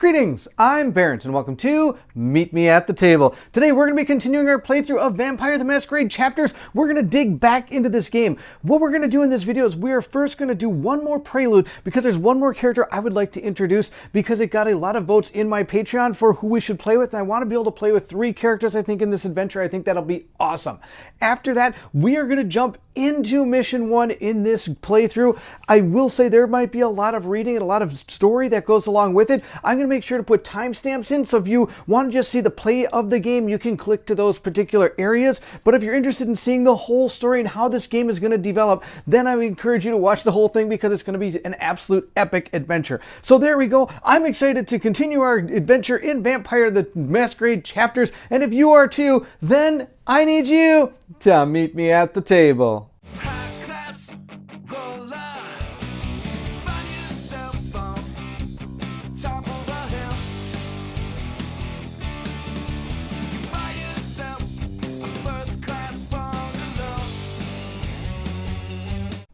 Greetings, I'm Barrett, and welcome to Meet Me at the Table. Today we're going to be continuing our playthrough of Vampire the Masquerade chapters. We're going to dig back into this game. What we're going to do in this video is we are first going to do one more Prelude because there's one more character I would like to introduce because it got a lot of votes in my Patreon for who we should play with, and I want to be able to play with 3 characters I think in this adventure. I think that'll be awesome. After that, we are going to jump into Mission 1 in this playthrough. I will say there might be a lot of reading and a lot of story that goes along with it. I'm going to make sure to put timestamps in, so if you want to just see the play of the game, you can click to those particular areas. But if you're interested in seeing the whole story and how this game is going to develop, then I would encourage you to watch the whole thing because it's going to be an absolute epic adventure. So there we go. I'm excited to continue our adventure in Vampire the Masquerade chapters, and if you are too, then I need you to meet me at the table.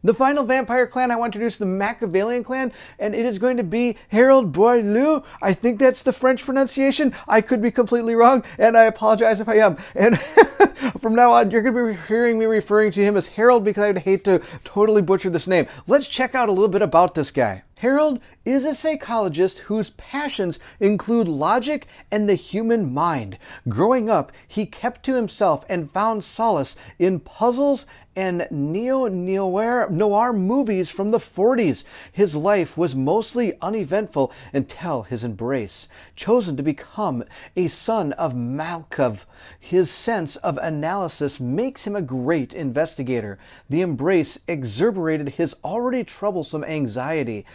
The final vampire clan I want to introduce, the Machiavellian clan, and it is going to be Harold Beaulieu. I think that's the French pronunciation. I could be completely wrong, and I apologize if I am. And from now on, you're going to be hearing me referring to him as Harold because I would hate to totally butcher this name. Let's check out a little bit about this guy. Harold is a psychologist whose passions include logic and the human mind. Growing up, he kept to himself and found solace in puzzles and neo-noir movies from the 40s. His life was mostly uneventful until his embrace. Chosen to become a son of Malkov, his sense of analysis makes him a great investigator. The embrace exacerbated his already troublesome anxiety,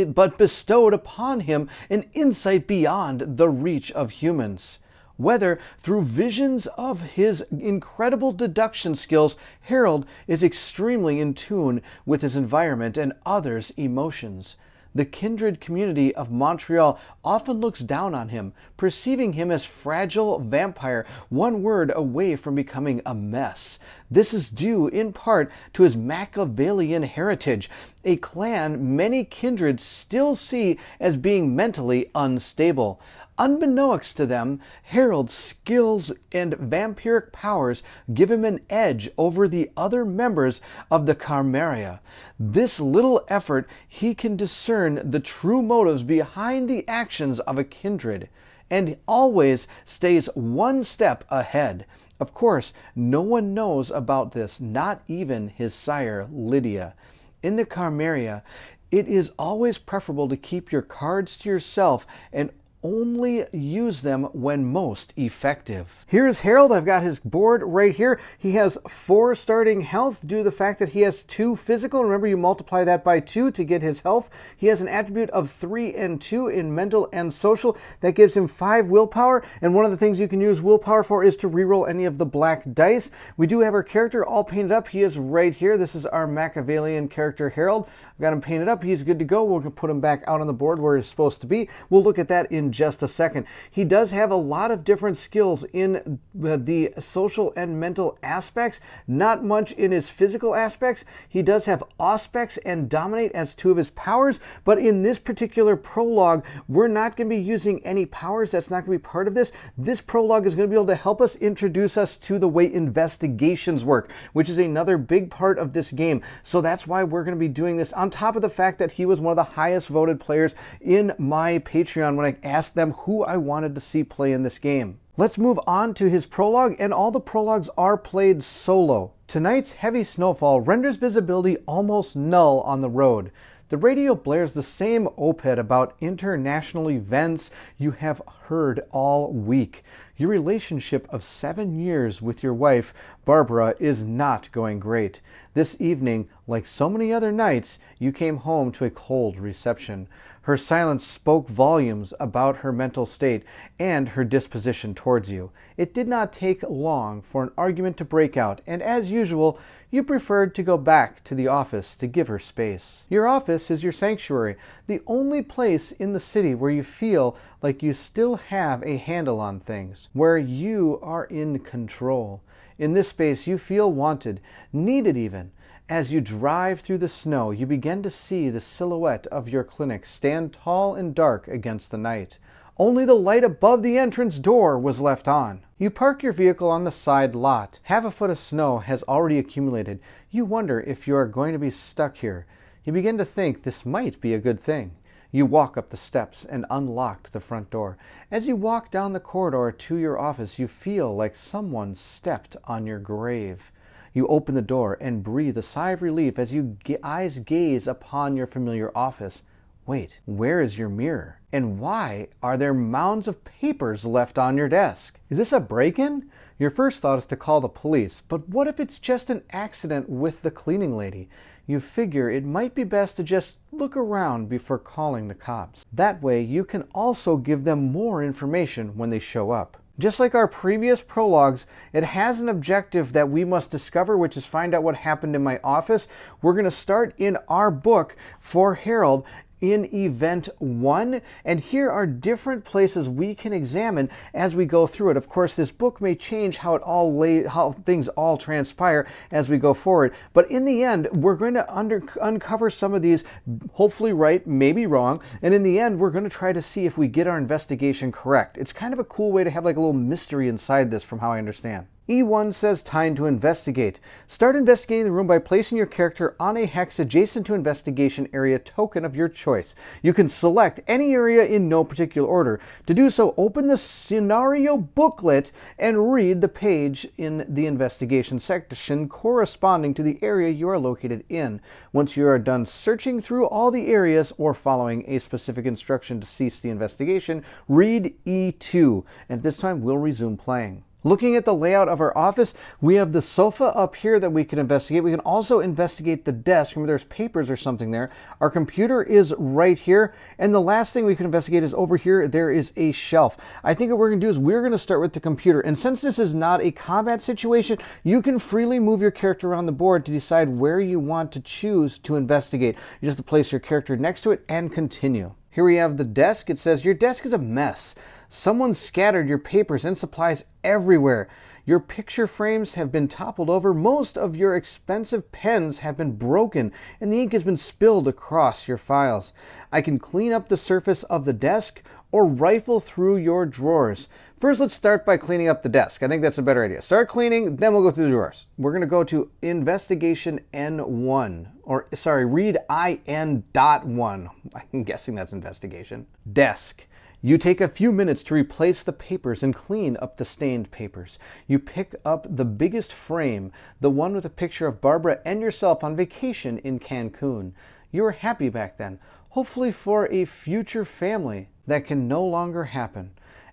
but bestowed upon him an insight beyond the reach of humans. Whether through visions of his incredible deduction skills, Harold is extremely in tune with his environment and others' emotions. The kindred community of Montreal often looks down on him, perceiving him as fragile vampire, one word away from becoming a mess. This is due in part to his Machiavellian heritage, a clan many kindreds still see as being mentally unstable. Unbeknownst to them, Harold's skills and vampiric powers give him an edge over the other members of the Camarilla. This little effort, he can discern the true motives behind the actions of a kindred, and always stays one step ahead. Of course, no one knows about this, not even his sire, Lydia. In the Camarilla, it is always preferable to keep your cards to yourself and only use them when most effective. Here's Harold. I've got his board right here. He has 4 starting health due to the fact that he has 2 physical. Remember, you multiply that by 2 to get his health. He has an attribute of 3 and 2 in mental and social. That gives him 5 willpower, and one of the things you can use willpower for is to reroll any of the black dice. We do have our character all painted up. He is right here. This is our Machiavellian character, Harold. I've got him painted up. He's good to go. We'll put him back out on the board where he's supposed to be. We'll look at that in just a second. He does have a lot of different skills in the social and mental aspects, not much in his physical aspects. He does have Auspex and Dominate as 2 of his powers, but in this particular prologue, we're not going to be using any powers. That's not going to be part of this. This prologue is going to be able to help us introduce us to the way investigations work, which is another big part of this game. So that's why we're going to be doing this, on top of the fact that he was one of the highest voted players in my Patreon when I asked them who I wanted to see play in this game. Let's move on to his prologue, and all the prologues are played solo. Tonight's heavy snowfall renders visibility almost null on the road. The radio blares the same op-ed about international events you have heard all week. Your relationship of 7 years with your wife, Barbara, is not going great. This evening, like so many other nights, you came home to a cold reception. Her silence spoke volumes about her mental state and her disposition towards you. It did not take long for an argument to break out, and as usual, you preferred to go back to the office to give her space. Your office is your sanctuary, the only place in the city where you feel like you still have a handle on things, where you are in control. In this space, you feel wanted, needed even, As you drive through the snow, you begin to see the silhouette of your clinic stand tall and dark against the night. Only the light above the entrance door was left on. You park your vehicle on the side lot. Half a foot of snow has already accumulated. You wonder if you are going to be stuck here. You begin to think this might be a good thing. You walk up the steps and unlocked the front door. As you walk down the corridor to your office, you feel like someone stepped on your grave. You open the door and breathe a sigh of relief as your eyes gaze upon your familiar office. Wait, where is your mirror? And why are there mounds of papers left on your desk? Is this a break-in? Your first thought is to call the police, but what if it's just an accident with the cleaning lady? You figure it might be best to just look around before calling the cops. That way you can also give them more information when they show up. Just like our previous prologues, it has an objective that we must discover, which is find out what happened in my office. We're going to start in our book for Harold in Event 1, and here are different places we can examine as we go through it. Of course, this book may change how things all transpire as we go forward, but in the end, we're going to uncover some of these, hopefully right, maybe wrong, and in the end, we're going to try to see if we get our investigation correct. It's kind of a cool way to have like a little mystery inside this, from how I understand. E1 says time to investigate. Start investigating the room by placing your character on a hex adjacent to investigation area token of your choice. You can select any area in no particular order. To do so, open the scenario booklet and read the page in the investigation section corresponding to the area you are located in. Once you are done searching through all the areas or following a specific instruction to cease the investigation, read E2. And at this time, we'll resume playing. Looking at the layout of our office, we have the sofa up here that we can investigate. We can also investigate the desk. Remember, there's papers or something there. Our computer is right here. And the last thing we can investigate is over here. There is a shelf. I think what we're going to do is we're going to start with the computer. And since this is not a combat situation, you can freely move your character around the board to decide where you want to choose to investigate. You just have to place your character next to it and continue. Here we have the desk. It says, your desk is a mess. Someone scattered your papers and supplies everywhere. Your picture frames have been toppled over. Most of your expensive pens have been broken, and the ink has been spilled across your files. I can clean up the surface of the desk or rifle through your drawers. First, let's start by cleaning up the desk. I think that's a better idea. Start cleaning, then we'll go through the drawers. We're going to go to Investigation N1, or sorry, read IN.1. I'm guessing that's investigation. Desk. You take a few minutes to replace the papers and clean up the stained papers. You pick up the biggest frame, the one with a picture of Barbara and yourself on vacation in Cancun. You were happy back then, hopefully for a future family. That can no longer happen.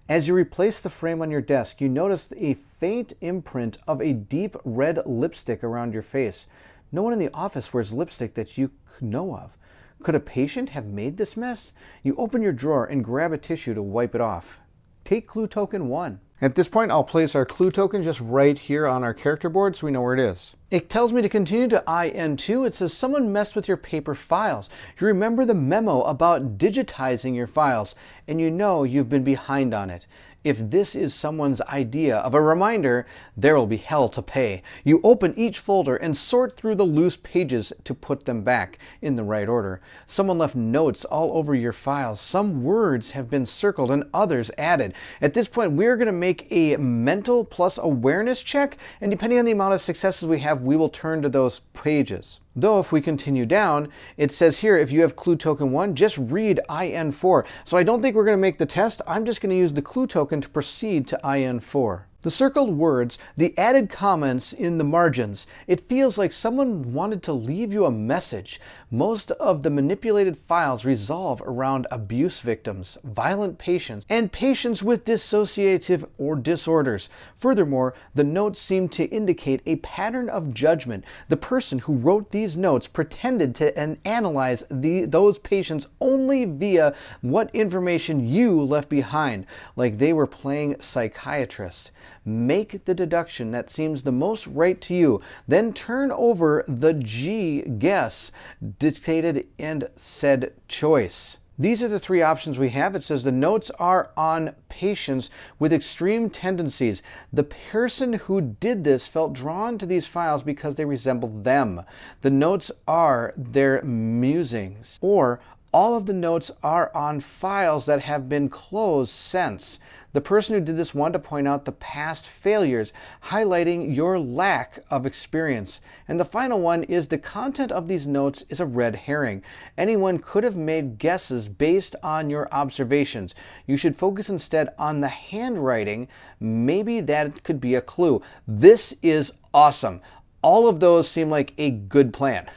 As you replace the frame on your desk, you notice a faint imprint of a deep red lipstick around your face. No one in the office wears lipstick that you know of. Could a patient have made this mess? You open your drawer and grab a tissue to wipe it off. Take clue token 1. At this point, I'll place our clue token just right here on our character board so we know where it is. It tells me to continue to IN2. It says someone messed with your paper files. You remember the memo about digitizing your files, and you know you've been behind on it. If this is someone's idea of a reminder, there will be hell to pay. You open each folder and sort through the loose pages to put them back in the right order. Someone left notes all over your files. Some words have been circled and others added. At this point, we're going to make a mental plus awareness check, and depending on the amount of successes we have, we will turn to those pages. Though if we continue down, it says here, if you have clue token 1, just read IN4. So I don't think we're going to make the test. I'm just going to use the clue token to proceed to IN4. The circled words, the added comments in the margins, it feels like someone wanted to leave you a message. Most of the manipulated files revolve around abuse victims, violent patients, and patients with dissociative or disorders. Furthermore, the notes seem to indicate a pattern of judgment. The person who wrote these notes pretended to analyze those patients only via what information you left behind, like they were playing psychiatrist. Make the deduction that seems the most right to you. Then turn over the G guess, dictated and said choice. These are the three options we have. It says the notes are on patients with extreme tendencies. The person who did this felt drawn to these files because they resembled them. The notes are their musings. Or all of the notes are on files that have been closed since. The person who did this wanted to point out the past failures, highlighting your lack of experience. And the final one is the content of these notes is a red herring. Anyone could have made guesses based on your observations. You should focus instead on the handwriting. Maybe that could be a clue. This is awesome. All of those seem like a good plan.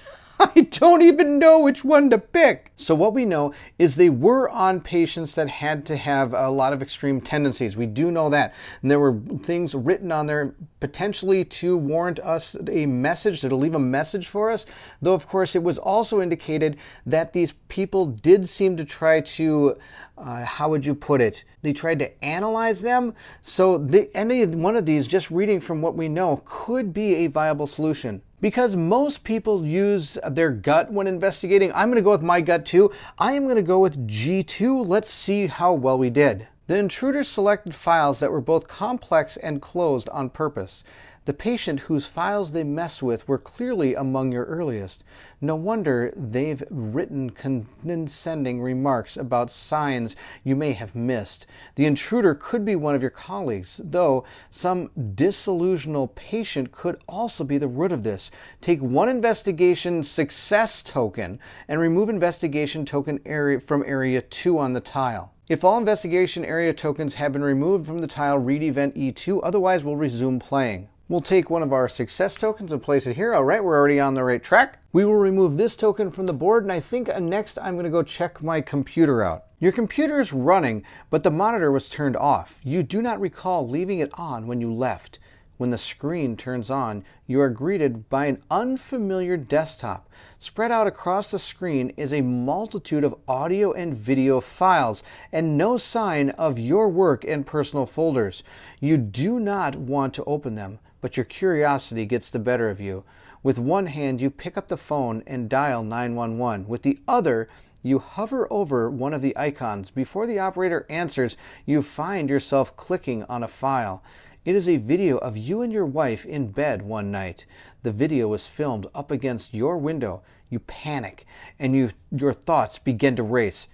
I don't even know which one to pick. So what we know is they were on patients that had to have a lot of extreme tendencies. We do know that. And there were things written on there potentially to warrant us a message, to leave a message for us. Though, of course, it was also indicated that these people did seem to try to, how would you put it? They tried to analyze them. So any one of these, just reading from what we know, could be a viable solution. Because most people use their gut when investigating, I'm going to go with my gut too. I am going to go with G2. Let's see how well we did. The intruder selected files that were both complex and closed on purpose. The patient whose files they messed with were clearly among your earliest. No wonder they've written condescending remarks about signs you may have missed. The intruder could be one of your colleagues, though some disillusional patient could also be the root of this. Take one investigation success token and remove investigation token area from area 2 on the tile. If all investigation area tokens have been removed from the tile, read event E2, otherwise we'll resume playing. We'll take one of our success tokens and place it here. All right, we're already on the right track. We will remove this token from the board, and I think next I'm going to go check my computer out. Your computer is running, but the monitor was turned off. You do not recall leaving it on when you left. When the screen turns on, you are greeted by an unfamiliar desktop. Spread out across the screen is a multitude of audio and video files, and no sign of your work and personal folders. You do not want to open them, but your curiosity gets the better of you. With one hand, you pick up the phone and dial 911. With the other, you hover over one of the icons. Before the operator answers, you find yourself clicking on a file. It is a video of you and your wife in bed one night. The video was filmed up against your window. You panic, and your thoughts begin to race.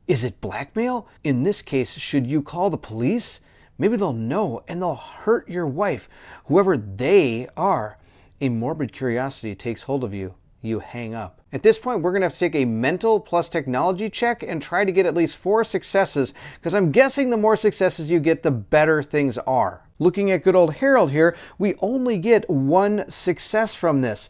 Is it blackmail? In this case, should you call the police? Maybe they'll know, and they'll hurt your wife, whoever they are. A morbid curiosity takes hold of you. You hang up. At this point, we're going to have to take a mental plus technology check and try to get at least 4 successes, because I'm guessing the more successes you get, the better things are. Looking at good old Harold here, we only get 1 success from this,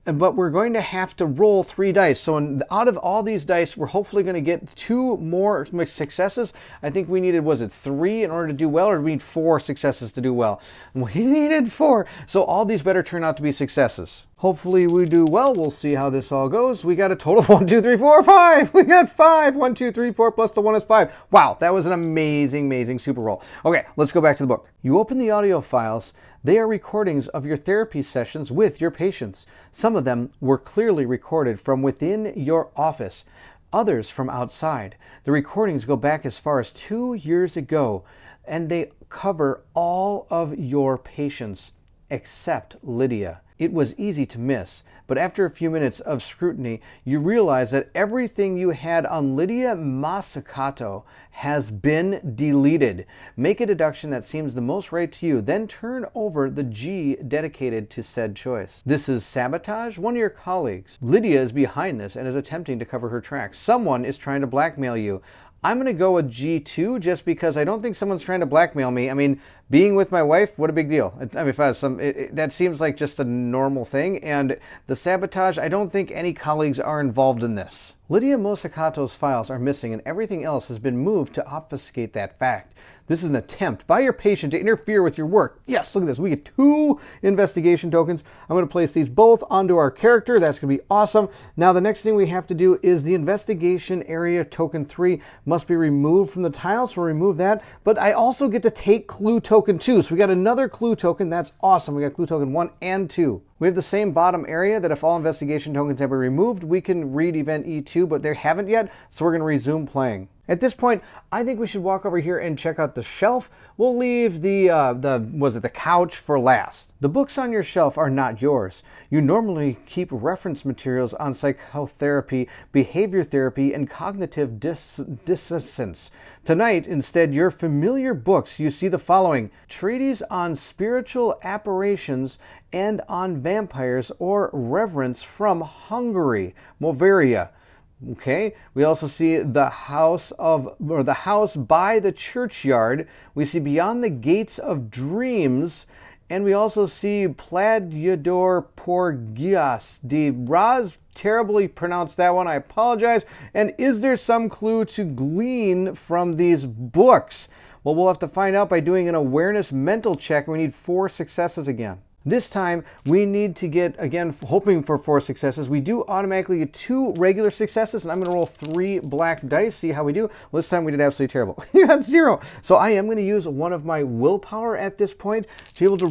but we're going to have to roll 3 dice. So out of all these dice, we're hopefully going to get 2 more successes. I think we needed, was it 3 in order to do well, or do we need 4 successes to do well? We needed 4, so all these better turn out to be successes. Hopefully we do well. We'll see how this all goes. We got a total of 1, 2, 3, 4, 5. We got 5. 1, 2, 3, 4 plus the 1 is 5. Wow, that was an amazing super roll. Okay, let's go back to the book. You open the audio files. They are recordings of your therapy sessions with your patients. Some of them were clearly recorded from within your office, others from outside. The recordings go back as far as 2 years ago, and they cover all of your patients except Lydia. It was easy to miss, but after a few minutes of scrutiny, you realize that everything you had on Lydia Masakato has been deleted. Make a deduction that seems the most right to you, then turn over the G dedicated to said choice. This is sabotage? One of your colleagues. Lydia is behind this and is attempting to cover her tracks. Someone is trying to blackmail you. I'm going to go with G2 just because I don't think someone's trying to blackmail me. I mean, being with my wife, what a big deal. I mean, if I was that seems like just a normal thing. And the sabotage, I don't think any colleagues are involved in this. Lydia Mosakato's files are missing, and everything else has been moved to obfuscate that fact. This is an attempt by your patient to interfere with your work. Yes, look at this. We get 2 investigation tokens. I'm going to place these both onto our character. That's going to be awesome. Now, the next thing we have to do is the investigation area token 3 must be removed from the tile, so we'll remove that. But I also get to take clue token token 2. So we got another clue token. That's awesome. We got clue token 1 and 2. We have the same bottom area that if all investigation tokens have been removed, we can read event E2, but they haven't yet, so we're going to resume playing. At this point, I think we should walk over here and check out the shelf. We'll leave the couch for last. The books on your shelf are not yours. You normally keep reference materials on psychotherapy, behavior therapy, and cognitive dissonance. Tonight, instead, your familiar books, you see the following: treatise on spiritual apparitions and on vampires, or reverence from Hungary, Movaria. Okay, we also see the house by the churchyard. We see beyond the gates of dreams, and we also see Pladiador Porgias de Raz. Terribly pronounced that one, I apologize. And is there some clue to glean from these books? Well, we'll have to find out by doing an awareness mental check. We need 4 successes again. This time, we need to get, again, hoping for 4 successes. We do automatically get 2 regular successes, and I'm going to roll 3 black dice, see how we do. Well, this time we did absolutely terrible. You got 0. So I am going to use one of my willpower at this point to be able to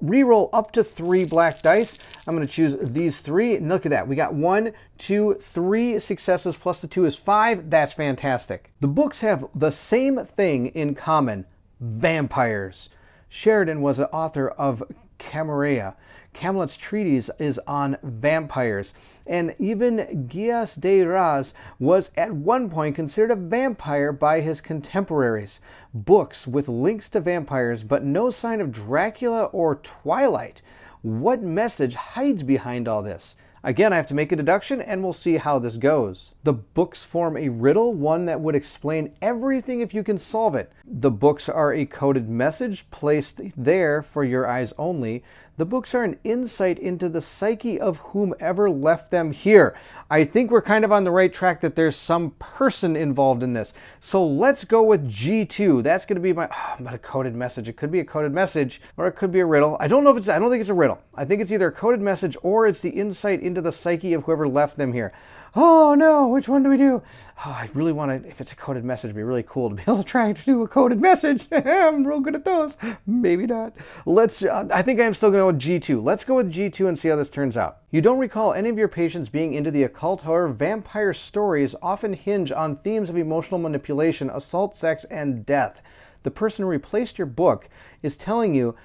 re-roll up to 3 black dice. I'm going to choose these 3, and look at that. We got 1, 2, 3 successes, plus the 2 is 5. That's fantastic. The books have the same thing in common: vampires. Sheridan was the author of Camarilla. Camelot's treatise is on vampires. And even Guias de Raz was at one point considered a vampire by his contemporaries. Books with links to vampires, but no sign of Dracula or Twilight. What message hides behind all this? Again, I have to make a deduction, and we'll see how this goes. The books form a riddle, one that would explain everything if you can solve it. The books are a coded message placed there for your eyes only. The books are an insight into the psyche of whomever left them here. I think we're kind of on the right track that there's some person involved in this. So let's go with G2. That's going to be but a coded message. It could be a coded message, or it could be a riddle. I don't think it's a riddle. I think it's either a coded message or it's the insight into the psyche of whoever left them here. Oh no, which one do we do? Oh, I really want to, if it's a coded message, it'd be really cool to be able to try to do a coded message. I'm real good at those. Maybe not. I think I'm still going to go with G2. Let's go with G2 and see how this turns out. You don't recall any of your patients being into the occult. However, vampire stories often hinge on themes of emotional manipulation, assault, sex, and death. The person who replaced your book is telling you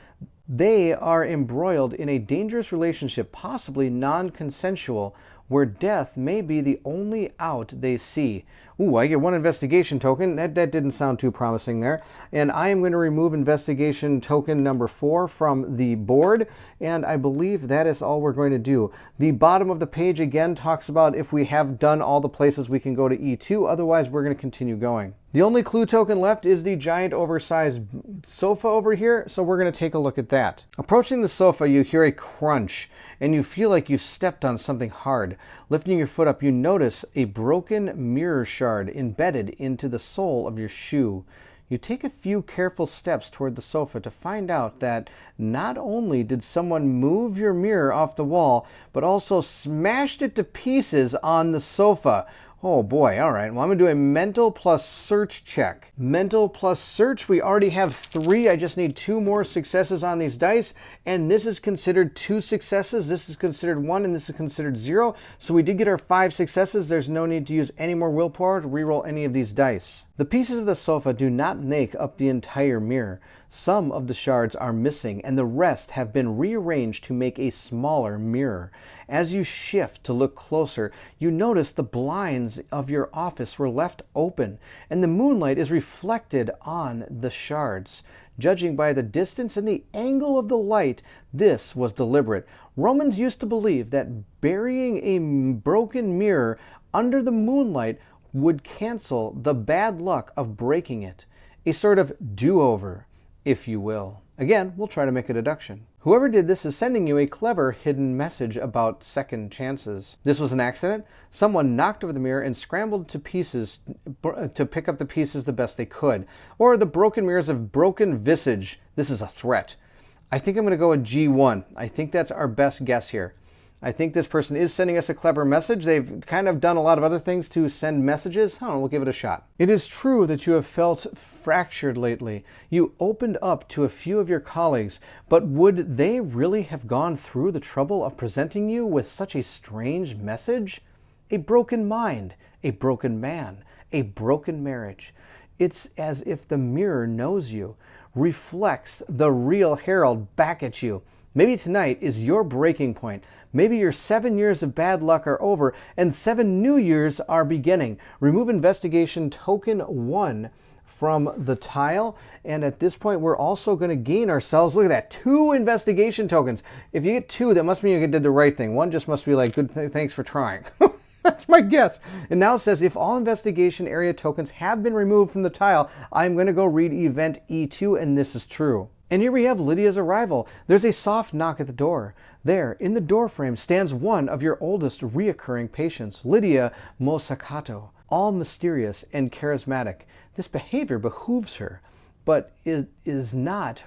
they are embroiled in a dangerous relationship, possibly non-consensual, where death may be the only out they see. Ooh, I get 1 investigation token. That didn't sound too promising there. And I am going to remove investigation token number 4 from the board, and I believe that is all we're going to do. The bottom of the page again talks about if we have done all the places we can go to E2, otherwise we're going to continue going. The only clue token left is the giant oversized sofa over here, so we're going to take a look at that. Approaching the sofa, you hear a crunch, and you feel like you've stepped on something hard. Lifting your foot up, you notice a broken mirror shard embedded into the sole of your shoe. You take a few careful steps toward the sofa to find out that not only did someone move your mirror off the wall, but also smashed it to pieces on the sofa. Oh boy, all right. Well, I'm going to do a mental plus search check. Mental plus search, we already have 3. I just need 2 more successes on these dice, and this is considered 2 successes. This is considered 1, and this is considered 0. So we did get our 5 successes. There's no need to use any more willpower to reroll any of these dice. The pieces of the sofa do not make up the entire mirror. Some of the shards are missing, and the rest have been rearranged to make a smaller mirror. As you shift to look closer, you notice the blinds of your office were left open, and the moonlight is reflected on the shards. Judging by the distance and the angle of the light, this was deliberate. Romans used to believe that burying a broken mirror under the moonlight would cancel the bad luck of breaking it. A sort of do-over, if you will. Again, we'll try to make a deduction. Whoever did this is sending you a clever hidden message about second chances. This was an accident. Someone knocked over the mirror and scrambled to pieces to pick up the pieces the best they could. Or the broken mirrors of broken visage. This is a threat. I think I'm going to go with G1. I think that's our best guess here. I think this person is sending us a clever message. They've kind of done a lot of other things to send messages. I don't know, we'll give it a shot. It is true that you have felt fractured lately. You opened up to a few of your colleagues, but would they really have gone through the trouble of presenting you with such a strange message? A broken mind, a broken man, a broken marriage. It's as if the mirror knows you, reflects the real Harold back at you. Maybe tonight is your breaking point. Maybe your 7 years of bad luck are over and 7 new years are beginning. Remove investigation token 1 from the tile. And at this point, we're also going to gain ourselves, look at that, 2 investigation tokens. If you get 2, that must mean you did the right thing. 1 just must be like, good, thanks for trying. That's my guess. And now it says, if all investigation area tokens have been removed from the tile, I'm going to go read event E2, and this is true. And here we have Lydia's arrival. There's a soft knock at the door. There, in the doorframe, stands one of your oldest reoccurring patients, Lydia Mosakato, all mysterious and charismatic. This behavior behooves her, but it is not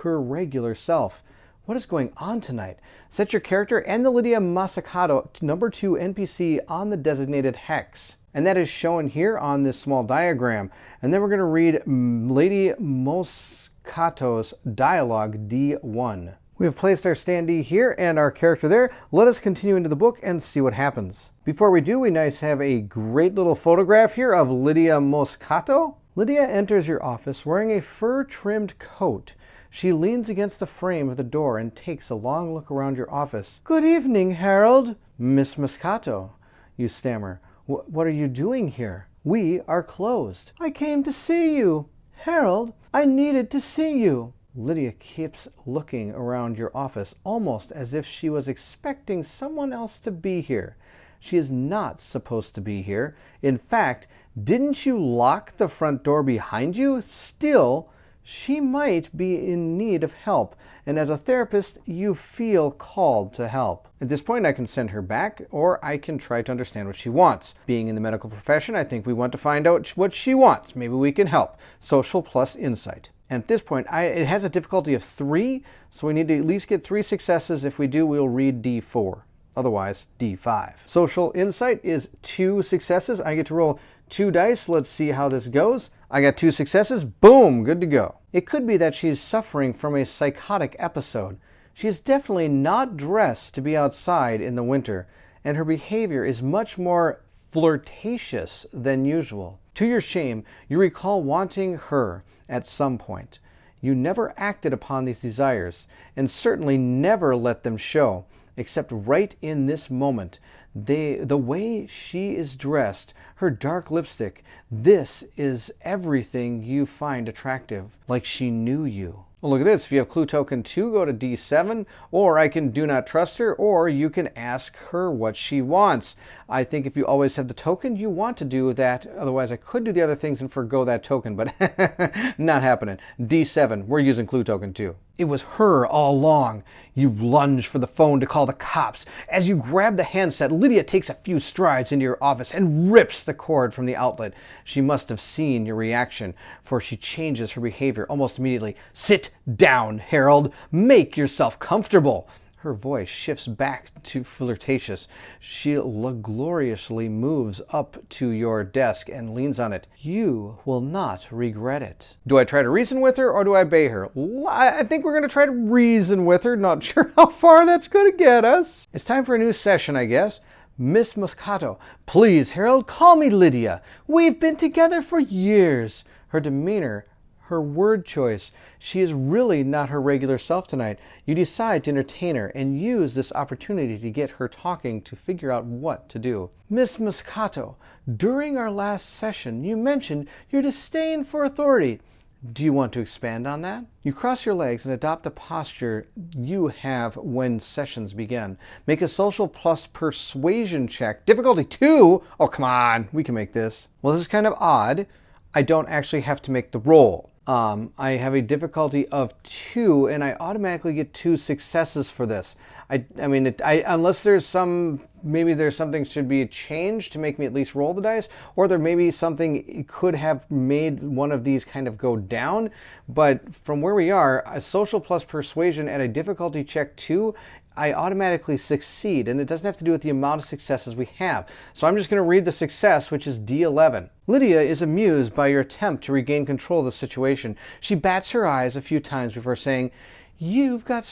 her regular self. What is going on tonight? Set your character and the Lydia Mosakato to number 2 NPC on the designated hex. And that is shown here on this small diagram. And then we're going to read Lady Mosakato's dialogue D1. We have placed our standee here and our character there. Let us continue into the book and see what happens. Before we do, we have a great little photograph here of Lydia Mosakato. Lydia enters your office wearing a fur-trimmed coat. She leans against the frame of the door and takes a long look around your office. Good evening, Harold. Miss Mosakato, you stammer. What are you doing here? We are closed. I came to see you. Harold, I needed to see you. Lydia keeps looking around your office, almost as if she was expecting someone else to be here. She is not supposed to be here. In fact, didn't you lock the front door behind you? Still, she might be in need of help, and as a therapist, you feel called to help. At this point, I can send her back, or I can try to understand what she wants. Being in the medical profession, I think we want to find out what she wants. Maybe we can help. Social plus insight. And at this point, it has a difficulty of 3, so we need to at least get 3 successes. If we do, we'll read D4. Otherwise, D5. Social insight is 2 successes. I get to roll 2 dice. Let's see how this goes. I got 2 successes. Boom, good to go. It could be that she's suffering from a psychotic episode. She is definitely not dressed to be outside in the winter, and her behavior is much more flirtatious than usual. To your shame, you recall wanting her at some point. You never acted upon these desires, and certainly never let them show, except right in this moment. The way she is dressed, her dark lipstick, this is everything you find attractive, like she knew you. Well, look at this. If you have clue token 2, go to D7, or I can do not trust her, or you can ask her what she wants. I think if you always have the token, you want to do that. Otherwise, I could do the other things and forgo that token, but not happening. D7, we're using clue token 2. It was her all along. You lunge for the phone to call the cops. As you grab the handset, Lydia takes a few strides into your office and rips the cord from the outlet. She must have seen your reaction, for she changes her behavior almost immediately. Sit down, Harold. Make yourself comfortable. Her voice shifts back to flirtatious. She luxuriously moves up to your desk and leans on it. You will not regret it. Do I try to reason with her or do I obey her? I think we're going to try to reason with her. Not sure how far that's going to get us. It's time for a new session, I guess. Miss Mosakato, please, Harold, call me Lydia. We've been together for years. Her demeanor, her word choice. She is really not her regular self tonight. You decide to entertain her and use this opportunity to get her talking to figure out what to do. Miss Mosakato, during our last session, you mentioned your disdain for authority. Do you want to expand on that? You cross your legs and adopt the posture you have when sessions begin. Make a social plus persuasion check. Difficulty 2? Oh, come on. We can make this. Well, this is kind of odd. I don't actually have to make the roll. I have a difficulty of 2, and I automatically get 2 successes for this. Unless there's something should be changed to make me at least roll the dice, or there may be something could have made one of these kind of go down. But from where we are, a social plus persuasion at a difficulty check 2, I automatically succeed, and it doesn't have to do with the amount of successes we have. So I'm just going to read the success, which is D11. Lydia is amused by your attempt to regain control of the situation. She bats her eyes a few times before saying, "You've got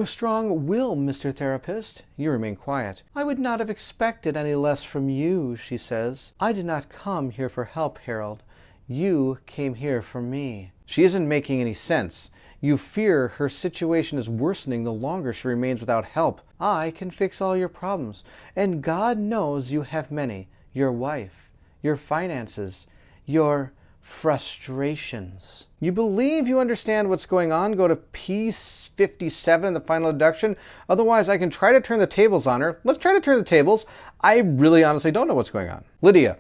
strong will, Mr. Therapist." You remain quiet. "I would not have expected any less from you," she says. "I did not come here for help, Harold. You came here for me." She isn't making any sense. You fear her situation is worsening the longer she remains without help. "I can fix all your problems, and God knows you have many. Your wife, your finances, your frustrations." You believe you understand what's going on? Go to P57 in the final deduction. Otherwise, I can try to turn the tables on her. Let's try to turn the tables. I really honestly don't know what's going on. Lydia,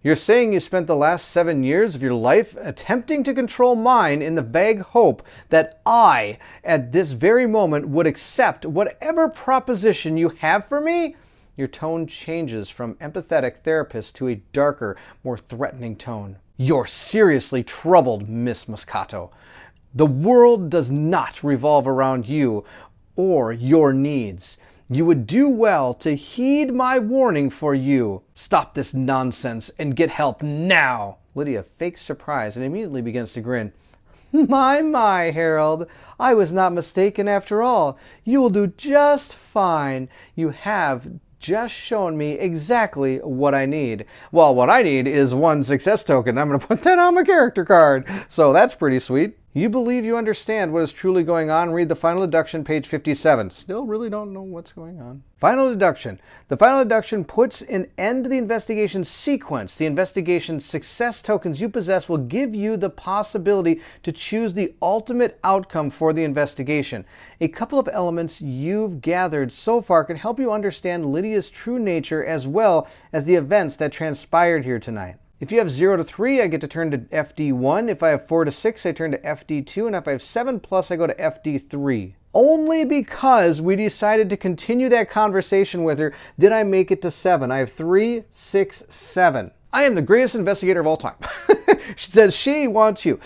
you're saying you spent the last 7 years of your life attempting to control mine in the vague hope that I, at this very moment, would accept whatever proposition you have for me? Your tone changes from empathetic therapist to a darker, more threatening tone. You're seriously troubled, Miss Moscato. The world does not revolve around you or your needs. You would do well to heed my warning for you. Stop this nonsense and get help now. Lydia fakes surprise and immediately begins to grin. My, Harold, I was not mistaken after all. You will do just fine. You have just shown me exactly what I need. Well, what I need is 1 success token. I'm going to put that on my character card. So that's pretty sweet. You believe you understand what is truly going on? Read the final deduction, page 57. Still really don't know what's going on. Final deduction. The final deduction puts an end to the investigation sequence. The investigation success tokens you possess will give you the possibility to choose the ultimate outcome for the investigation. A couple of elements you've gathered so far can help you understand Lydia's true nature as well as the events that transpired here tonight. If you have 0 to 3, I get to turn to FD1. If I have 4 to 6, I turn to FD2. And if I have 7 plus, I go to FD3. Only because we decided to continue that conversation with her did I make it to 7. I have 3, 6, 7. I am the greatest investigator of all time. She says she wants you.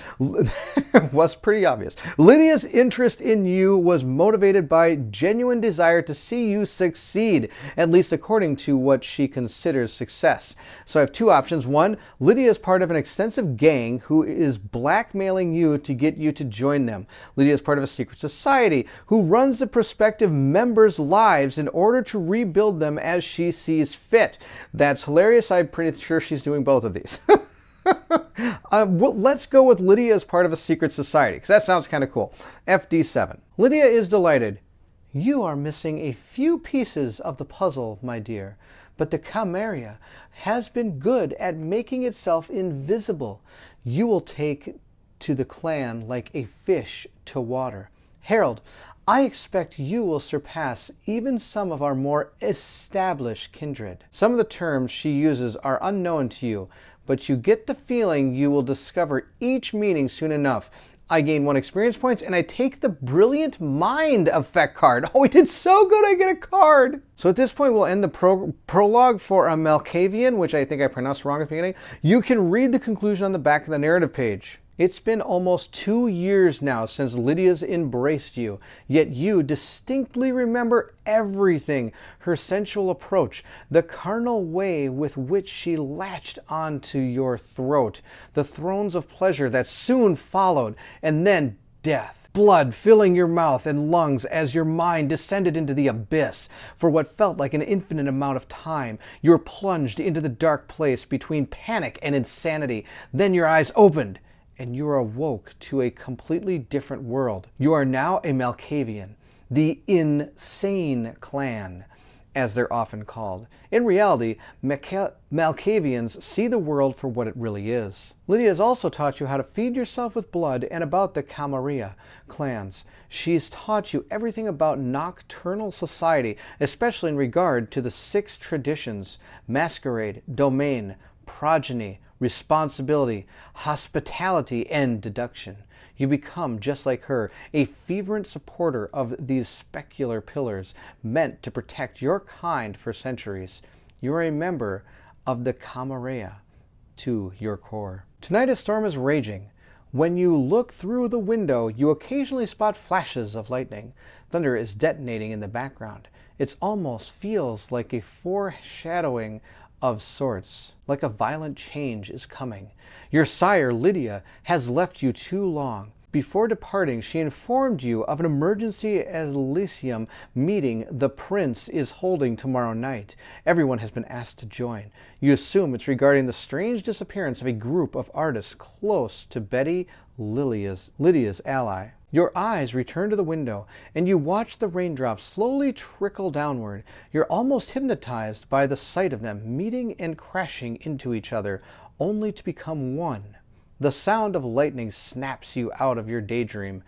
Was pretty obvious. Lydia's interest in you was motivated by genuine desire to see you succeed, at least according to what she considers success. So I have 2 options. 1, Lydia is part of an extensive gang who is blackmailing you to get you to join them. Lydia is part of a secret society who runs the prospective members' lives in order to rebuild them as she sees fit. That's hilarious. I'm pretty sure she's doing both of these. Well, let's go with Lydia as part of a secret society, because that sounds kind of cool. FD7. Lydia is delighted. You are missing a few pieces of the puzzle, my dear, but the Chimera has been good at making itself invisible. You will take to the clan like a fish to water. Harold, I expect you will surpass even some of our more established kindred. Some of the terms she uses are unknown to you, but you get the feeling you will discover each meaning soon enough. I gain 1 experience points, and I take the Brilliant Mind effect card. Oh, we did so good, I get a card! So at this point, we'll end the prologue for a Malkavian, which I think I pronounced wrong at the beginning. You can read the conclusion on the back of the narrative page. It's been almost 2 years now since Lydia's embraced you, yet you distinctly remember everything. Her sensual approach, the carnal way with which she latched onto your throat, the thrones of pleasure that soon followed, and then death. Blood filling your mouth and lungs as your mind descended into the abyss. For what felt like an infinite amount of time, you were plunged into the dark place between panic and insanity. Then your eyes opened, and you are awoke to a completely different world. You are now a Malkavian, the insane clan, as they're often called. In reality, Malkavians see the world for what it really is. Lydia has also taught you how to feed yourself with blood and about the Chimera clans. She's taught you everything about nocturnal society, especially in regard to the 6 traditions: masquerade, domain, progeny, responsibility, hospitality, and deduction. You become, just like her, a fervent supporter of these specular pillars meant to protect your kind for centuries. You are a member of the Chimera to your core. Tonight a storm is raging. When you look through the window, you occasionally spot flashes of lightning. Thunder is detonating in the background. It almost feels like a foreshadowing of sorts, like a violent change is coming. Your sire, Lydia, has left you too long. Before departing, she informed you of an emergency Elysium meeting the prince is holding tomorrow night. Everyone has been asked to join. You assume it's regarding the strange disappearance of a group of artists close to Betty, Lydia's ally. Your eyes return to the window, and you watch the raindrops slowly trickle downward. You're almost hypnotized by the sight of them meeting and crashing into each other, only to become one. The sound of lightning snaps you out of your daydream.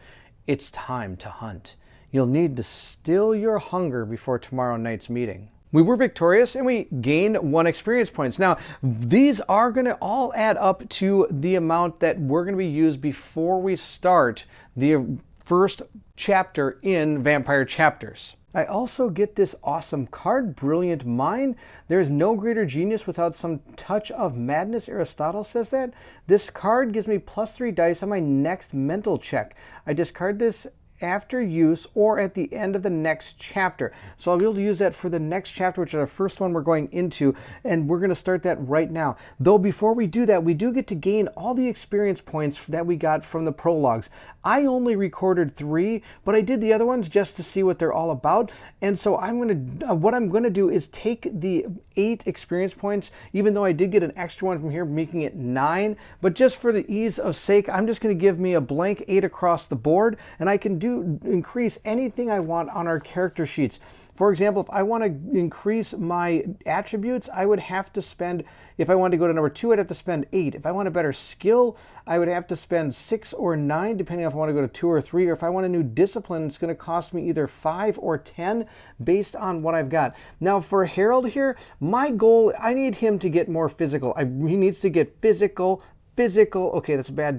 It's time to hunt. You'll need to still your hunger before tomorrow night's meeting. We were victorious and we gained 1 experience points. Now, these are going to all add up to the amount that we're going to be used before we start the first chapter in Vampire Chapters. I also get this awesome card, Brilliant Mind. There is no greater genius without some touch of madness. Aristotle says that. This card gives me +3 dice on my next mental check. I discard this after use or at the end of the next chapter. So I'll be able to use that for the next chapter, which is our first one we're going into, and we're going to start that right now. Though before we do that, we do get to gain all the experience points that we got from the prologues. I only recorded 3, but I did the other ones just to see what they're all about. And so what I'm going to do is take the 8 experience points, even though I did get an extra one from here, making it 9. But just for the ease of sake, I'm just going to give me a blank 8 across the board, and I can increase anything I want on our character sheets. For example, if I want to increase my attributes, I would have to spend, if I wanted to go to number 2, I'd have to spend 8. If I want a better skill, I would have to spend 6 or 9, depending on if I want to go to 2 or 3. Or if I want a new discipline, it's going to cost me either 5 or 10 based on what I've got. Now for Harold here, my goal, I need him to get more physical. He needs to get physical. Okay, that's a bad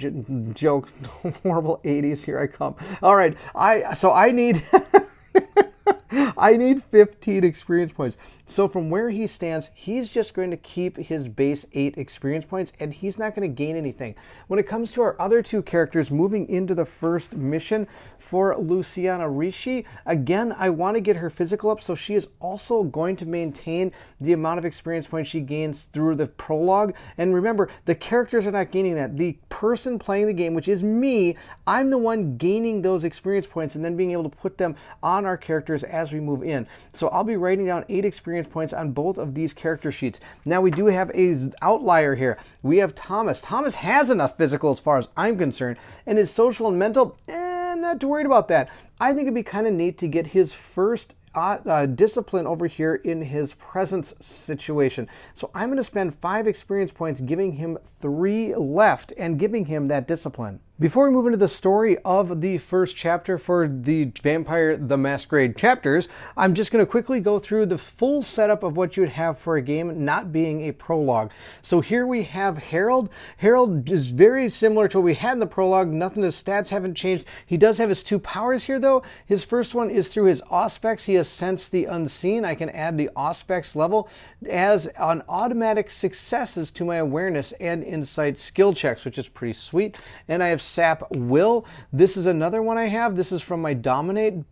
joke. Horrible 80s, here I come. All right, I need I need 15 experience points. So from where he stands, he's just going to keep his base 8 experience points, and he's not going to gain anything. When it comes to our other 2 characters moving into the first mission for Luciana Ricci, again, I want to get her physical up, so she is also going to maintain the amount of experience points she gains through the prologue. And remember, the characters are not gaining that. The person playing the game, which is me, I'm the one gaining those experience points and then being able to put them on our characters as we move in. So I'll be writing down 8 experience points on both of these character sheets. Now we do have a outlier here. We have Thomas. Thomas has enough physical as far as I'm concerned, and his social and mental, not too worried about that. I think it'd be kind of neat to get his first discipline over here in his presence situation. So I'm going to spend 5 experience points giving him 3 left and giving him that discipline. Before we move into the story of the first chapter for the Vampire the Masquerade chapters, I'm just going to quickly go through the full setup of what you would have for a game not being a prologue. So here we have Harold. Harold is very similar to what we had in the prologue. Nothing, his stats haven't changed. He does have his 2 powers here though. His first one is through his Auspex. He has Sense the Unseen. I can add the Auspex level as an automatic successes to my awareness and insight skill checks, which is pretty sweet. And I have Sap Will. This is another one I have. This is from my Dominate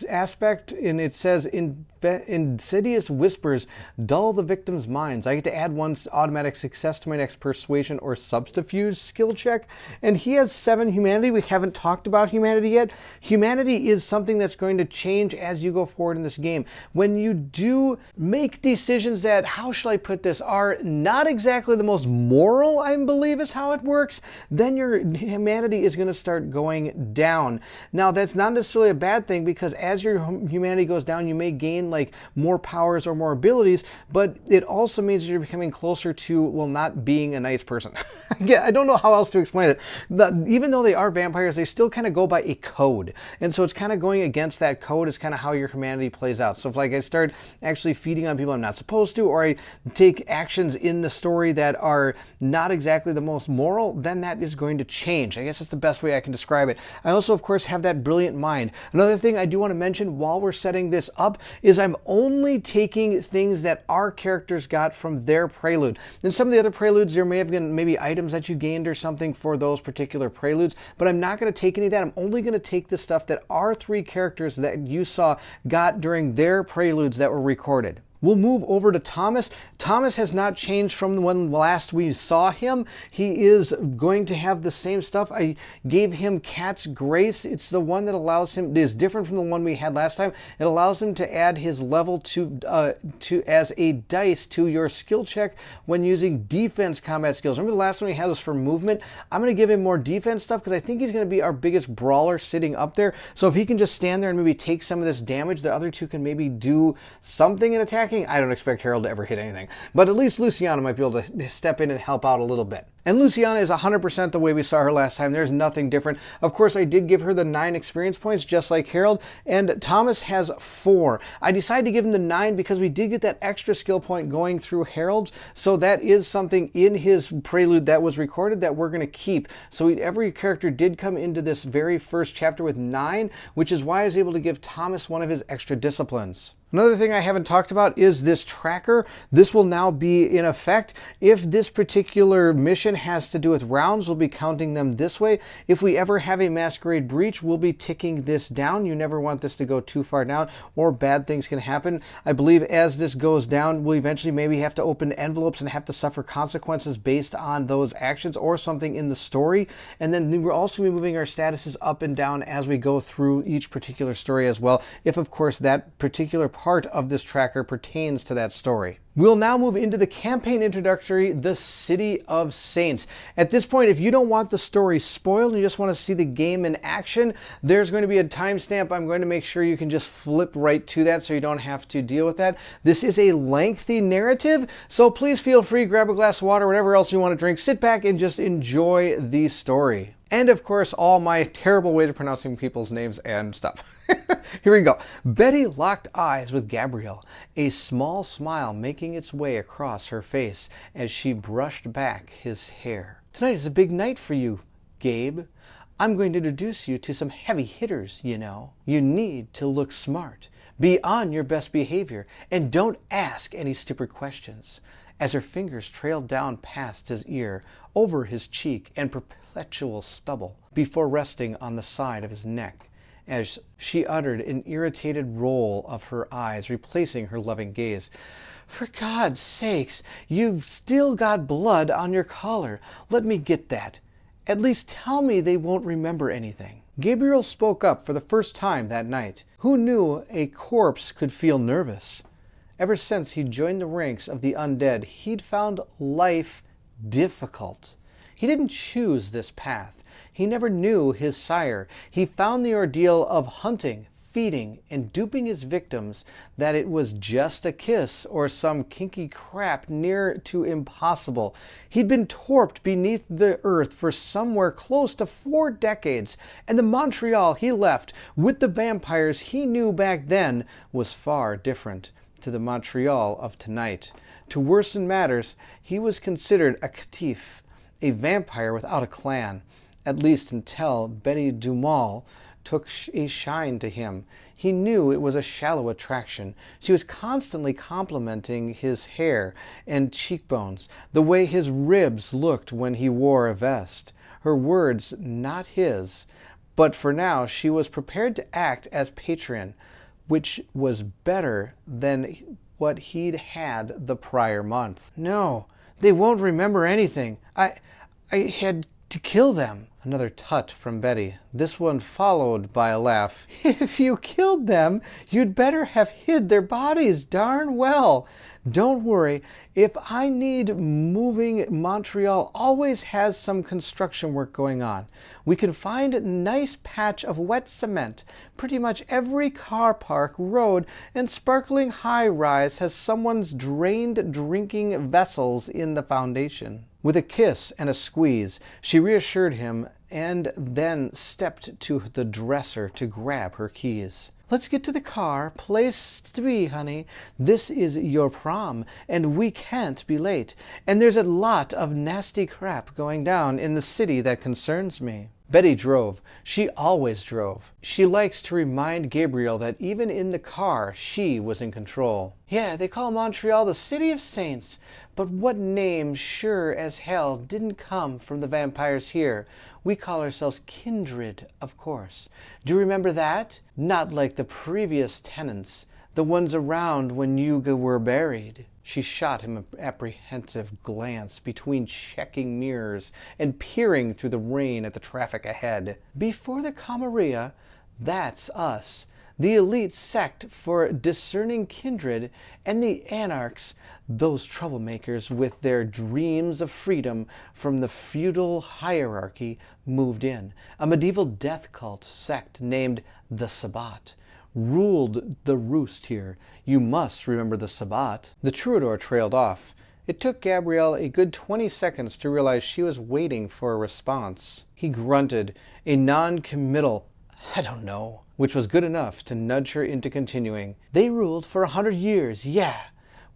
aspect, and it says Insidious Whispers dull the victim's minds. I get to add 1 automatic success to my next Persuasion or Subterfuge skill check. And he has 7 Humanity. We haven't talked about Humanity yet. Humanity is something that's going to change as you go forward in this game. When you do make decisions that, how shall I put this, are not exactly the most moral, I believe is how it works, then your humanity is going to start going down. Now that's not necessarily a bad thing, because as your humanity goes down, you may gain like more powers or more abilities, but it also means you're becoming closer to, well, not being a nice person. Yeah, I don't know how else to explain it. Even though they are vampires, they still kind of go by a code, and so it's kind of going against that code is kind of how your humanity plays out. So if like I start actually feeding on people I'm not supposed to, or I take actions in the story that are not exactly the most moral, then that is going to change. I guess that's the best way I can describe it. I also, of course, have that Brilliant Mind. Another thing I do want to mention while we're setting this up is I'm only taking things that our characters got from their prelude. In some of the other preludes, there may have been maybe items that you gained or something for those particular preludes, but I'm not going to take any of that. I'm only going to take the stuff that our three characters that you saw got during their preludes that were recorded. We'll move over to Thomas. Thomas has not changed from when last we saw him. He is going to have the same stuff. I gave him Cat's Grace. It's the one that allows him, it is different from the one we had last time. It allows him to add his level to as a dice to your skill check when using defense combat skills. Remember the last one we had was for movement? I'm going to give him more defense stuff because I think he's going to be our biggest brawler sitting up there. So if he can just stand there and maybe take some of this damage, the other two can maybe do something in attack. I don't expect Harold to ever hit anything, but at least Luciana might be able to step in and help out a little bit. And Luciana is 100% the way we saw her last time. There's nothing different. Of course, I did give her the 9 experience points, just like Harold, and Thomas has 4. I decided to give him the 9 because we did get that extra skill point going through Harold's, so that is something in his prelude that was recorded that we're going to keep. So every character did come into this very first chapter with 9, which is why I was able to give Thomas one of his extra disciplines. Another thing I haven't talked about is this tracker. This will now be in effect. If this particular mission has to do with rounds, we'll be counting them this way. If we ever have a masquerade breach, we'll be ticking this down. You never want this to go too far down or bad things can happen. I believe as this goes down, we'll eventually maybe have to open envelopes and have to suffer consequences based on those actions or something in the story. And then we're also moving our statuses up and down as we go through each particular story as well, if of course that particular part of this tracker pertains to that story. We'll now move into the campaign introductory, The City of Saints. At this point, if you don't want the story spoiled and you just want to see the game in action, there's going to be a timestamp. I'm going to make sure you can just flip right to that so you don't have to deal with that. This is a lengthy narrative, so please feel free, grab a glass of water, whatever else you want to drink, sit back and just enjoy the story. And of course, all my terrible ways of pronouncing people's names and stuff. Here we go. Betty locked eyes with Gabrielle, a small smile making its way across her face as she brushed back his hair. Tonight is a big night for you, Gabe. I'm going to introduce you to some heavy hitters, you know. You need to look smart, be on your best behavior, and don't ask any stupid questions. As her fingers trailed down past his ear, over his cheek, and perpetual stubble, before resting on the side of his neck, as she uttered an irritated roll of her eyes, replacing her loving gaze. For God's sakes, you've still got blood on your collar. Let me get that. At least tell me they won't remember anything. Gabriel spoke up for the first time that night. Who knew a corpse could feel nervous? Ever since he joined the ranks of the undead, he'd found life difficult. He didn't choose this path. He never knew his sire. He found the ordeal of hunting, feeding, and duping his victims that it was just a kiss or some kinky crap near to impossible. He'd been torped beneath the earth for somewhere close to 4 decades, and the Montreal he left with the vampires he knew back then was far different to the Montreal of tonight. To worsen matters, he was considered a caitiff, a vampire without a clan, at least until Betty Dumal took a shine to him. He knew it was a shallow attraction. She was constantly complimenting his hair and cheekbones, the way his ribs looked when he wore a vest. Her words, not his, but for now she was prepared to act as patron, which was better than what he'd had the prior month. No, they won't remember anything. I had to kill them. Another tut from Betty, this one followed by a laugh. If you killed them, you'd better have hid their bodies darn well. Don't worry, if I need moving, Montreal always has some construction work going on. We can find a nice patch of wet cement. Pretty much every car park, road, and sparkling high-rise has someone's drained drinking vessels in the foundation. With a kiss and a squeeze, she reassured him and then stepped to the dresser to grab her keys. Let's get to the car. Place to be, honey. This is your prom, and we can't be late. And there's a lot of nasty crap going down in the city that concerns me. Betty drove. She always drove. She likes to remind Gabriel that even in the car, she was in control. Yeah, they call Montreal the City of Saints, but what name sure as hell didn't come from the vampires here? We call ourselves Kindred, of course. Do you remember that? Not like the previous tenants, the ones around when you were buried. She shot him an apprehensive glance between checking mirrors and peering through the rain at the traffic ahead. Before the Camarilla, that's us. The elite sect for discerning kindred, and the anarchs, those troublemakers with their dreams of freedom from the feudal hierarchy, moved in. A medieval death cult sect named the Sabbat ruled the roost here. You must remember the Sabbat. The troubadour trailed off. It took Gabriel a good 20 seconds to realize she was waiting for a response. He grunted, a non-committal, I don't know, which was good enough to nudge her into continuing. They ruled for 100 years, yeah.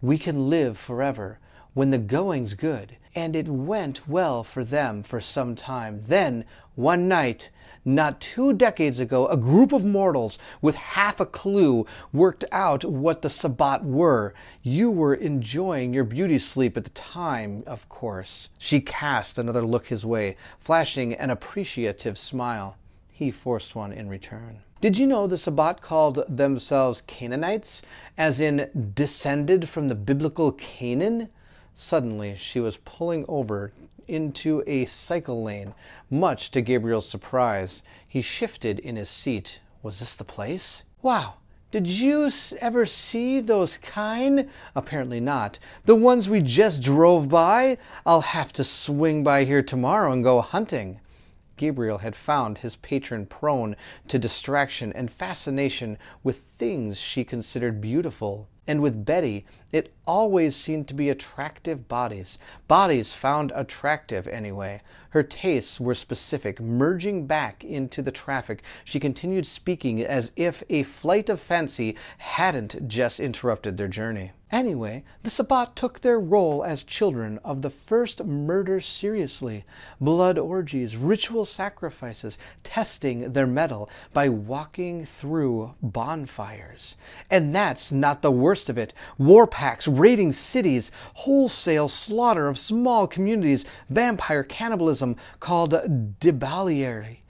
We can live forever, when the going's good. And it went well for them for some time. Then, one night, not 2 decades ago, a group of mortals with half a clue worked out what the Sabbat were. You were enjoying your beauty sleep at the time, of course. She cast another look his way, flashing an appreciative smile. He forced one in return. Did you know the Sabbat called themselves Canaanites, as in descended from the biblical Canaan? Suddenly, she was pulling over into a cycle lane, much to Gabriel's surprise. He shifted in his seat. Was this the place? Wow! Did you ever see those kind? Apparently not. The ones we just drove by? I'll have to swing by here tomorrow and go hunting. Gabriel had found his patron prone to distraction and fascination with things she considered beautiful. And with Betty, it always seemed to be attractive bodies. Bodies found attractive, anyway. Her tastes were specific. Merging back into the traffic, she continued speaking as if a flight of fancy hadn't just interrupted their journey. Anyway, the Sabbat took their role as children of the first murder seriously. Blood orgies, ritual sacrifices, testing their mettle by walking through bonfires. And that's not the worst of it. War packs raiding cities, wholesale slaughter of small communities, vampire cannibalism called debauchery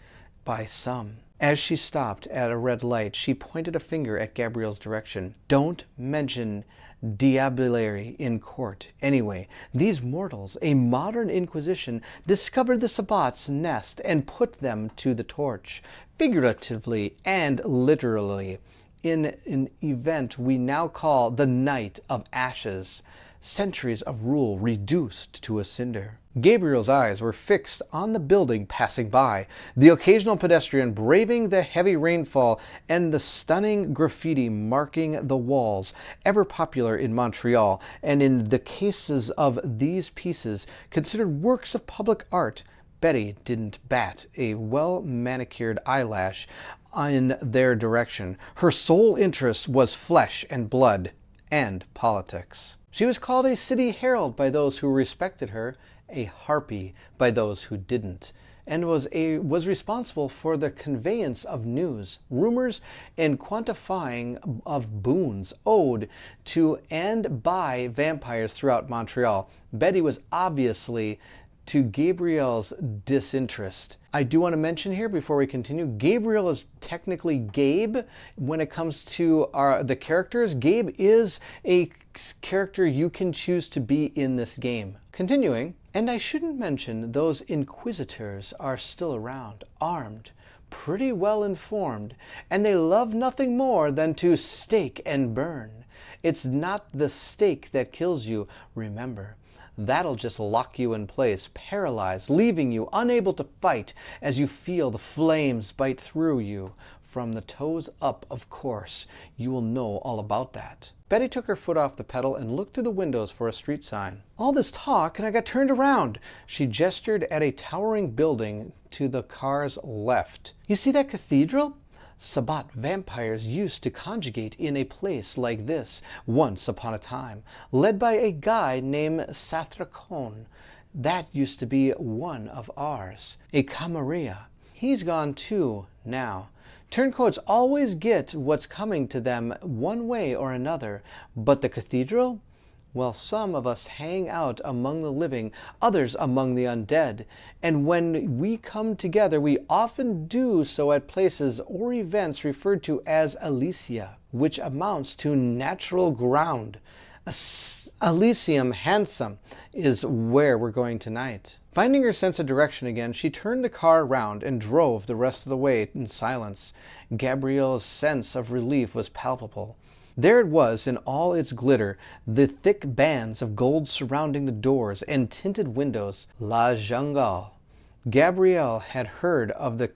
by some. As she stopped at a red light, she pointed a finger at Gabriel's direction. Don't mention diablerie in court. Anyway, these mortals, a modern inquisition, discovered the Sabbat's nest and put them to the torch, figuratively and literally, in an event we now call the Night of Ashes. Centuries of rule reduced to a cinder. Gabriel's eyes were fixed on the building passing by, the occasional pedestrian braving the heavy rainfall, and the stunning graffiti marking the walls, ever popular in Montreal, and in the cases of these pieces, considered works of public art. Betty didn't bat a well-manicured eyelash in their direction. Her sole interest was flesh and blood, and politics. She was called a city herald by those who respected her, a harpy by those who didn't, and was responsible for the conveyance of news, rumors, and quantifying of boons owed to and by vampires throughout Montreal. Betty was obviously to Gabriel's disinterest. I do want to mention here before we continue, Gabriel is technically Gabe when it comes to the characters. Gabe is a character you can choose to be in this game. Continuing, and I shouldn't mention those inquisitors are still around, armed, pretty well informed, and they love nothing more than to stake and burn. It's not the stake that kills you, remember. That'll just lock you in place, paralyzed, leaving you unable to fight as you feel the flames bite through you. From the toes up, of course. You will know all about that. Betty took her foot off the pedal and looked through the windows for a street sign. All this talk and I got turned around. She gestured at a towering building to the car's left. You see that cathedral? Sabbat vampires used to conjugate in a place like this once upon a time, led by a guy named Satracon. That used to be one of ours, a camarilla. He's gone too, now. Turncoats always get what's coming to them one way or another, but the cathedral? Well, some of us hang out among the living, others among the undead, and when we come together, we often do so at places or events referred to as Elysia, which amounts to natural ground. Elysium Handsome is where we're going tonight. Finding her sense of direction again, she turned the car around and drove the rest of the way in silence. Gabrielle's sense of relief was palpable. There it was in all its glitter, the thick bands of gold surrounding the doors and tinted windows. La Jungle. Gabrielle had heard of the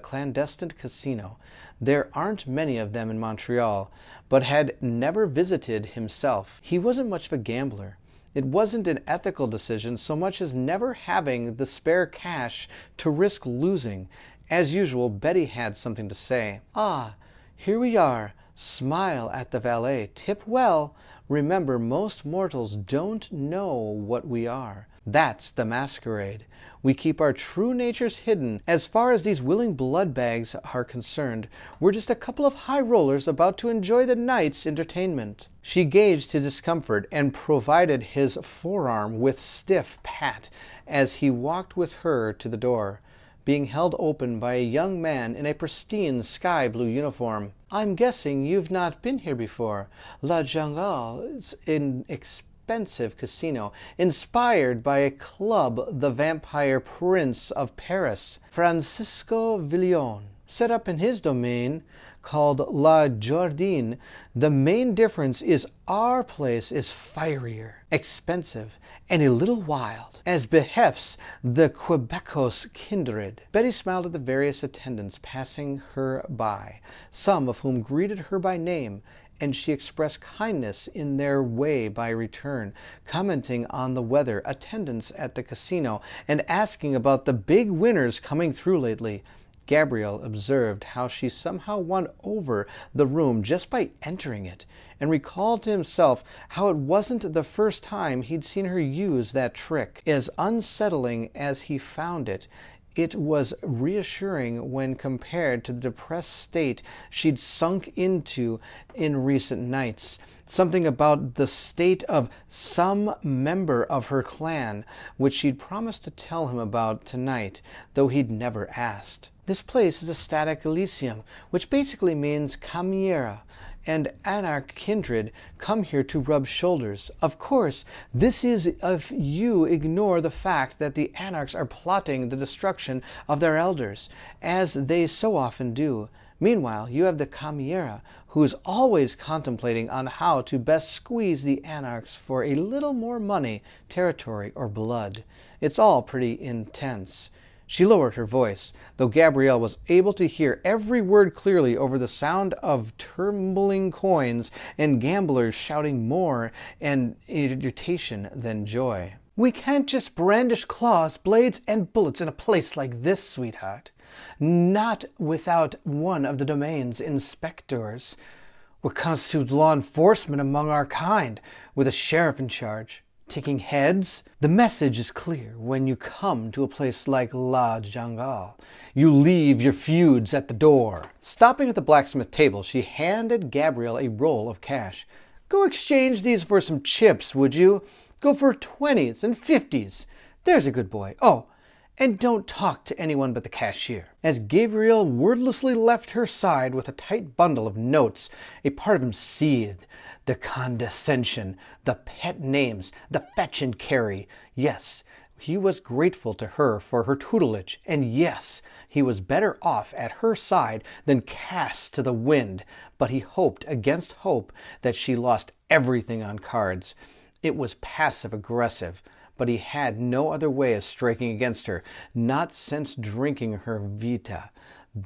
clandestine casino. There aren't many of them in Montreal, but had never visited himself. He wasn't much of a gambler. It wasn't an ethical decision so much as never having the spare cash to risk losing. As usual, Betty had something to say. "Ah, here we are. Smile at the valet. Tip well. Remember, most mortals don't know what we are. That's the masquerade. We keep our true natures hidden. As far as these willing blood bags are concerned, we're just a couple of high rollers about to enjoy the night's entertainment." She gauged his discomfort and provided his forearm with stiff pat as he walked with her to the door, being held open by a young man in a pristine sky blue uniform. "I'm guessing you've not been here before. La Jungle's an expensive casino, inspired by a club the vampire prince of Paris, Francisco Villon, set up in his domain called La Jardine. The main difference is our place is fierier, expensive, and a little wild, as behefts the Quebecos kindred." Betty smiled at the various attendants passing her by, some of whom greeted her by name, and she expressed kindness in their way by return, commenting on the weather, attendance at the casino, and asking about the big winners coming through lately. Gabriel observed how she somehow won over the room just by entering it, and recalled to himself how it wasn't the first time he'd seen her use that trick. As unsettling as he found it, it was reassuring when compared to the depressed state she'd sunk into in recent nights. Something about the state of some member of her clan, which she'd promised to tell him about tonight, though he'd never asked. "This place is a static Elysium, which basically means Chimera, and Anarch kindred come here to rub shoulders. Of course, this is if you ignore the fact that the Anarchs are plotting the destruction of their elders, as they so often do. Meanwhile, you have the Chimera, who is always contemplating on how to best squeeze the Anarchs for a little more money, territory, or blood. It's all pretty intense." She lowered her voice, though Gabrielle was able to hear every word clearly over the sound of tumbling coins and gamblers shouting more in irritation than joy. "We can't just brandish claws, blades, and bullets in a place like this, sweetheart. Not without one of the domain's inspectors. We constitute law enforcement among our kind, with a sheriff in charge. Taking heads? The message is clear when you come to a place like La Jungle. You leave your feuds at the door." Stopping at the blacksmith table, she handed Gabriel a roll of cash. "Go exchange these for some chips, would you? Go for 20s and 50s. There's a good boy. Oh, and don't talk to anyone but the cashier." As Gabriel wordlessly left her side with a tight bundle of notes, a part of him seethed. The condescension, the pet names, the fetch and carry. Yes, he was grateful to her for her tutelage, and yes, he was better off at her side than cast to the wind, but he hoped against hope that she lost everything on cards. It was passive-aggressive, but he had no other way of striking against her, not since drinking her Vita.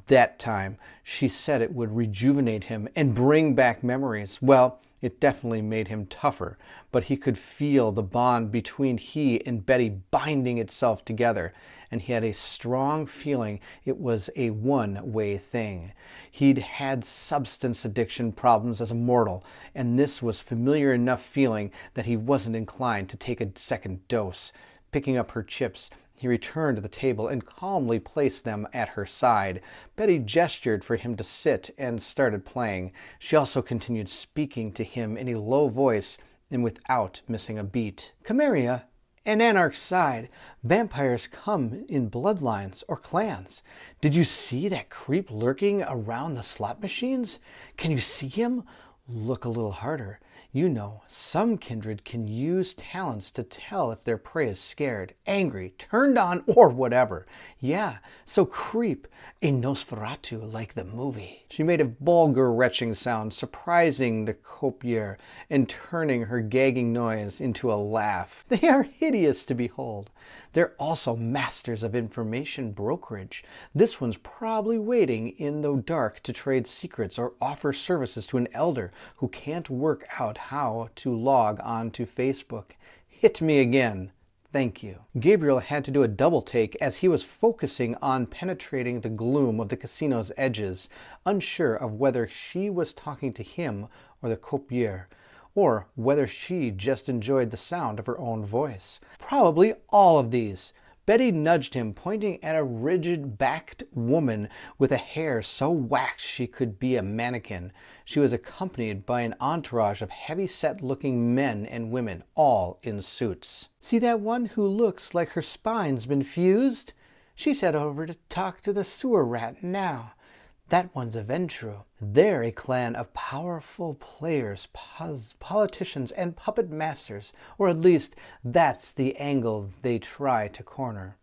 That time, she said it would rejuvenate him and bring back memories. Well, it definitely made him tougher, but he could feel the bond between he and Betty binding itself together, and he had a strong feeling it was a one-way thing. He'd had substance addiction problems as a mortal, and this was familiar enough feeling that he wasn't inclined to take a second dose. Picking up her chips, He returned to the table and calmly placed them at her side. Betty gestured for him to sit and started playing. She also continued speaking to him in a low voice and without missing a beat. Chimeria, an anarch's side. Vampires come in bloodlines or clans. Did you see that creep lurking around the slot machines? Can you see him? Look a little harder. You know, some kindred can use talents to tell if their prey is scared, angry, turned on, or whatever. Yeah, so creep, a Nosferatu like the movie. She made a vulgar retching sound, surprising the copier and turning her gagging noise into a laugh. They are hideous to behold. They're also masters of information brokerage. This one's probably waiting in the dark to trade secrets or offer services to an elder who can't work out how to log on to Facebook. Hit me again. Thank you. Gabriel had to do a double take as he was focusing on penetrating the gloom of the casino's edges, unsure of whether she was talking to him or the copier, or whether she just enjoyed the sound of her own voice. Probably all of these. Betty nudged him, pointing at a rigid-backed woman with a hair so waxed she could be a mannequin. She was accompanied by an entourage of heavy-set-looking men and women, all in suits. See that one who looks like her spine's been fused? She's head over to talk to the sewer rat now. That one's a Ventru. They're a clan of powerful players, politicians, and puppet masters, or at least that's the angle they try to corner.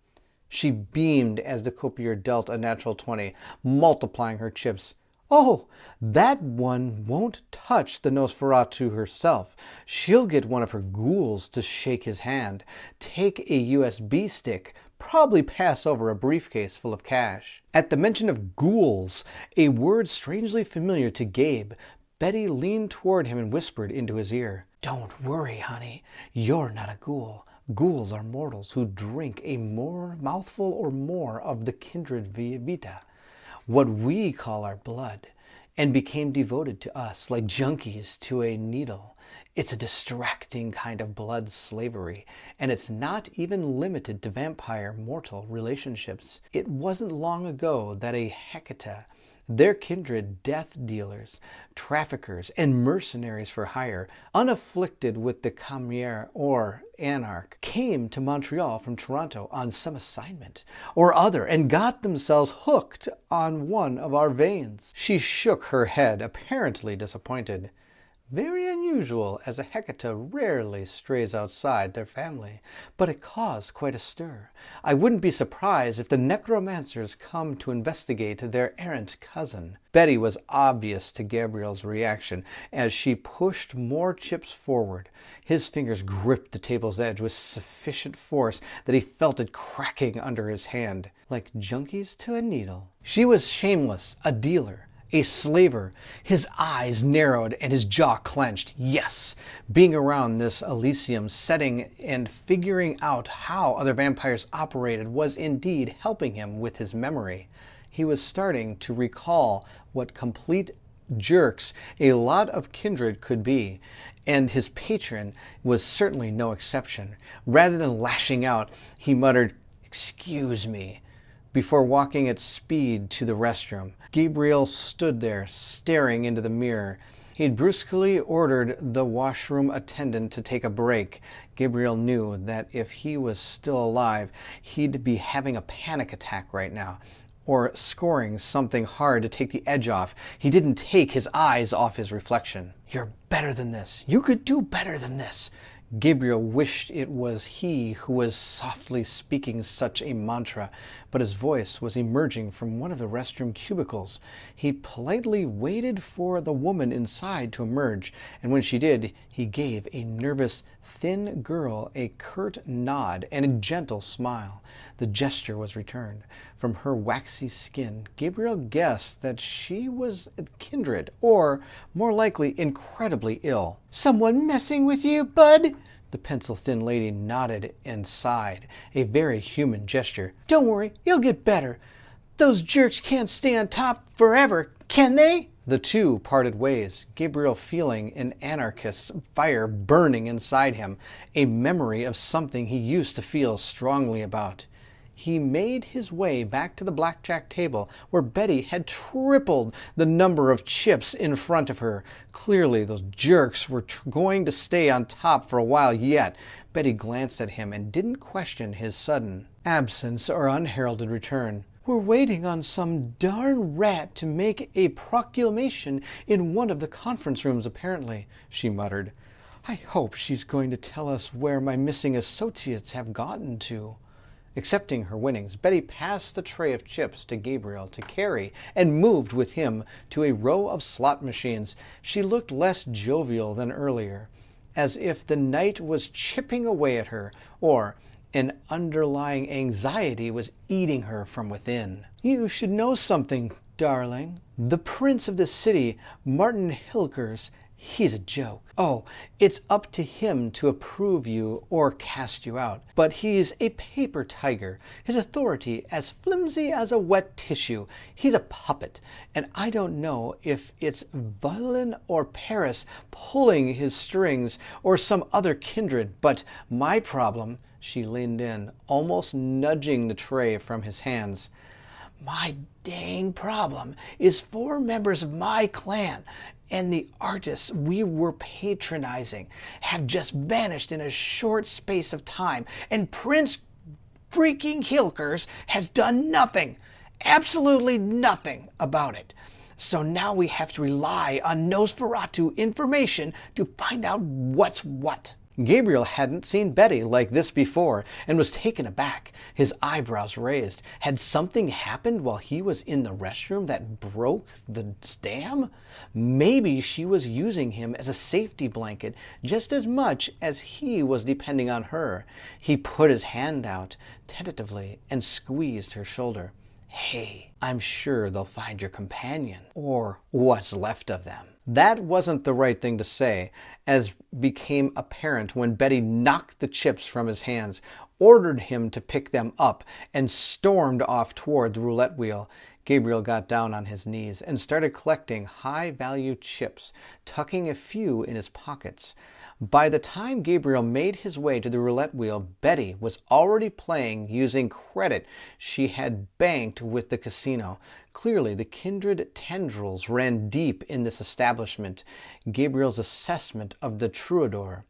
She beamed as the copier dealt a natural 20, multiplying her chips. Oh, that one won't touch the Nosferatu herself. She'll get one of her ghouls to shake his hand, take a USB stick, probably pass over a briefcase full of cash. At the mention of ghouls, a word strangely familiar to Gabe, Betty leaned toward him and whispered into his ear, "Don't worry, honey. You're not a ghoul. Ghouls are mortals who drink a mouthful or more of the kindred vita, what we call our blood, and became devoted to us like junkies to a needle. It's a distracting kind of blood slavery, and it's not even limited to vampire-mortal relationships. It wasn't long ago that a Hecata, their kindred death dealers, traffickers, and mercenaries for hire, unafflicted with the Chimere or Anarch, came to Montreal from Toronto on some assignment or other and got themselves hooked on one of our veins." She shook her head, apparently disappointed. "Very unusual, as a Hecata rarely strays outside their family, but it caused quite a stir. I wouldn't be surprised if the necromancers come to investigate their errant cousin." Betty was obvious to Gabriel's reaction as she pushed more chips forward. His fingers gripped the table's edge with sufficient force that he felt it cracking under his hand, like junkies to a needle. She was shameless, a dealer, a slaver. His eyes narrowed and his jaw clenched. Yes, being around this Elysium setting and figuring out how other vampires operated was indeed helping him with his memory. He was starting to recall what complete jerks a lot of kindred could be, and his patron was certainly no exception. Rather than lashing out, he muttered, "Excuse me," before walking at speed to the restroom. Gabriel stood there, staring into the mirror. He'd brusquely ordered the washroom attendant to take a break. Gabriel knew that if he was still alive, he'd be having a panic attack right now, or scoring something hard to take the edge off. He didn't take his eyes off his reflection. "You're better than this. You could do better than this." Gabriel wished it was he who was softly speaking such a mantra, but his voice was emerging from one of the restroom cubicles. He politely waited for the woman inside to emerge, and when she did, he gave a nervous, thin girl a curt nod and a gentle smile. The gesture was returned. From her waxy skin, Gabriel guessed that she was kindred, or, more likely, incredibly ill. "Someone messing with you, bud?" The pencil-thin lady nodded and sighed, a very human gesture. "Don't worry, you'll get better. Those jerks can't stay on top forever, can they?" The two parted ways, Gabriel feeling an anarchist's fire burning inside him, a memory of something he used to feel strongly about. he made his way back to the blackjack table where Betty had tripled the number of chips in front of her. Clearly, those jerks were going to stay on top for a while yet. Betty glanced at him and didn't question his sudden absence or unheralded return. "We're waiting on some darn rat to make a proclamation in one of the conference rooms, apparently," she muttered. "I hope she's going to tell us where my missing associates have gotten to." Accepting her winnings, Betty passed the tray of chips to Gabriel to carry and moved with him to a row of slot machines. She looked less jovial than earlier, as if the night was chipping away at her, or an underlying anxiety was eating her from within. "You should know something, darling. The prince of this city, Martin Hilkers, he's a joke. Oh, it's up to him to approve you or cast you out. But he's a paper tiger, his authority as flimsy as a wet tissue. He's a puppet, and I don't know if it's Violin or Paris pulling his strings or some other kindred, but my problem," she leaned in, almost nudging the tray from his hands, "my dang problem is 4 members of my clan and the artists we were patronizing have just vanished in a short space of time, and Prince freaking Hilkers has done nothing, absolutely nothing about it. So now we have to rely on Nosferatu information to find out what's what." Gabriel hadn't seen Betty like this before and was taken aback, his eyebrows raised. Had something happened while he was in the restroom that broke the dam? Maybe she was using him as a safety blanket just as much as he was depending on her. He put his hand out tentatively and squeezed her shoulder. "Hey, I'm sure they'll find your companion, or what's left of them." That wasn't the right thing to say, as became apparent when Betty knocked the chips from his hands, ordered him to pick them up, and stormed off toward the roulette wheel. Gabriel got down on his knees and started collecting high-value chips, tucking a few in his pockets. By the time Gabriel made his way to the roulette wheel, Betty was already playing using credit she had banked with the casino. Clearly, the kindred tendrils ran deep in this establishment. Gabriel's assessment of the troubadour,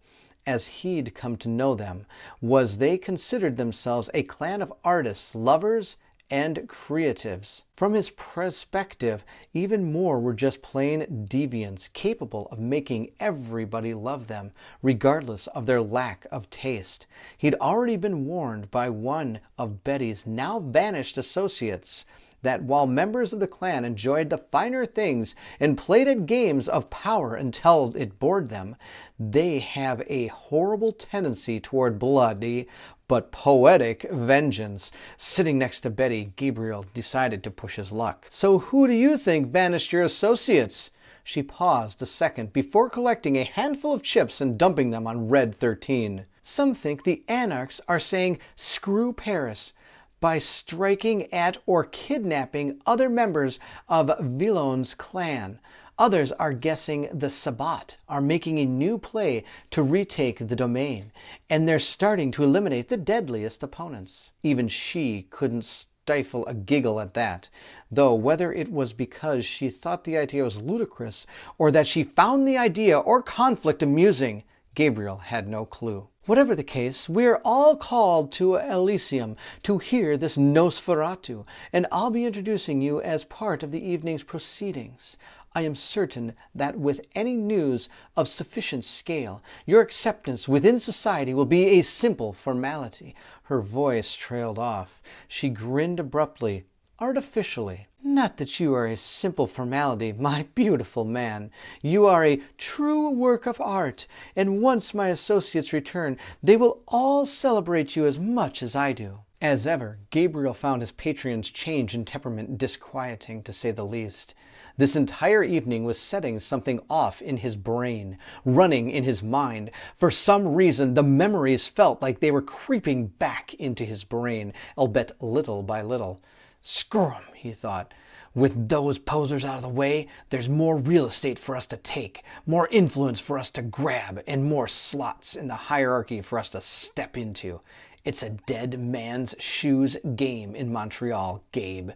as he'd come to know them, was they considered themselves a clan of artists, lovers, and creatives. From his perspective, even more were just plain deviants, capable of making everybody love them, regardless of their lack of taste. He'd already been warned by one of Betty's now vanished associates that while members of the clan enjoyed the finer things and played at games of power until it bored them, they have a horrible tendency toward bloody but poetic vengeance. Sitting next to Betty, Gabriel decided to push his luck. "So who do you think vanished your associates?" She paused a second before collecting a handful of chips and dumping them on Red 13. "Some think the anarchs are saying screw Paris by striking at or kidnapping other members of Villon's clan. Others are guessing the Sabbat are making a new play to retake the domain, and they're starting to eliminate the deadliest opponents." Even she couldn't stifle a giggle at that, though whether it was because she thought the idea was ludicrous or that she found the idea or conflict amusing, Gabriel had no clue. "Whatever the case, we're all called to Elysium to hear this Nosferatu, and I'll be introducing you as part of the evening's proceedings. I am certain that with any news of sufficient scale, your acceptance within society will be a simple formality." Her voice trailed off. She grinned abruptly, artificially. "Not that you are a simple formality, my beautiful man. You are a true work of art, and once my associates return, they will all celebrate you as much as I do." As ever, Gabriel found his patron's change in temperament disquieting, to say the least. This entire evening was setting something off in his brain, running in his mind. For some reason, the memories felt like they were creeping back into his brain, albeit little by little. "Screw 'em," he thought. "With those posers out of the way, there's more real estate for us to take, more influence for us to grab, and more slots in the hierarchy for us to step into. It's a dead man's shoes game in Montreal, Gabe.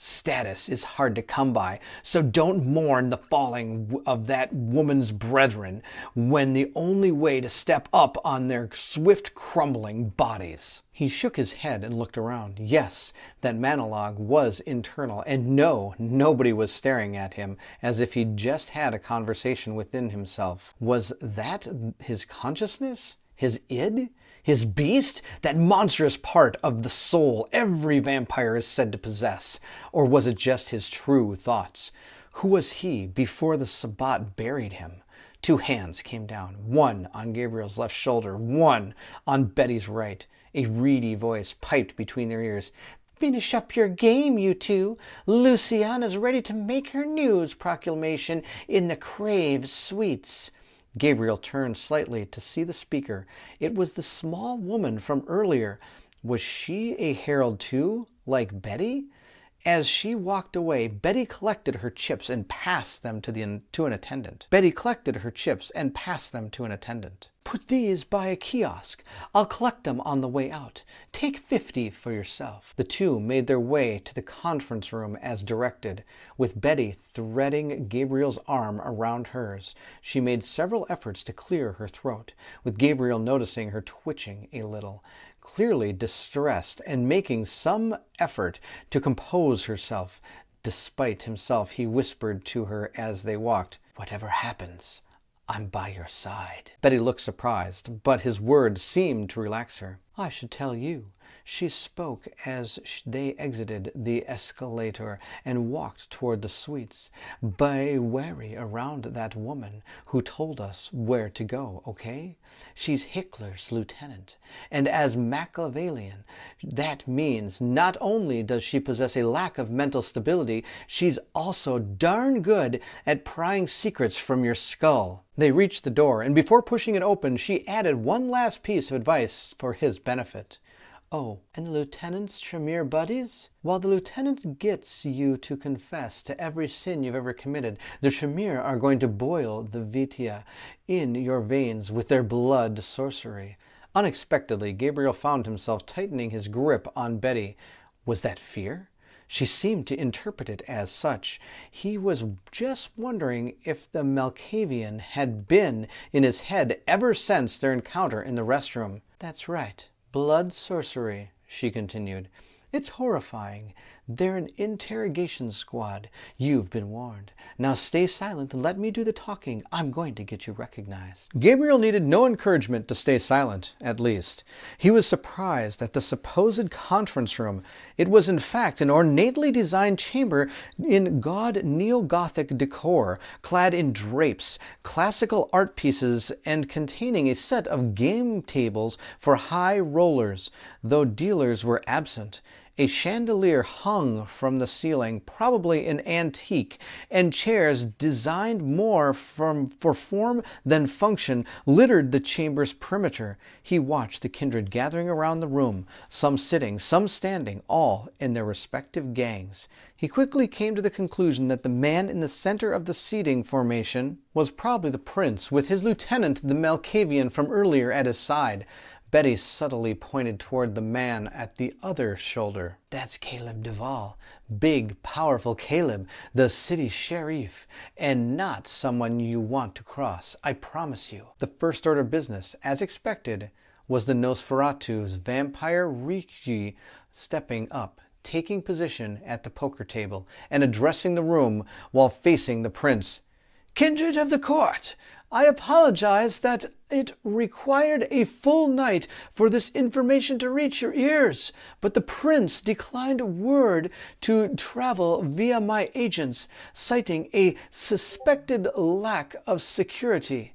Status is hard to come by, so don't mourn the falling of that woman's brethren when the only way to step up on their swift crumbling bodies. He shook his head and looked around. Yes, that monologue was internal, and no, nobody was staring at him as if he'd just had a conversation within himself. Was that his consciousness? His id? His beast? That monstrous part of the soul every vampire is said to possess? Or was it just his true thoughts? Who was he before the Sabbat buried him? Two hands came down, one on Gabriel's left shoulder, one on Betty's right. A reedy voice piped between their ears. Finish up your game, you two. Luciana's ready to make her news proclamation in the Crave Suites. Gabriel turned slightly to see the speaker. It was the small woman from earlier. Was she a herald too, like Betty? As she walked away, Betty collected her chips and passed them to an attendant. Put these by a kiosk. I'll collect them on the way out. Take 50 for yourself. The two made their way to the conference room as directed, with Betty threading Gabriel's arm around hers. She made several efforts to clear her throat, with Gabriel noticing her twitching a little. Clearly distressed and making some effort to compose herself. Despite himself, he whispered to her as they walked, "Whatever happens, I'm by your side." Betty looked surprised, but his words seemed to relax her. "I should tell you." She spoke as they exited the escalator and walked toward the suites. "Be wary around that woman who told us where to go, okay? She's Hickler's lieutenant. And as Machiavellian, that means not only does she possess a lack of mental stability, she's also darn good at prying secrets from your skull." They reached the door, and before pushing it open, she added one last piece of advice for his benefit. "Oh, and the lieutenant's Tremere buddies? While the lieutenant gets you to confess to every sin you've ever committed, the Tremere are going to boil the vitia in your veins with their blood sorcery." Unexpectedly, Gabriel found himself tightening his grip on Betty. Was that fear? She seemed to interpret it as such. He was just wondering if the Malkavian had been in his head ever since their encounter in the restroom. "That's right. Blood sorcery," she continued. "It's horrifying. They're an interrogation squad. You've been warned. Now stay silent and let me do the talking. I'm going to get you recognized." Gabriel needed no encouragement to stay silent, at least. He was surprised at the supposed conference room. It was in fact an ornately designed chamber in gaudy neo-Gothic decor, clad in drapes, classical art pieces, and containing a set of game tables for high rollers, though dealers were absent. A chandelier hung from the ceiling, probably an antique, and chairs designed more for form than function littered the chamber's perimeter. He watched the kindred gathering around the room, some sitting, some standing, all in their respective gangs. He quickly came to the conclusion that the man in the center of the seating formation was probably the prince, with his lieutenant, the Malkavian from earlier, at his side. Betty subtly pointed toward the man at the other shoulder. "That's Caleb Duvall. Big, powerful Caleb, the city sheriff, and not someone you want to cross, I promise you." The first order of business, as expected, was the Nosferatu's vampire Ricci stepping up, taking position at the poker table, and addressing the room while facing the prince. "Kindred of the court, I apologize that it required a full night for this information to reach your ears, but the prince declined word to travel via my agents, citing a suspected lack of security.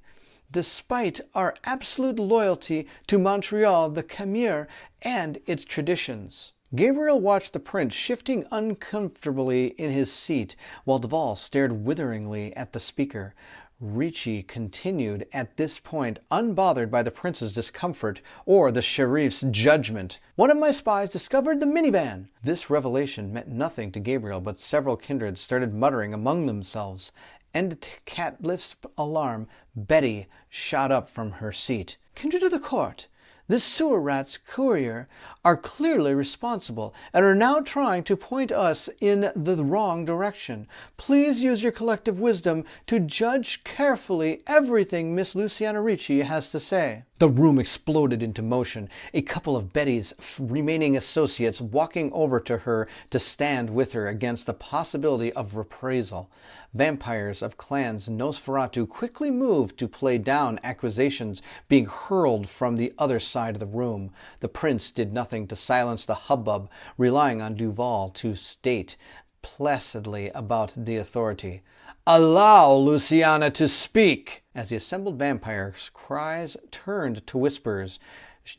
Despite our absolute loyalty to Montreal, the Camire, and its traditions." Gabriel watched the prince shifting uncomfortably in his seat, while Duvall stared witheringly at the speaker. Ricci continued at this point, unbothered by the prince's discomfort or the sheriff's judgment. "One of my spies discovered the minivan." This revelation meant nothing to Gabriel, but several kindred started muttering among themselves. And to Catliff's alarm, Betty shot up from her seat. "Kindred of the court, The sewer rat's courier are clearly responsible and are now trying to point us in the wrong direction. Please use your collective wisdom to judge carefully everything Miss Luciana Ricci has to say." The room exploded into motion, a couple of Betty's remaining associates walking over to her to stand with her against the possibility of reprisal. Vampires of clans Nosferatu quickly moved to play down accusations being hurled from the other side of the room. The prince did nothing to silence the hubbub, relying on Duval to state placidly about the authority. "Allow Luciana to speak!" As the assembled vampires' cries turned to whispers,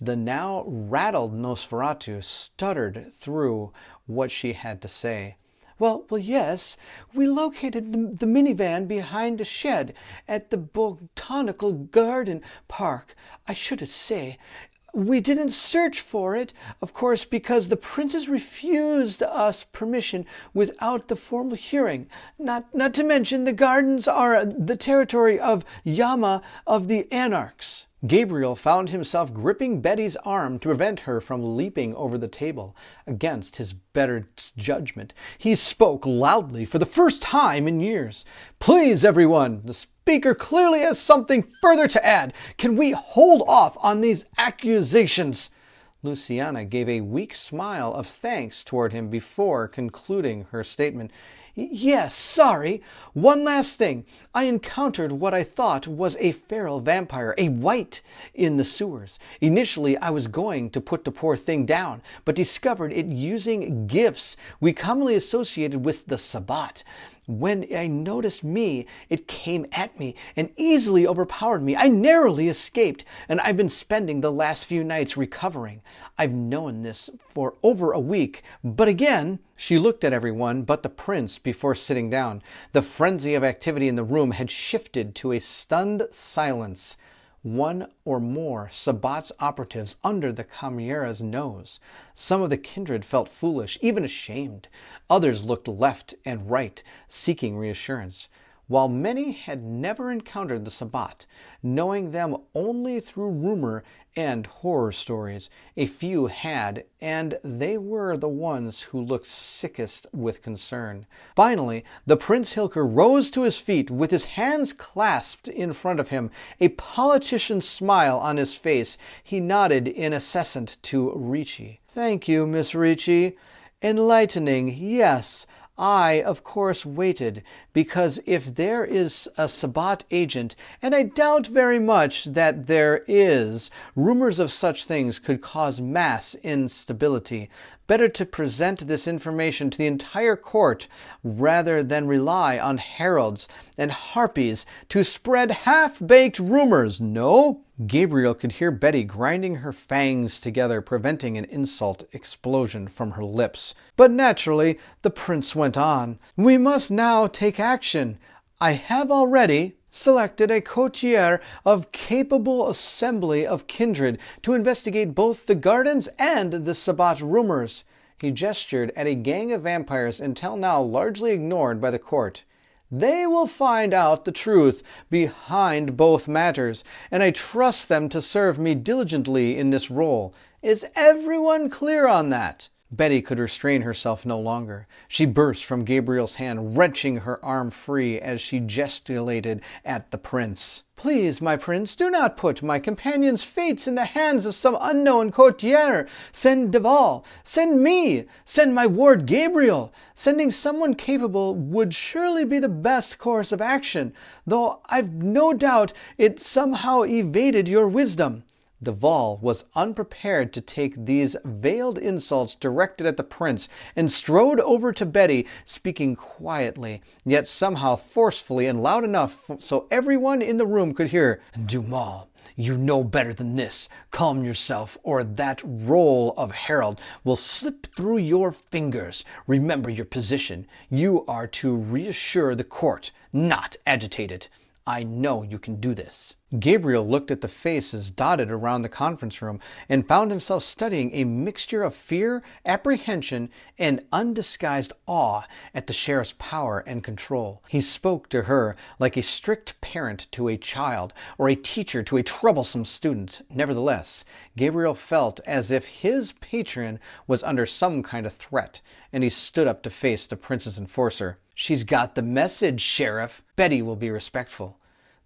the now rattled Nosferatu stuttered through what she had to say. Well, yes, we located the minivan behind a shed at the Botanical Garden Park. I should say, we didn't search for it, of course, because the princess refused us permission without the formal hearing. Not to mention the gardens are the territory of Yama of the Anarchs. Gabriel found himself gripping Betty's arm to prevent her from leaping over the table. Against his better judgment, he spoke loudly for the first time in years. "Please, everyone, the speaker clearly has something further to add. Can we hold off on these accusations?" Luciana gave a weak smile of thanks toward him before concluding her statement. "Yes, sorry. One last thing. I encountered what I thought was a feral vampire, a wight, in the sewers. Initially, I was going to put the poor thing down, but discovered it using gifts we commonly associated with the Sabbat. When I noticed me, it came at me and easily overpowered me. I narrowly escaped, and I've been spending the last few nights recovering. I've known this for over a week, but again..." She looked at everyone but the prince before sitting down. The frenzy of activity in the room had shifted to a stunned silence. One or more Sabbat's operatives under the Chimera's nose. Some of the kindred felt foolish, even ashamed. Others looked left and right, seeking reassurance. While many had never encountered the Sabbat, knowing them only through rumor and horror stories, a few had, and they were the ones who looked sickest with concern. Finally, the Prince Hilker rose to his feet with his hands clasped in front of him, a politician's smile on his face. He nodded in assent to Ricci. "Thank you, Miss Ricci. Enlightening, yes. I, of course, waited, because if there is a Sabbat agent, and I doubt very much that there is, rumors of such things could cause mass instability. Better to present this information to the entire court rather than rely on heralds and harpies to spread half-baked rumors, no?" Gabriel could hear Betty grinding her fangs together, preventing an insult explosion from her lips. But naturally, the prince went on. "We must now take action. I have already selected a courtier of capable assembly of kindred to investigate both the gardens and the Sabbat rumors." He gestured at a gang of vampires until now largely ignored by the court. "They will find out the truth behind both matters, and I trust them to serve me diligently in this role. Is everyone clear on that?" Betty could restrain herself no longer. She burst from Gabriel's hand, wrenching her arm free as she gesticulated at the prince. "Please, my prince, do not put my companion's fates in the hands of some unknown courtier. Send Duval. Send me. Send my ward Gabriel. Sending someone capable would surely be the best course of action, though I've no doubt it somehow evaded your wisdom." Duval was unprepared to take these veiled insults directed at the prince and strode over to Betty, speaking quietly, yet somehow forcefully and loud enough so everyone in the room could hear. "Duval, you know better than this. Calm yourself, or that roll of herald will slip through your fingers. Remember your position. You are to reassure the court, not agitate it. I know you can do this." Gabriel looked at the faces dotted around the conference room and found himself studying a mixture of fear, apprehension, and undisguised awe at the sheriff's power and control. He spoke to her like a strict parent to a child or a teacher to a troublesome student. Nevertheless, Gabriel felt as if his patron was under some kind of threat, and he stood up to face the prince's enforcer. "She's got the message, Sheriff. Betty will be respectful."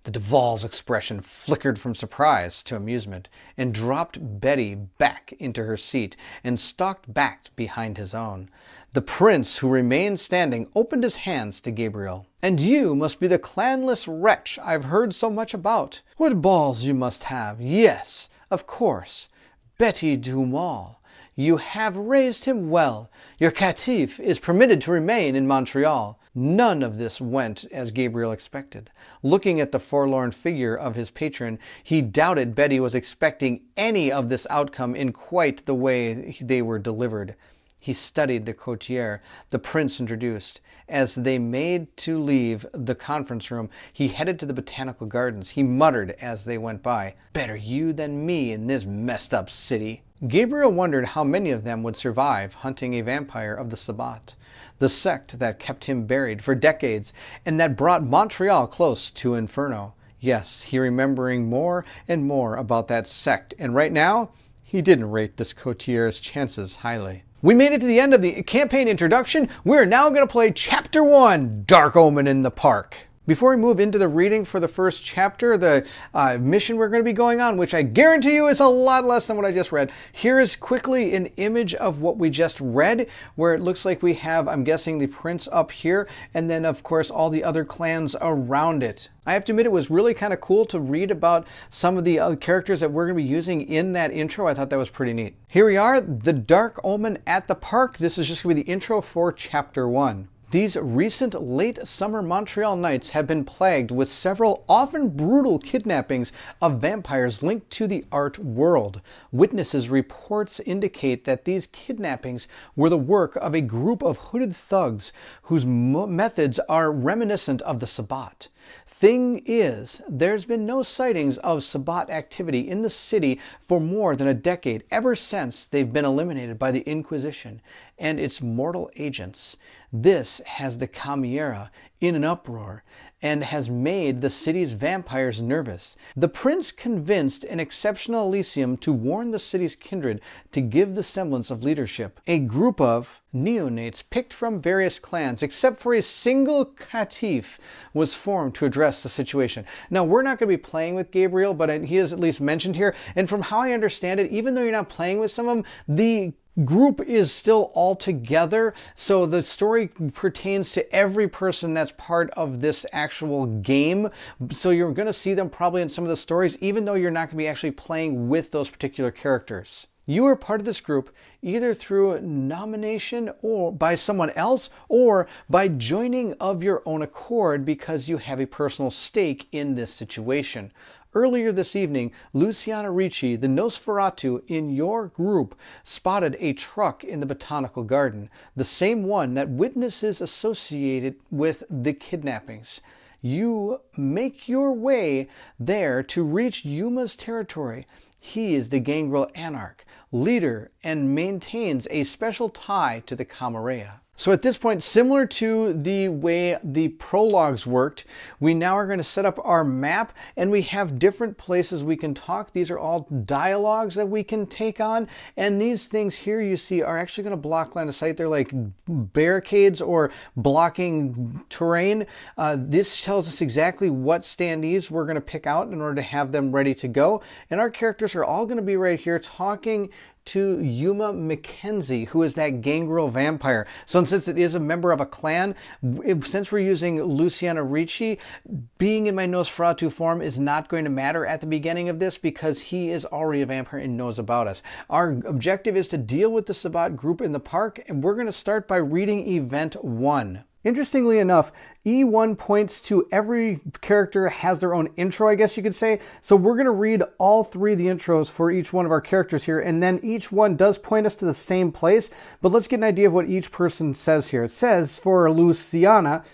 The Duval's expression flickered from surprise to amusement and dropped Betty back into her seat and stalked back behind his own. The prince, who remained standing, opened his hands to Gabriel. "And you must be the clanless wretch I've heard so much about. What balls you must have! Yes, of course. Betty Duval. You have raised him well. Your catif is permitted to remain in Montreal." None of this went as Gabriel expected. Looking at the forlorn figure of his patron, he doubted Betty was expecting any of this outcome in quite the way they were delivered. He studied the courtier the prince introduced. As they made to leave the conference room, he headed to the botanical gardens. He muttered as they went by, "Better you than me in this messed up city." Gabriel wondered how many of them would survive hunting a vampire of the Sabbat, the sect that kept him buried for decades and that brought Montreal close to Inferno. Yes, he remembering more and more about that sect, and right now, he didn't rate this courtier's chances highly. We made it to the end of the campaign introduction. We're now going to play Chapter 1, Dark Omen in the Park. Before we move into the reading for the first chapter, the mission we're going to be going on, which I guarantee you is a lot less than what I just read, here is quickly an image of what we just read, where it looks like we have, I'm guessing, the prince up here, and then, of course, all the other clans around it. I have to admit, it was really kind of cool to read about some of the other characters that we're going to be using in that intro. I thought that was pretty neat. Here we are, the Dark Omen at the Park. This is just going to be the intro for Chapter 1. These recent late summer Montreal nights have been plagued with several often brutal kidnappings of vampires linked to the art world. Witnesses' reports indicate that these kidnappings were the work of a group of hooded thugs whose methods are reminiscent of the Sabbat. Thing is, there's been no sightings of Sabbat activity in the city for more than a decade, ever since they've been eliminated by the Inquisition and its mortal agents. This has the Camera in an uproar and has made the city's vampires nervous. The prince convinced an exceptional Elysium to warn the city's kindred to give the semblance of leadership. A group of neonates picked from various clans, except for a single catif, was formed to address the situation. Now, we're not going to be playing with Gabriel, but he is at least mentioned here. And from how I understand it, even though you're not playing with some of them, the group is still all together, so the story pertains to every person that's part of this actual game. So you're going to see them probably in some of the stories, even though you're not going to be actually playing with those particular characters. You are part of this group either through nomination or by someone else, or by joining of your own accord because you have a personal stake in this situation. Earlier this evening, Luciana Ricci, the Nosferatu in your group, spotted a truck in the botanical garden, the same one that witnesses associated with the kidnappings. You make your way there to reach Yuma's territory. He is the Gangrel Anarch, leader, and maintains a special tie to the Camarilla. So at this point, similar to the way the prologues worked, we now are going to set up our map, and we have different places we can talk. These are all dialogues that we can take on, and these things here you see are actually going to block line of sight. They're like barricades or blocking terrain. This tells us exactly what standees we're going to pick out in order to have them ready to go, and our characters are all going to be right here talking to Yuma Mackenzie, who is that gangrel vampire. So since it is a member of a clan, since we're using Luciana Ricci, being in my Nosferatu form is not going to matter at the beginning of this because he is already a vampire and knows about us. Our objective is to deal with the Sabbat group in the park, and we're going to start by reading Event 1. Interestingly enough, E1 points to every character has their own intro, I guess you could say. So we're going to read all three of the intros for each one of our characters here, and then each one does point us to the same place. But let's get an idea of what each person says here. It says, for Luciana,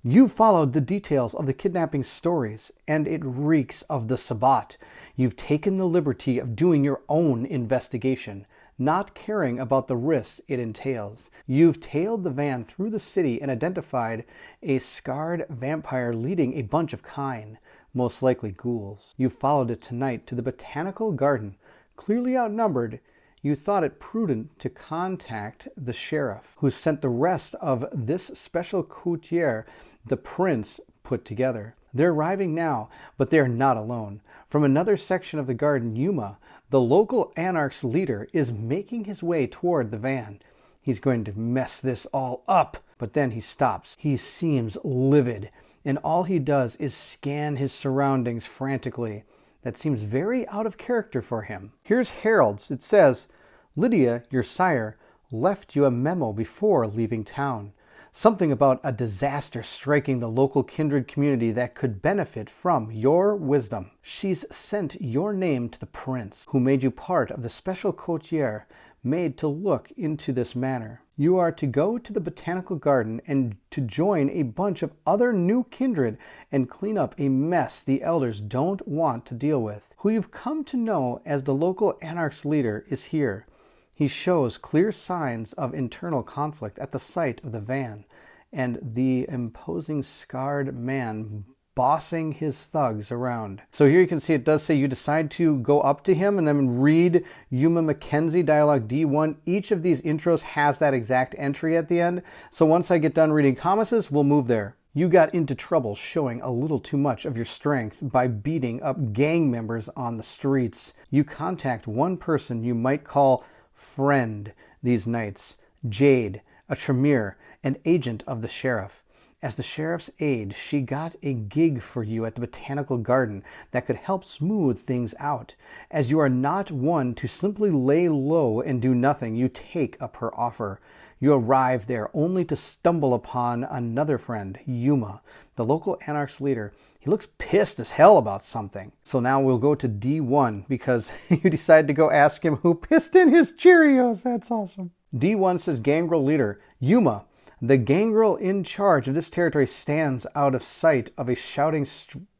You followed the details of the kidnapping stories, and it reeks of the Sabbat. You've taken the liberty of doing your own investigation, not caring about the risks it entails. You've tailed the van through the city and identified a scarred vampire leading a bunch of kine, most likely ghouls. You followed it tonight to the botanical garden. Clearly outnumbered, you thought it prudent to contact the sheriff, who sent the rest of this special courtier the prince put together. They're arriving now, but they're not alone. From another section of the garden, Yuma, the local anarch's leader, is making his way toward the van. He's going to mess this all up, but then he stops. He seems livid, and all he does is scan his surroundings frantically. That seems very out of character for him. Here's Harold's. It says, "Lydia, your sire, left you a memo before leaving town. Something about a disaster striking the local kindred community that could benefit from your wisdom. She's sent your name to the prince, who made you part of the special courtier made to look into this matter. You are to go to the botanical garden and to join a bunch of other new kindred and clean up a mess the elders don't want to deal with. Who you've come to know as the local anarch's leader is here. He shows clear signs of internal conflict at the sight of the van and the imposing scarred man bossing his thugs around." So here you can see it does say you decide to go up to him and then read Yuma Mackenzie Dialogue D1. Each of these intros has that exact entry at the end. So once I get done reading Thomas's, we'll move there. You got into trouble showing a little too much of your strength by beating up gang members on the streets. You contact one person you might call friend these nights, Jade, a Tremere, an agent of the sheriff. As the sheriff's aide, she got a gig for you at the botanical garden that could help smooth things out. As you are not one to simply lay low and do nothing, you take up her offer. You arrive there only to stumble upon another friend, Yuma, the local anarch's leader. He looks pissed as hell about something. So now we'll go to D1 because you decide to go ask him who pissed in his Cheerios. That's awesome. D1 says, "Gangrel leader, Yuma. The gangrel in charge of this territory stands out of sight of a shouting,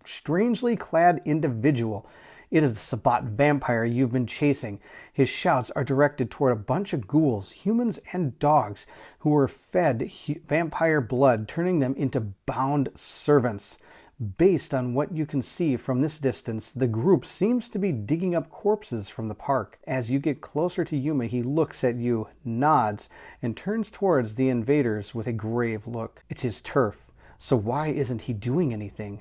strangely clad individual. It is the Sabbat vampire you've been chasing. His shouts are directed toward a bunch of ghouls, humans and dogs, who were fed vampire blood, turning them into bound servants. Based on what you can see from this distance, the group seems to be digging up corpses from the park. As you get closer to Yuma, he looks at you, nods, and turns towards the invaders with a grave look. It's his turf, so why isn't he doing anything?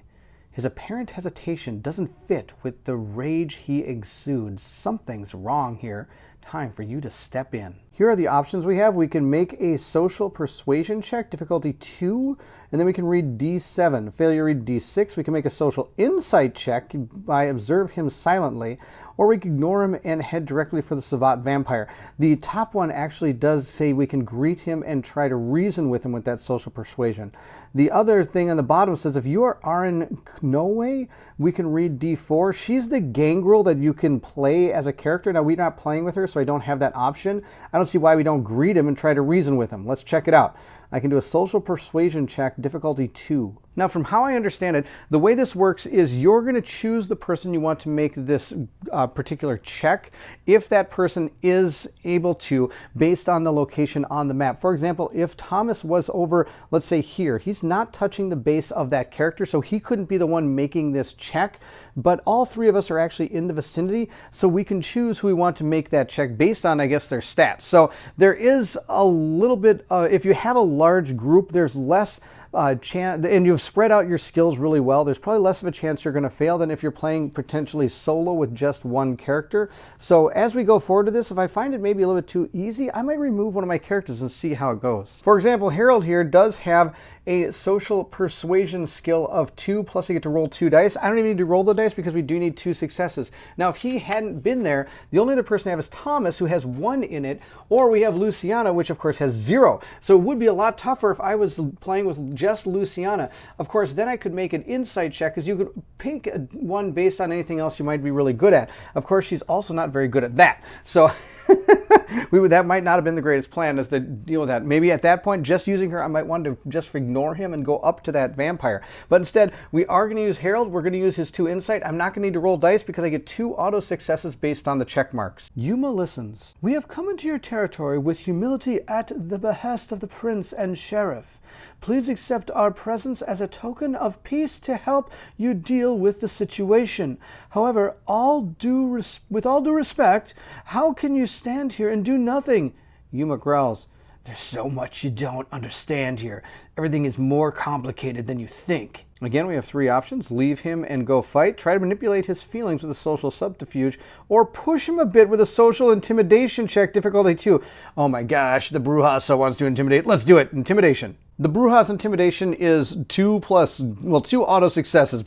His apparent hesitation doesn't fit with the rage he exudes. Something's wrong here. Time for you to step in." Here are the options we have. We can make a social persuasion check, difficulty 2, and then we can read D7. Failure, read D6. We can make a social insight check by observe him silently, or we can ignore him and head directly for the Sabbat vampire. The top one actually does say we can greet him and try to reason with him with that social persuasion. The other thing on the bottom says if you are Arin Knowe, we can read D4. She's the gangrel that you can play as a character. Now, we're not playing with her, so I don't have that option. I don't see why we don't greet him and try to reason with him. Let's check it out. I can do a social persuasion check, difficulty 2. Now, from how I understand it, the way this works is you're going to choose the person you want to make this particular check if that person is able to, based on the location on the map. For example, if Thomas was over, let's say here, he's not touching the base of that character, so he couldn't be the one making this check, but all three of us are actually in the vicinity, so we can choose who we want to make that check based on, I guess, their stats. So there is a little bit, if you have a large group, there's less chance, and you've spread out your skills really well, there's probably less of a chance you're going to fail than if you're playing potentially solo with just one character. So as we go forward to this, if I find it maybe a little bit too easy, I might remove one of my characters and see how it goes. For example, Harold here does have a social persuasion skill of 2, plus I get to roll 2 dice. I don't even need to roll the dice because we do need 2 successes. Now, if he hadn't been there, the only other person I have is Thomas, who has 1 in it, or we have Luciana, which of course has 0. So it would be a lot tougher if I was playing with just Luciana. Of course, then I could make an insight check, because you could pick one based on anything else you might be really good at. Of course, she's also not very good at that. So That might not have been the greatest plan, is to deal with that. Maybe at that point, just using her, I might want to just ignore him and go up to that vampire. But instead, we are going to use Harold. We're going to use his 2 insight. I'm not going to need to roll dice because I get 2 auto successes based on the check marks. Yuma listens. We have come into your territory with humility at the behest of the prince and sheriff. Please accept our presence as a token of peace to help you deal with the situation. However, with all due respect, how can you stand here and do nothing? Yuma growls. There's so much you don't understand here. Everything is more complicated than you think. Again, we have 3 options. Leave him and go fight. Try to manipulate his feelings with a social subterfuge. Or push him a bit with a social intimidation check, difficulty 2. Oh my gosh, the Brujasa wants to intimidate. Let's do it. Intimidation. The Brujas intimidation is 2 auto successes.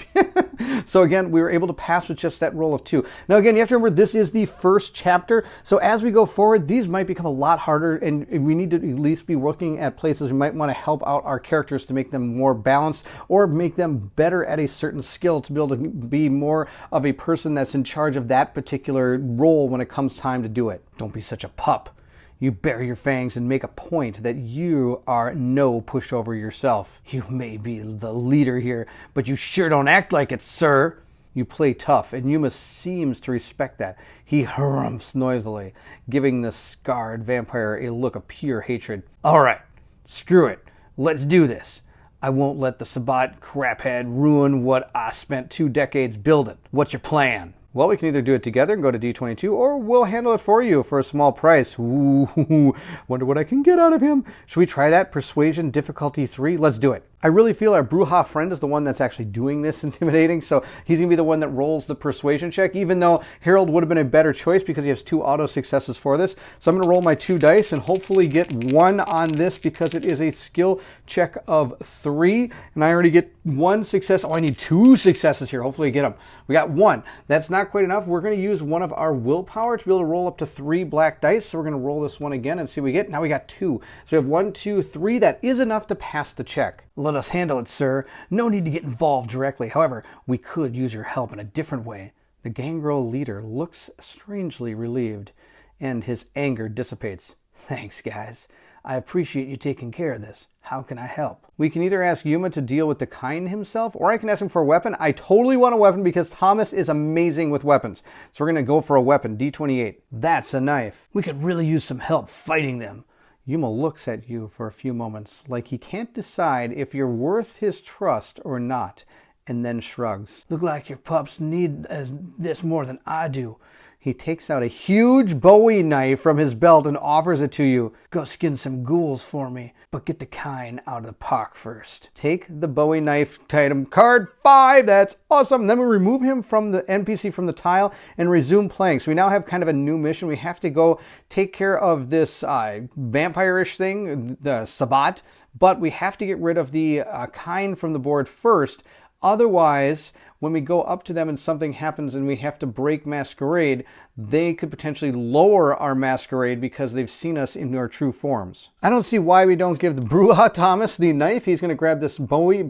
So again, we were able to pass with just that roll of 2. Now again, you have to remember this is the first chapter. So as we go forward, these might become a lot harder, and we need to at least be looking at places we might want to help out our characters to make them more balanced or make them better at a certain skill to be able to be more of a person that's in charge of that particular role when it comes time to do it. Don't be such a pup. You bare your fangs and make a point that you are no pushover yourself. You may be the leader here, but you sure don't act like it, sir. You play tough, and Yuma seems to respect that. He harumphs noisily, giving the scarred vampire a look of pure hatred. All right, screw it. Let's do this. I won't let the Sabat craphead ruin what I spent 2 decades building. What's your plan? Well, we can either do it together and go to D22, or we'll handle it for you for a small price. Ooh, wonder what I can get out of him. Should we try that? Persuasion, difficulty 3? Let's do it. I really feel our Bruja friend is the one that's actually doing this intimidating, so he's going to be the one that rolls the persuasion check, even though Harold would have been a better choice because he has 2 auto successes for this. So I'm going to roll my 2 dice and hopefully get 1 on this because it is a skill check of 3, and I already get 1 success. Oh, I need 2 successes here. Hopefully I get them. We got 1. That's not quite enough. We're going to use one of our willpower to be able to roll up to 3 black dice, so we're going to roll this one again and see what we get. Now we got 2. So we have 1, 2, 3. That is enough to pass the check. Let us handle it, sir. No need to get involved directly. However, we could use your help in a different way. The gangrel leader looks strangely relieved, and his anger dissipates. Thanks, guys. I appreciate you taking care of this. How can I help? We can either ask Yuma to deal with the Kain himself, or I can ask him for a weapon. I totally want a weapon because Thomas is amazing with weapons. So we're going to go for a weapon, D28. That's a knife. We could really use some help fighting them. Yuma looks at you for a few moments, like he can't decide if you're worth his trust or not, and then shrugs. Look like your pups need this more than I do. He takes out a huge Bowie knife from his belt and offers it to you. Go skin some ghouls for me, but get the Kain out of the park first. Take the Bowie knife item card 5. That's awesome. Then we remove him from the NPC from the tile and resume playing. So we now have kind of a new mission. We have to go take care of this vampire-ish thing, the Sabat, but we have to get rid of the Kain from the board first. Otherwise, when we go up to them and something happens and we have to break Masquerade, they could potentially lower our Masquerade because they've seen us in our true forms. I don't see why we don't give the Bruja Thomas the knife. He's going to grab this Bowie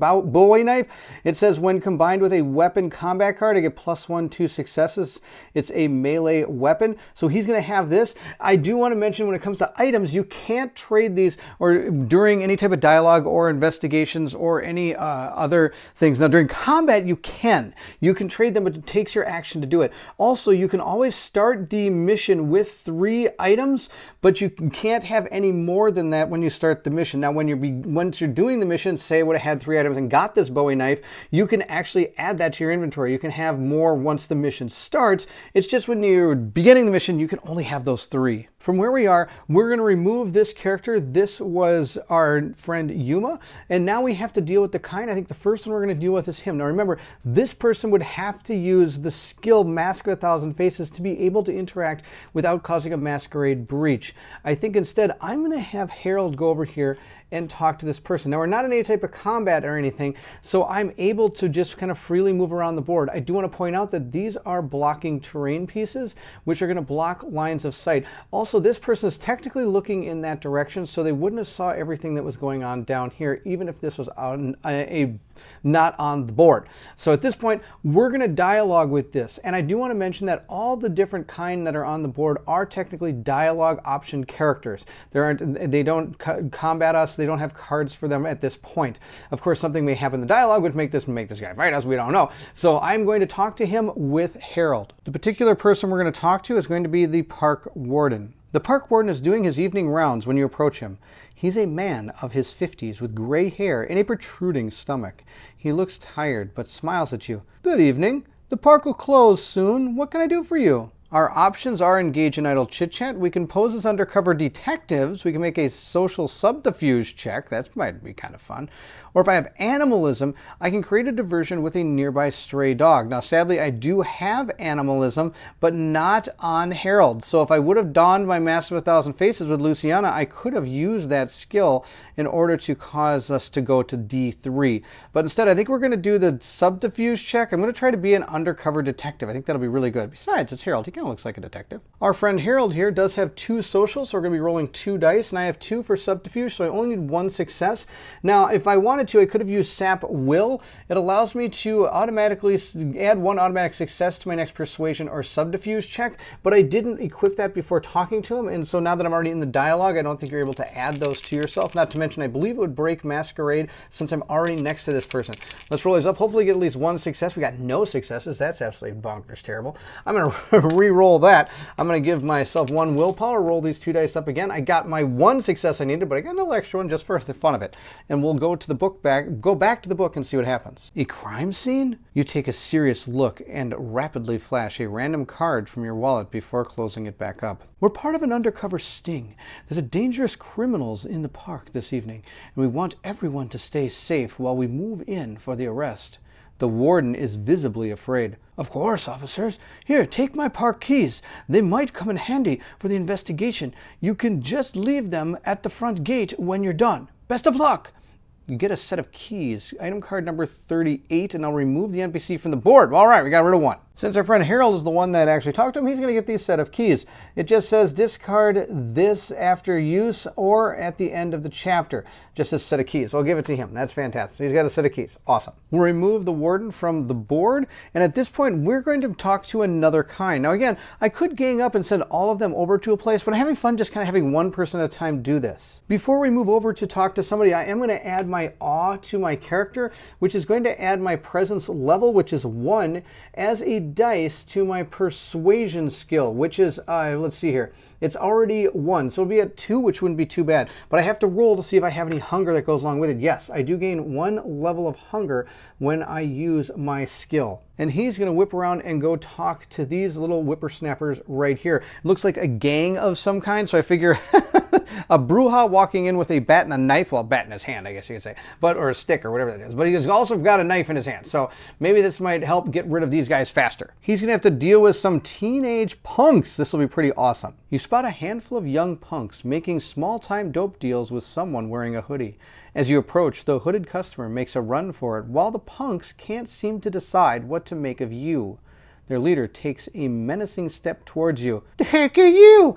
knife. It says when combined with a weapon combat card, I get +1, 2 successes. It's a melee weapon. So he's going to have this. I do want to mention when it comes to items, you can't trade these or during any type of dialogue or investigations or any other things. Now during combat, you can. You can trade them, but it takes your action to do it. Also, you can always start the mission with 3 items, but you can't have any more than that when you start the mission. Now, once you're doing the mission, say I would have had 3 items and got this Bowie knife, you can actually add that to your inventory. You can have more once the mission starts. It's just when you're beginning the mission, you can only have those 3. From where we are, we're going to remove this character. This was our friend Yuma, and now we have to deal with the Kain. I think the first one we're going to deal with is him. Now remember, this person would have to use the skill Mask of 1,000 Faces to be able to interact without causing a Masquerade breach. I think instead I'm going to have Harold go over here and talk to this person. Now, we're not in any type of combat or anything, so I'm able to just kind of freely move around the board. I do want to point out that these are blocking terrain pieces, which are going to block lines of sight. Also, this person is technically looking in that direction, so they wouldn't have saw everything that was going on down here, even if this was on a not on the board. So at this point, we're going to dialogue with this. And I do want to mention that all the different kind that are on the board are technically dialogue option characters. They don't combat us. They don't have cards for them at this point. Of course, something may happen in the dialogue which make this guy fight us. We don't know. So I'm going to talk to him with Harold. The particular person we're going to talk to is going to be the park warden. The park warden is doing his evening rounds when you approach him. He's a man of his 50s with gray hair and a protruding stomach. He looks tired but smiles at you. Good evening. The park will close soon. What can I do for you? Our options are engage in idle chit-chat. We can pose as undercover detectives. We can make a social subterfuge check. That might be kind of fun. Or if I have animalism, I can create a diversion with a nearby stray dog. Now, sadly, I do have animalism, but not on Harold. So if I would have donned my Mask of 1,000 Faces with Luciana, I could have used that skill in order to cause us to go to D3. But instead, I think we're going to do the subterfuge check. I'm going to try to be an undercover detective. I think that'll be really good. Besides, it's Harold. He kind of looks like a detective. Our friend Harold here does have 2 socials, so we're going to be rolling 2 dice, and I have 2 for subterfuge, so I only need 1 success. Now, if I wanted to, I could have used Sap Will. It allows me to automatically add 1 automatic success to my next persuasion or subterfuge check, but I didn't equip that before talking to him, and so now that I'm already in the dialogue, I don't think you're able to add those to yourself. Not to mention, I believe it would break Masquerade since I'm already next to this person. Let's roll these up. Hopefully get at least 1 success. We got no successes. That's absolutely bonkers terrible. I'm going to re-roll that. I'm going to give myself 1 willpower, roll these 2 dice up again. I got my 1 success I needed, but I got a little extra one just for the fun of it. And we'll go back to the book and see what happens. A crime scene? You take a serious look and rapidly flash a random card from your wallet before closing it back up. We're part of an undercover sting. There's a dangerous criminals in the park this evening, and we want everyone to stay safe while we move in for the arrest. The warden is visibly afraid. Of course, officers. Here, take my park keys. They might come in handy for the investigation. You can just leave them at the front gate when you're done. Best of luck. You get a set of keys. Item card number 38, and I'll remove the NPC from the board. All right, we got rid of 1. Since our friend Harold is the one that actually talked to him, he's going to get these set of keys. It just says discard this after use or at the end of the chapter. Just a set of keys. So I'll give it to him. That's fantastic. He's got a set of keys. Awesome. We'll remove the warden from the board, and at this point, we're going to talk to another kind. Now again, I could gang up and send all of them over to a place, but I'm having fun just kind of having 1 person at a time do this. Before we move over to talk to somebody, I am going to add my awe to my character, which is going to add my presence level, which is 1, as a dice to my persuasion skill, which is, let's see here, it's already 1, so it'll be at 2, which wouldn't be too bad. But I have to roll to see if I have any hunger that goes along with it. Yes, I do gain 1 level of hunger when I use my skill. And he's going to whip around and go talk to these little whippersnappers right here. It looks like a gang of some kind, so I figure a Bruja walking in with a bat and a knife, well, bat in his hand, I guess you could say, or a stick or whatever that is. But he's also got a knife in his hand, so maybe this might help get rid of these guys faster. He's going to have to deal with some teenage punks. This will be pretty awesome. You spot a handful of young punks making small-time dope deals with someone wearing a hoodie. As you approach, the hooded customer makes a run for it, while the punks can't seem to decide what to make of you. Their leader takes a menacing step towards you. The heck are you?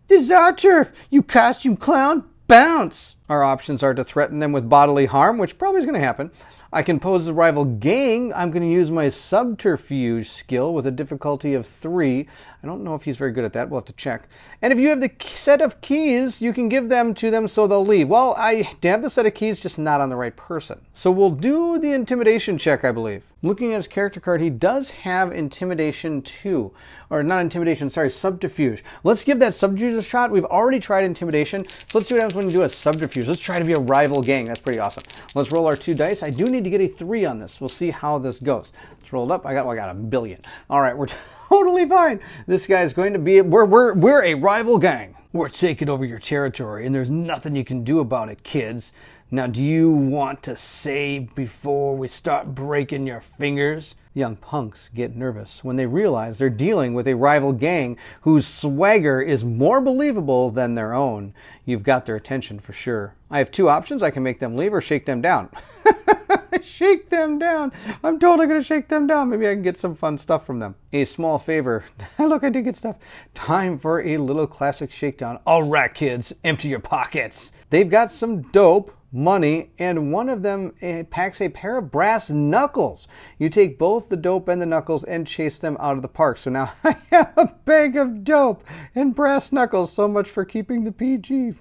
This is our turf, you costume clown! Bounce! Our options are to threaten them with bodily harm, which probably is going to happen. I can pose a rival gang. I'm going to use my subterfuge skill with a difficulty of 3. I don't know if he's very good at that. We'll have to check. And if you have the set of keys, you can give them to them so they'll leave. Well, I have the set of keys, just not on the right person. So we'll do the intimidation check, I believe. Looking at his character card, he does have intimidation 2. Or not intimidation, sorry, subterfuge. Let's give that subterfuge a shot. We've already tried intimidation, so let's see what happens when you do a subterfuge. Let's try to be a rival gang. That's pretty awesome. Let's roll our 2 dice. I do need to get a 3 on this. We'll see how this goes. Let's roll it up. I got a billion. All right, we're totally fine. This guy's going to be, we're a rival gang. We're taking over your territory, and there's nothing you can do about it, kids. Now, do you want to save before we start breaking your fingers? Young punks get nervous when they realize they're dealing with a rival gang whose swagger is more believable than their own. You've got their attention for sure. I have 2 options. I can make them leave or shake them down. Shake them down. I'm totally going to shake them down. Maybe I can get some fun stuff from them. A small favor. Look, I did get stuff. Time for a little classic shakedown. All right, kids, empty your pockets. They've got some dope. money, and one of them packs a pair of brass knuckles. You take both the dope and the knuckles and chase them out of the park. So now I have a bag of dope and brass knuckles. So much for keeping the PG.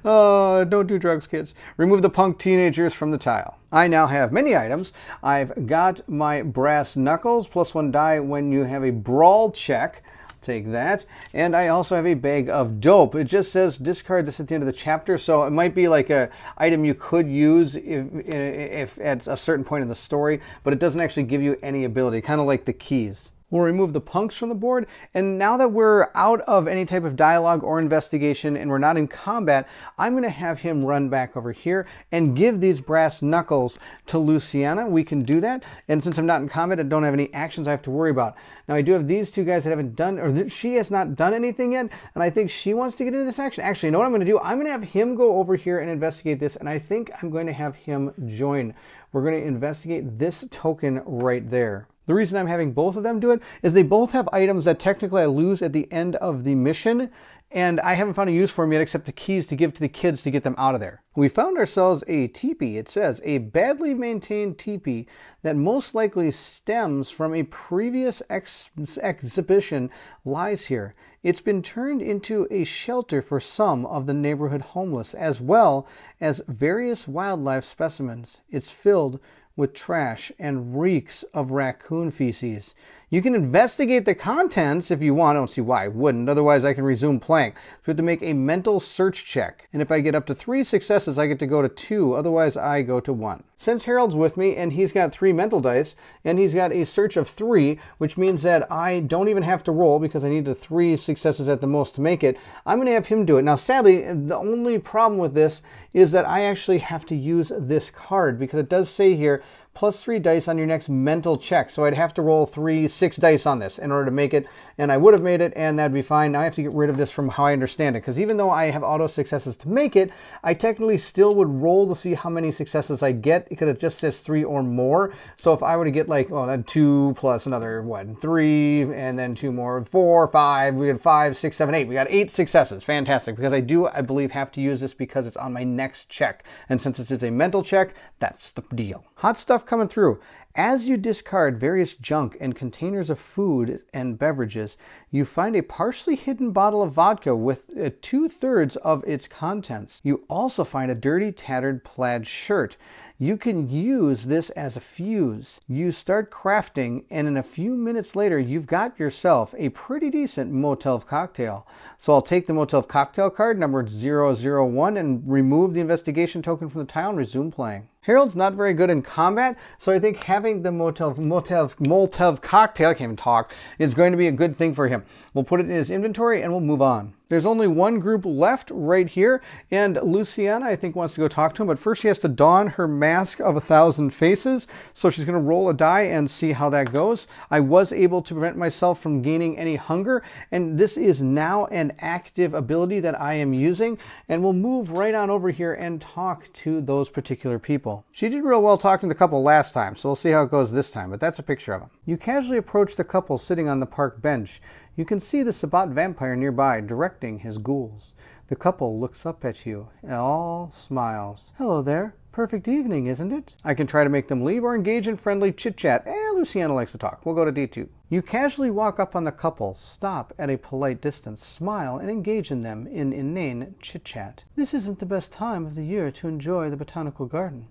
Don't do drugs, kids. Remove the punk teenagers from the tile. I now have many items. I've got my brass knuckles, +1 die when you have a brawl check. Take that. And I also have a bag of dope. It just says discard this at the end of the chapter, so it might be like a item you could use if at a certain point in the story, but it doesn't actually give you any ability, kind of like the keys. We'll remove the punks from the board, and now that we're out of any type of dialogue or investigation and we're not in combat, I'm going to have him run back over here and give these brass knuckles to Luciana. We can do that, and since I'm not in combat, I don't have any actions I have to worry about. Now I do have these two guys that haven't done, or she has not done anything yet, and I think she wants to get into this action. Actually, you know what I'm going to do? I'm going to have him go over here and investigate this, and I think I'm going to have him join. We're going to investigate this token right there. The reason I'm having both of them do it is they both have items that technically I lose at the end of the mission, and I haven't found a use for them yet except the keys to give to the kids to get them out of there. We found ourselves a teepee. It says, a badly maintained teepee that most likely stems from a previous exhibition lies here. It's been turned into a shelter for some of the neighborhood homeless, as well as various wildlife specimens. It's filled with trash and reeks of raccoon feces. You can investigate the contents if you want. I don't see why I wouldn't. Otherwise, I can resume playing. So we have to make a mental search check. And if I get up to 3 successes, I get to go to 2. Otherwise, I go to 1. Since Harold's with me and he's got 3 mental dice and he's got a search of 3, which means that I don't even have to roll because I need the 3 successes at the most to make it, I'm going to have him do it. Now, sadly, the only problem with this is that I actually have to use this card because it does say here, +3 dice on your next mental check. So I'd have to roll 6 dice on this in order to make it, and I would have made it, and that'd be fine. Now I have to get rid of this from how I understand it, because even though I have auto successes to make it, I technically still would roll to see how many successes I get, because it just says 3 or more. So if I were to get like, oh, then 2 plus another, 3, and then 2 more, 4, 5, we had 5, 6, 7, 8. We got 8 successes. Fantastic, because I believe, have to use this because it's on my next check. And since it is a mental check, that's the deal. Hot stuff coming through. As you discard various junk and containers of food and beverages, you find a partially hidden bottle of vodka with 2/3 of its contents. You also find a dirty, tattered plaid shirt. You can use this as a fuse. You start crafting, and in a few minutes later, you've got yourself a pretty decent Motel cocktail. So I'll take the Motel cocktail card, numbered 001, and remove the investigation token from the tile and resume playing. Harold's not very good in combat, so I think having the Motel cocktail, I can't even talk, is going to be a good thing for him. We'll put it in his inventory and we'll move on. There's only one group left right here, and Luciana, I think, wants to go talk to him, but first she has to don her mask of 1,000 faces, so she's going to roll a die and see how that goes. I was able to prevent myself from gaining any hunger, and this is now an active ability that I am using, and we'll move right on over here and talk to those particular people. She did real well talking to the couple last time, so we'll see how it goes this time, but that's a picture of them. You casually approach the couple sitting on the park bench. You can see the Sabbat vampire nearby, directing his ghouls. The couple looks up at you, and all smiles. Hello there. Perfect evening, isn't it? I can try to make them leave or engage in friendly chit-chat. Luciana likes to talk. We'll go to D2. You casually walk up on the couple, stop at a polite distance, smile, and engage in them in inane chit-chat. This isn't the best time of the year to enjoy the botanical garden.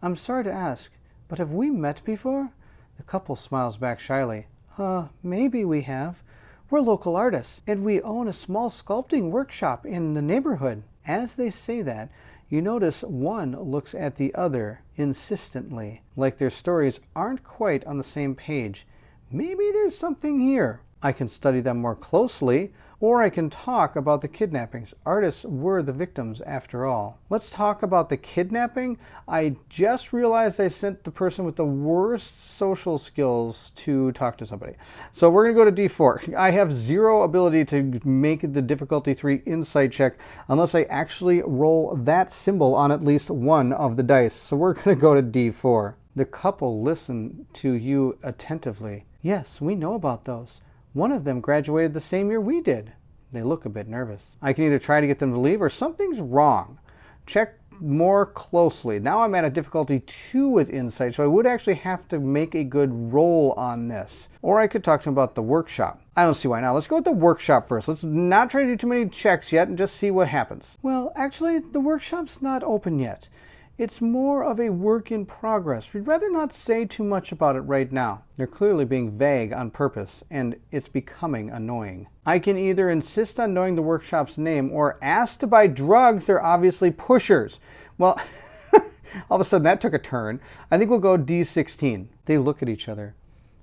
I'm sorry to ask, but have we met before? The couple smiles back shyly. Maybe we have. We're local artists, and we own a small sculpting workshop in the neighborhood. As they say that, you notice one looks at the other insistently, like their stories aren't quite on the same page. Maybe there's something here. I can study them more closely, or I can talk about the kidnappings. Artists were the victims after all. Let's talk about the kidnapping. I just realized I sent the person with the worst social skills to talk to somebody. So we're going to go to D4. I have 0 ability to make the difficulty 3 insight check unless I actually roll that symbol on at least one of the dice. So we're going to go to D4. The couple listen to you attentively. Yes, we know about those. One of them graduated the same year we did. They look a bit nervous. I can either try to get them to leave or something's wrong. Check more closely. Now I'm at a difficulty 2 with insight, so I would actually have to make a good roll on this. Or I could talk to him about the workshop. I don't see why not. Let's go with the workshop first. Let's not try to do too many checks yet and just see what happens. Well, actually, the workshop's not open yet. It's more of a work in progress. We'd rather not say too much about it right now. They're clearly being vague on purpose, and it's becoming annoying. I can either insist on knowing the workshop's name or ask to buy drugs. They're obviously pushers. Well, all of a sudden that took a turn. I think we'll go D16. They look at each other.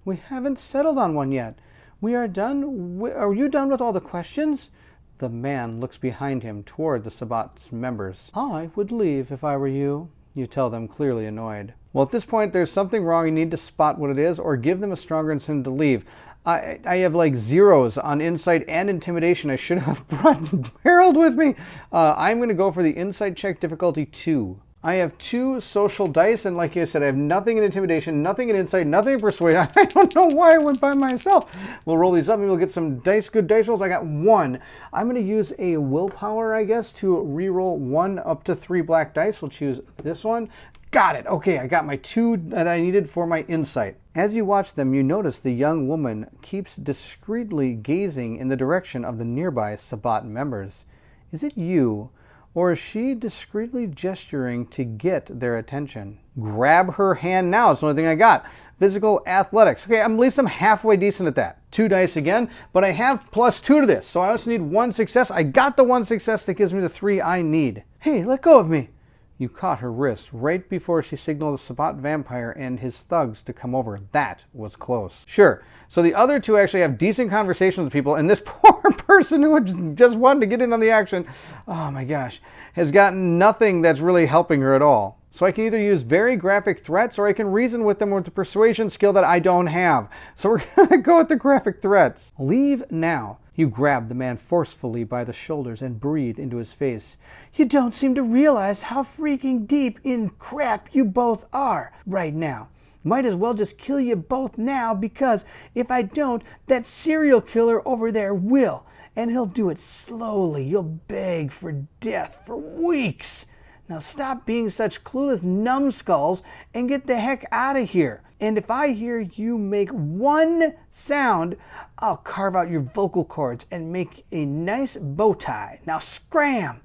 We haven't settled on one yet. We are done. Are you done with all the questions? The man looks behind him toward the Sabbat's members. I would leave if I were you, you tell them, clearly annoyed. Well, at this point, there's something wrong. You need to spot what it is or give them a stronger incentive to leave. I have like zeros on insight and intimidation. I should have brought Harold with me. I'm going to go for the insight check difficulty 2. I have 2 social dice, and like I said, I have nothing in intimidation, nothing in insight, nothing in persuasion. I don't know why I went by myself. We'll roll these up, and we'll get some good dice rolls. I got 1. I'm going to use a willpower, I guess, to re-roll 1 up to 3 black dice. We'll choose this one. Got it. Okay, I got my 2 that I needed for my insight. As you watch them, you notice the young woman keeps discreetly gazing in the direction of the nearby Sabbat members. Is it you? Or is she discreetly gesturing to get their attention? Grab her hand now. It's the only thing I got. Physical athletics. Okay, at least I'm halfway decent at that. 2 dice again, but I have +2 to this, so I also need 1 success. I got the 1 success that gives me the 3 I need. Hey, let go of me. You caught her wrist right before she signaled the Sabbat vampire and his thugs to come over. That was close. Sure. So the other 2 actually have decent conversations with people, and this poor person who just wanted to get in on the action, oh my gosh, has gotten nothing that's really helping her at all. So I can either use very graphic threats or I can reason with them with the persuasion skill that I don't have. So we're going to go with the graphic threats. Leave now. You grab the man forcefully by the shoulders and breathe into his face. You don't seem to realize how freaking deep in crap you both are right now. Might as well just kill you both now, because if I don't, that serial killer over there will. And he'll do it slowly. You'll beg for death for weeks. Now stop being such clueless numbskulls and get the heck out of here. And if I hear you make 1 sound, I'll carve out your vocal cords and make a nice bow tie. Now scram!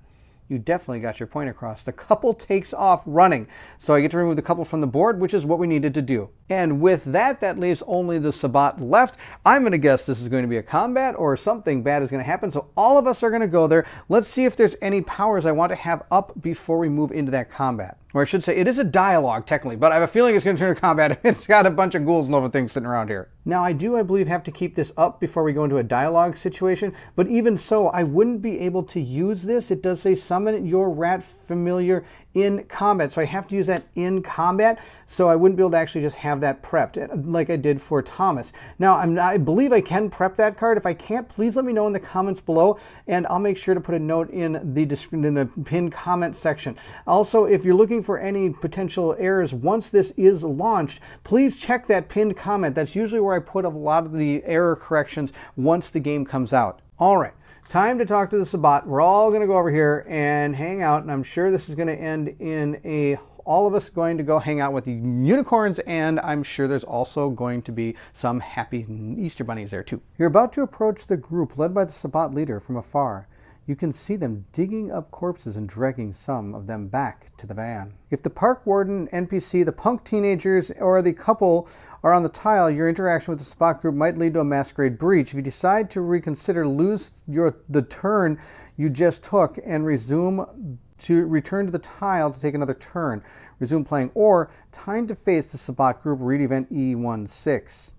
You definitely got your point across. The couple takes off running. So I get to remove the couple from the board, which is what we needed to do. And with that, that leaves only the Sabbat left. I'm going to guess this is going to be a combat or something bad is going to happen. So all of us are going to go there. Let's see if there's any powers I want to have up before we move into that combat. Or I should say, it is a dialogue technically, but I have a feeling it's going to turn to combat. It's got a bunch of ghouls and other things sitting around here. Now I believe, have to keep this up before we go into a dialogue situation, but even so, I wouldn't be able to use this. It does say summon your rat familiar in combat, so I have to use that in combat, so I wouldn't be able to actually just have that prepped like I did for Thomas. Now I believe I can prep that card. If I can't, please let me know in the comments below, and I'll make sure to put a note in the pinned comment section. Also, if you're looking for any potential errors once this is launched, please check that pinned comment. That's usually where I put a lot of the error corrections once the game comes out. All right. Time to talk to the Sabbat. We're all going to go over here and hang out, and I'm sure this is going to end in all of us going to go hang out with the unicorns, and I'm sure there's also going to be some happy Easter bunnies there too. You're about to approach the group led by the Sabbat leader from afar. You can see them digging up corpses and dragging some of them back to the van. If the park warden, NPC, the punk teenagers, or the couple are on the tile, your interaction with the Sabbat group might lead to a masquerade breach. If you decide to reconsider, lose the turn you just took and return to the tile to take another turn. Resume playing, or time to face the Sabbat group, read event E16.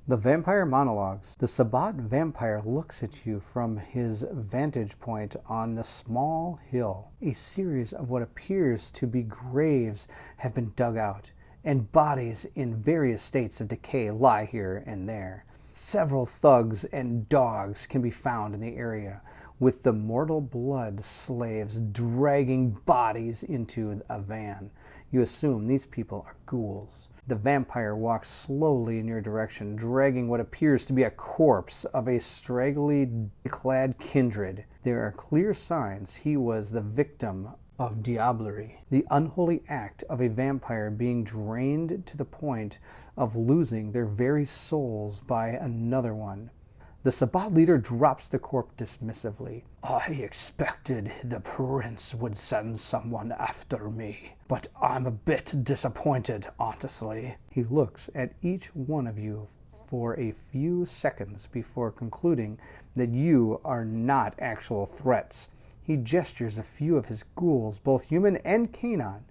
The Vampire Monologues. The Sabbat vampire looks at you from his vantage point on the small hill. A series of what appears to be graves have been dug out, and bodies in various states of decay lie here and there. Several thugs and dogs can be found in the area, with the mortal blood slaves dragging bodies into a van. You assume these people are ghouls. The vampire walks slowly in your direction, dragging what appears to be a corpse of a straggly clad kindred. There are clear signs he was the victim of diablerie, the unholy act of a vampire being drained to the point of losing their very souls by another one. The Sabbat leader drops the corpse dismissively. I expected the prince would send someone after me, but I'm a bit disappointed, honestly. He looks at each one of you for a few seconds before concluding that you are not actual threats. He gestures a few of his ghouls, both human and canine.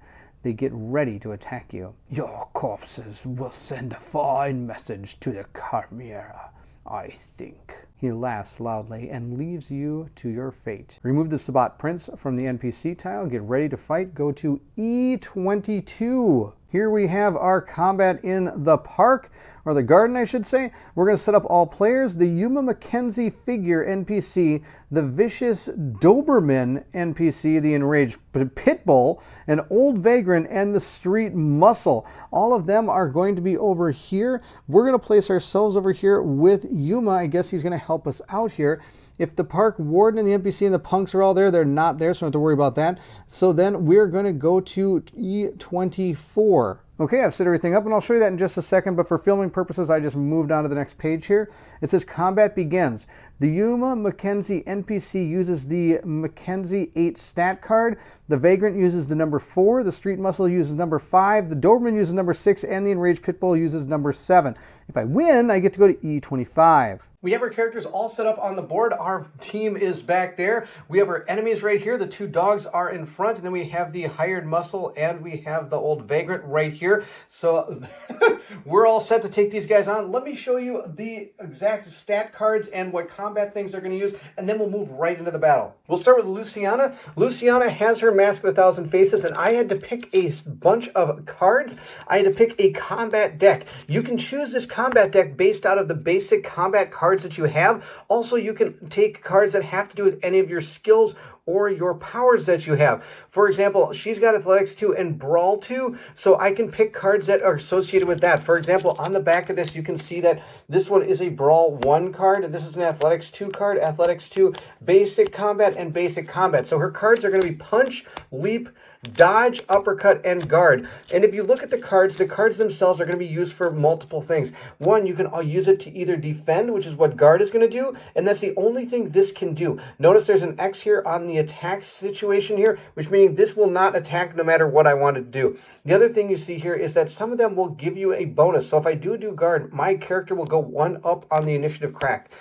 They get ready to attack you. Your corpses will send a fine message to the Chimera, I think. He laughs loudly and leaves you to your fate. Remove the Sabbat Prince from the NPC tile. Get ready to fight. Go to E22. Here we have our combat in the park, or the garden, I should say. We're going to set up all players. The Yuma Mackenzie figure NPC, the Vicious Doberman NPC, the Enraged Pitbull, an Old Vagrant, and the Street Muscle. All of them are going to be over here. We're going to place ourselves over here with Yuma. I guess he's going to help us out here. If the park warden and the NPC and the punks are all there, they're not there, so don't have to worry about that. So then we're going to go to E24. Okay, I've set everything up, and I'll show you that in just a second, but for filming purposes, I just moved on to the next page here. It says combat begins. The Yuma Mackenzie NPC uses the Mackenzie 8 stat card. The Vagrant uses the number 4. The Street Muscle uses number 5. The Doberman uses number 6, and the Enraged Pitbull uses number 7. If I win, I get to go to E25. We have our characters all set up on the board. Our team is back there. We have our enemies right here. The 2 dogs are in front, and then we have the hired muscle, and we have the old vagrant right here. So we're all set to take these guys on. Let me show you the exact stat cards and what combat things they're going to use, and then we'll move right into the battle. We'll start with Luciana. Luciana has her Mask of 1,000 Faces, and I had to pick a bunch of cards. I had to pick a combat deck. You can choose this combat deck based out of the basic combat cards that you have. Also, you can take cards that have to do with any of your skills or your powers that you have. For example, she's got Athletics 2 and Brawl 2, so I can pick cards that are associated with that. For example, on the back of this, you can see that this one is a Brawl 1 card, and this is an Athletics 2 card. Athletics 2, Basic Combat, and Basic Combat. So her cards are going to be Punch, Leap, Dodge, Uppercut, and Guard. And if you look at the cards themselves are going to be used for multiple things. One, you can use it to either defend, which is what Guard is going to do, and that's the only thing this can do. Notice there's an X here on the attack situation here, which means this will not attack no matter what I want to do. The other thing you see here is that some of them will give you a bonus. So if I do Guard, my character will go 1 up on the initiative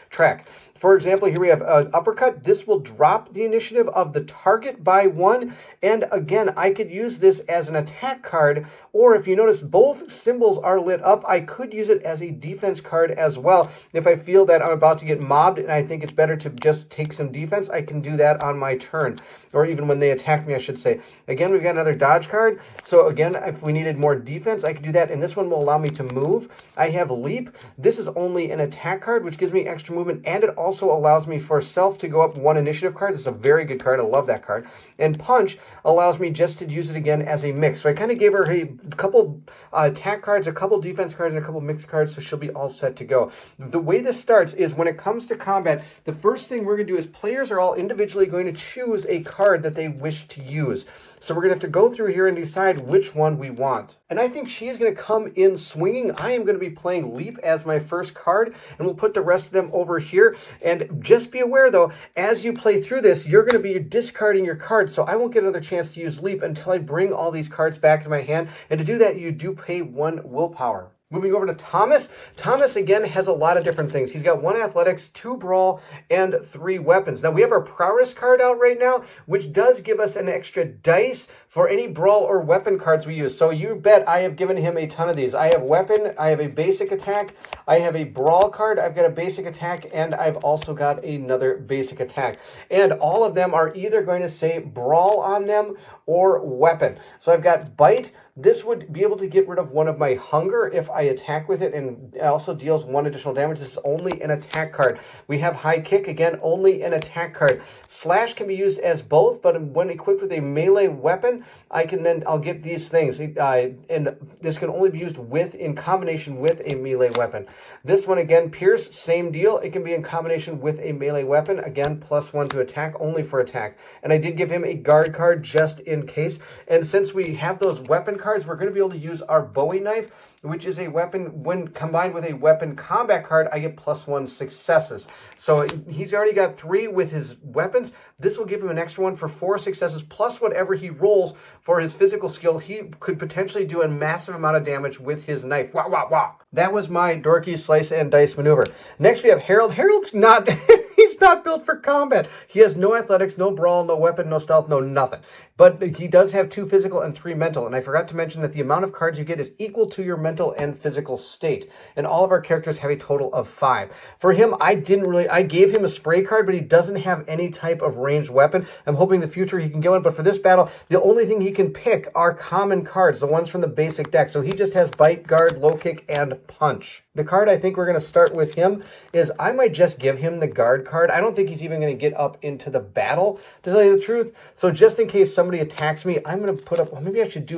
track. For example, here we have Uppercut. This will drop the initiative of the target by 1. And again, I could use this as an attack card, or if you notice both symbols are lit up, I could use it as a defense card as well. If I feel that I'm about to get mobbed and I think it's better to just take some defense, I can do that on my turn, or even when they attack me, I should say. Again, we've got another dodge card. So again, if we needed more defense, I could do that, and this one will allow me to move. I have Leap. This is only an attack card, which gives me extra movement, and it also allows me for self to go up 1 initiative card. This is a very good card. I love that card. And Punch allows me just to use it again as a mix. So I kind of gave her a couple attack cards, a couple defense cards, and a couple mixed cards, so she'll be all set to go. The way this starts is when it comes to combat, the first thing we're going to do is players are all individually going to choose a card that they wish to use. So we're going to have to go through here and decide which one we want. And I think she is going to come in swinging. I am going to be playing Leap as my first card, and we'll put the rest of them over here. And just be aware, though, as you play through this, you're going to be discarding your cards, so I won't get another chance to use Leap until I bring all these cards back to my hand. And to do that, you do pay 1 willpower. Moving over to Thomas. Thomas, again, has a lot of different things. He's got 1 athletics, 2 brawl, and 3 weapons. Now, we have our prowess card out right now, which does give us an extra dice for any brawl or weapon cards we use. So you bet I have given him a ton of these. I have weapon, I have a basic attack, I have a brawl card, I've got a basic attack, and I've also got another basic attack. And all of them are either going to say brawl on them or weapon. So I've got bite, This would be able to get rid of one of my hunger if I attack with it, and it also deals 1 additional damage. This is only an attack card. We have high kick, again, only an attack card. Slash can be used as both, but when equipped with a melee weapon, I'll get these things, and this can only be used in combination with a melee weapon. This one, again, Pierce, same deal. It can be in combination with a melee weapon, again, +1 to attack, only for attack. And I did give him a guard card just in case. And since we have those weapon cards, we're going to be able to use our Bowie knife, which is a weapon. When combined with a weapon combat card, I get +1 successes. So he's already got 3 with his weapons. This will give him an extra one for 4 successes, plus whatever he rolls for his physical skill. He could potentially do a massive amount of damage with his knife. Wah, wah, wah. That was my dorky slice and dice maneuver. Next we have Harold. Harold's not... He's not built for combat. He has no athletics, no brawl, no weapon, no stealth, no nothing. But he does have 2 physical and 3 mental. And I forgot to mention that the amount of cards you get is equal to your mental and physical state. And all of our characters have a total of 5. For him, I gave him a spray card, but he doesn't have any type of ranged weapon. I'm hoping in the future he can get one. But for this battle, the only thing he can pick are common cards, the ones from the basic deck. So he just has bite, guard, low kick, and punch. The card I think we're going to start with him is I might just give him the guard card. I don't think he's even going to get up into the battle, to tell you the truth. So just in case somebody attacks me, I'm going to put up, well, maybe I should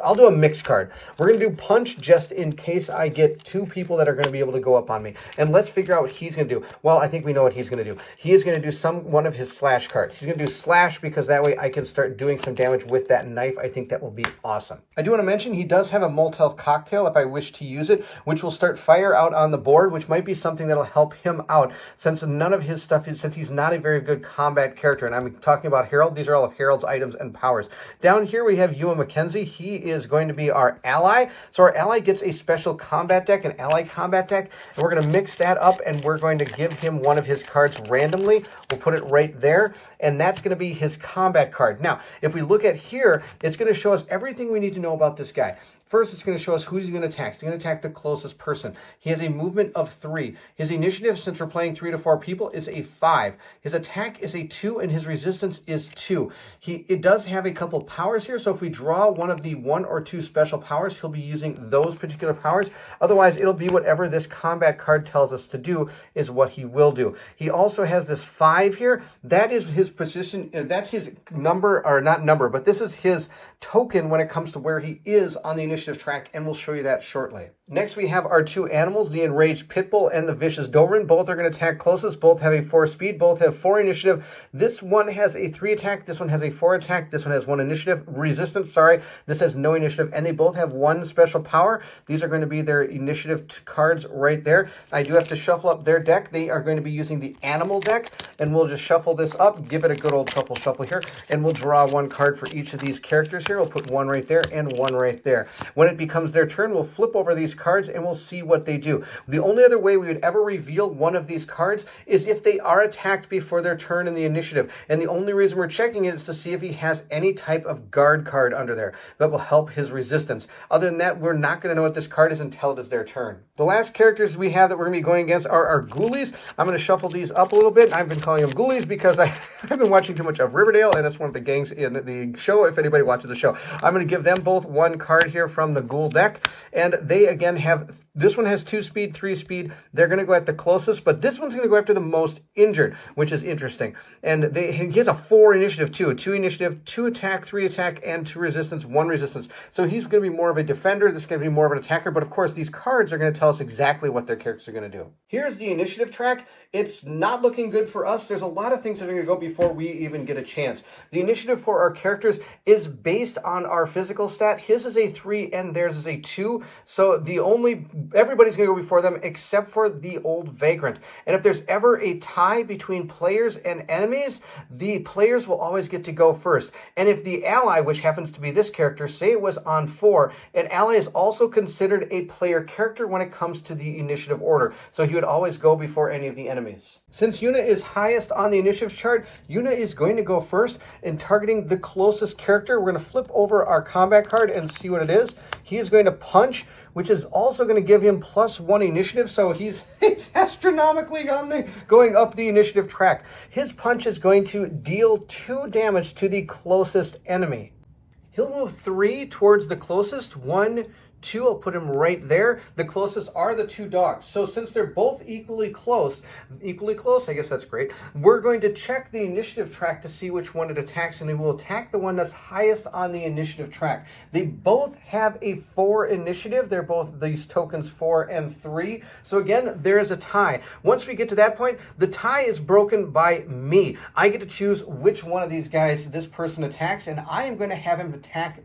I'll do a mixed card. We're going to do punch just in case I get 2 people that are going to be able to go up on me. And let's figure out what he's going to do. Well, I think we know what he's going to do. He is going to do one of his slash cards. He's going to do slash because that way I can start doing some damage with that knife. I think that will be awesome. I do want to mention he does have a Molotov cocktail if I wish to use it, which will start fire out on the board, which might be something that'll help him out since none of his stuff since he's not a very good combat character. And I'm talking about Harold. These are all of Harold's items and powers. Down here we have Ewan McKenzie. He is going to be our ally. So our ally gets a special combat deck, an ally combat deck, and we're going to mix that up and we're going to give him one of his cards randomly. We'll put it right there, and that's going to be his combat card. Now, if we look at here, it's going to show us everything we need to know about this guy. First, it's going to show us who he's going to attack. He's going to attack the closest person. He has a movement of 3. His initiative, since we're playing 3 to 4 people, is a 5. His attack is a 2, and his resistance is 2. It does have a couple powers here, so if we draw one of the 1 or 2 special powers, he'll be using those particular powers. Otherwise, it'll be whatever this combat card tells us to do is what he will do. He also has this 5 here. That is his position. That's his number, or not number, but this is his token when it comes to where he is on the initiative track, and we'll show you that shortly. Next, we have our 2 animals, the Enraged Pitbull and the Vicious Doberman. Both are going to attack closest. Both have a 4 speed. Both have 4 initiative. This one has a 3 attack. This one has a 4 attack. This one has 1 initiative. Resistance, sorry. This has no initiative. And they both have 1 special power. These are going to be their initiative cards right there. I do have to shuffle up their deck. They are going to be using the animal deck. And we'll just shuffle this up. Give it a good old shuffle here. And we'll draw 1 card for each of these characters here. We'll put 1 right there and 1 right there. When it becomes their turn, we'll flip over these cards and we'll see what they do. The only other way we would ever reveal one of these cards is if they are attacked before their turn in the initiative. And the only reason we're checking it is to see if he has any type of guard card under there that will help his resistance. Other than that, we're not going to know what this card is until it is their turn. The last characters we have that we're going to be going against are our ghoulies. I'm going to shuffle these up a little bit. I've been calling them ghoulies because I've been watching too much of Riverdale, and it's one of the gangs in the show, if anybody watches the show. I'm going to give them both 1 card here from the ghoul deck, and they again have, this one has 2 speed, 3 speed. They're going to go at the closest, but this one's going to go after the most injured, which is interesting. And he has a 4 initiative too, 2 initiative, 2 attack, 3 attack, and 2 resistance, 1 resistance. So he's going to be more of a defender. This is going to be more of an attacker, but of course these cards are going to tell us exactly what their characters are going to do. Here's the initiative track. It's not looking good for us. There's a lot of things that are going to go before we even get a chance. The initiative for our characters is based on our physical stat. His is a 3 and theirs is a 2. So everybody's going to go before them except for the old vagrant. And if there's ever a tie between players and enemies, the players will always get to go first. And if the ally, which happens to be this character, say it was on 4, an ally is also considered a player character when it comes to the initiative order. So he would always go before any of the enemies. Since Yuna is highest on the initiative chart, Yuna is going to go first in targeting the closest character. We're going to flip over our combat card and see what it is. He is going to punch, which is also going to give him +1 initiative. So he's astronomically going up the initiative track. His punch is going to deal 2 damage to the closest enemy. He'll move 3 towards the closest. 1, 2, I'll put him right there. The closest are the 2 dogs. So since they're both equally close, I guess that's great. We're going to check the initiative track to see which one it attacks, and we will attack the one that's highest on the initiative track. They both have a 4 initiative. They're both these tokens 4 and 3. So again, there is a tie. Once we get to that point, the tie is broken by me. I get to choose which one of these guys this person attacks, and I am going to have him attack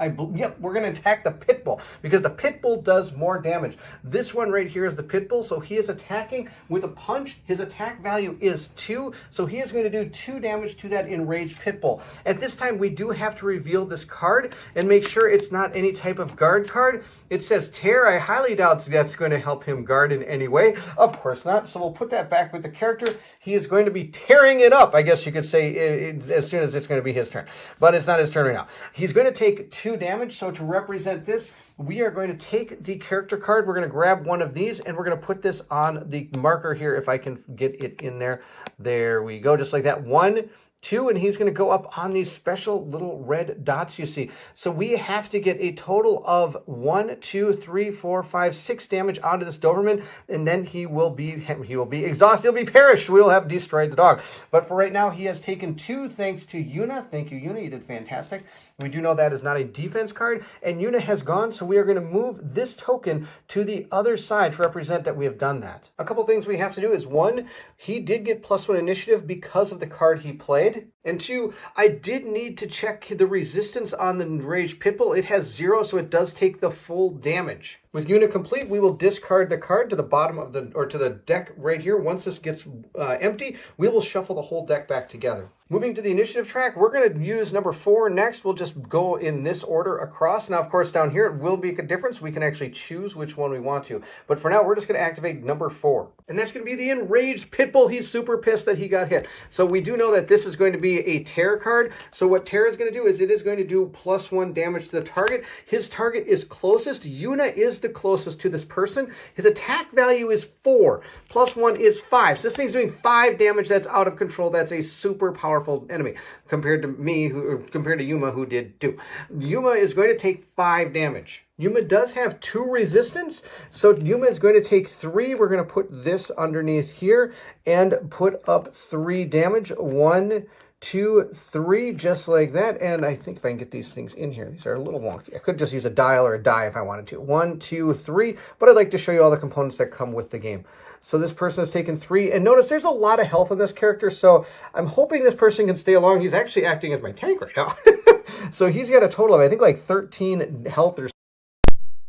we're going to attack the pit bull because the pit bull does more damage. This one right here is the pit bull, so he is attacking with a punch. His attack value is 2, so he is going to do 2 damage to that enraged pit bull. At this time, we do have to reveal this card and make sure it's not any type of guard card. It says tear. I highly doubt that's going to help him guard in any way. Of course not, so we'll put that back with the character. He is going to be tearing it up, I guess you could say, as soon as it's going to be his turn. But it's not his turn right now. He's going to take 2 damage, so to represent this, we are going to take the character card. We're going to grab one of these, and we're going to put this on the marker here, if I can get it in there. There we go, just like that. 1, 2, and he's going to go up on these special little red dots you see. So we have to get a total of 1, 2, 3, 4, 5, 6 damage onto this Doberman, and then he will be exhausted. He'll be perished. We'll have destroyed the dog. But for right now, he has taken 2 thanks to Yuna. Thank you, Yuna. You did fantastic. We do know that is not a defense card, and Yuna has gone, so we are going to move this token to the other side to represent that we have done that. A couple things we have to do is 1, he did get +1 initiative because of the card he played, and 2, I did need to check the resistance on the enraged pitbull. It has 0, so it does take the full damage. With Yuna complete, we will discard the card to the bottom of to the deck right here. Once this gets empty, we will shuffle the whole deck back together. Moving to the initiative track, we're going to use number 4 next. We'll just go in this order across. Now, of course, down here, it will make a difference. We can actually choose which one we want to. But for now, we're just going to activate number 4. And that's going to be the enraged pitbull. He's super pissed that he got hit. So we do know that this is going to be a tear card. So what tear is going to do is it is going to do +1 damage to the target. His target is closest. Yuna is the closest to this person. His attack value is 4. +1 is 5. So this thing's doing 5 damage. That's out of control. That's a super powerful enemy compared to Yuma, who did 2. Yuma is going to take 5 damage. Yuma does have 2 resistance, so Yuma is going to take 3. We're going to put this underneath here and put up 3 damage. 1, 2, 3, just like that. And I think if I can get these things in here, these are a little wonky. I could just use a dial or a die if I wanted to. 1, 2, 3, but I'd like to show you all the components that come with the game. So this person has taken 3, and notice there's a lot of health on this character, so I'm hoping this person can stay along. He's actually acting as my tank right now. So he's got a total of, I think, like 13 health or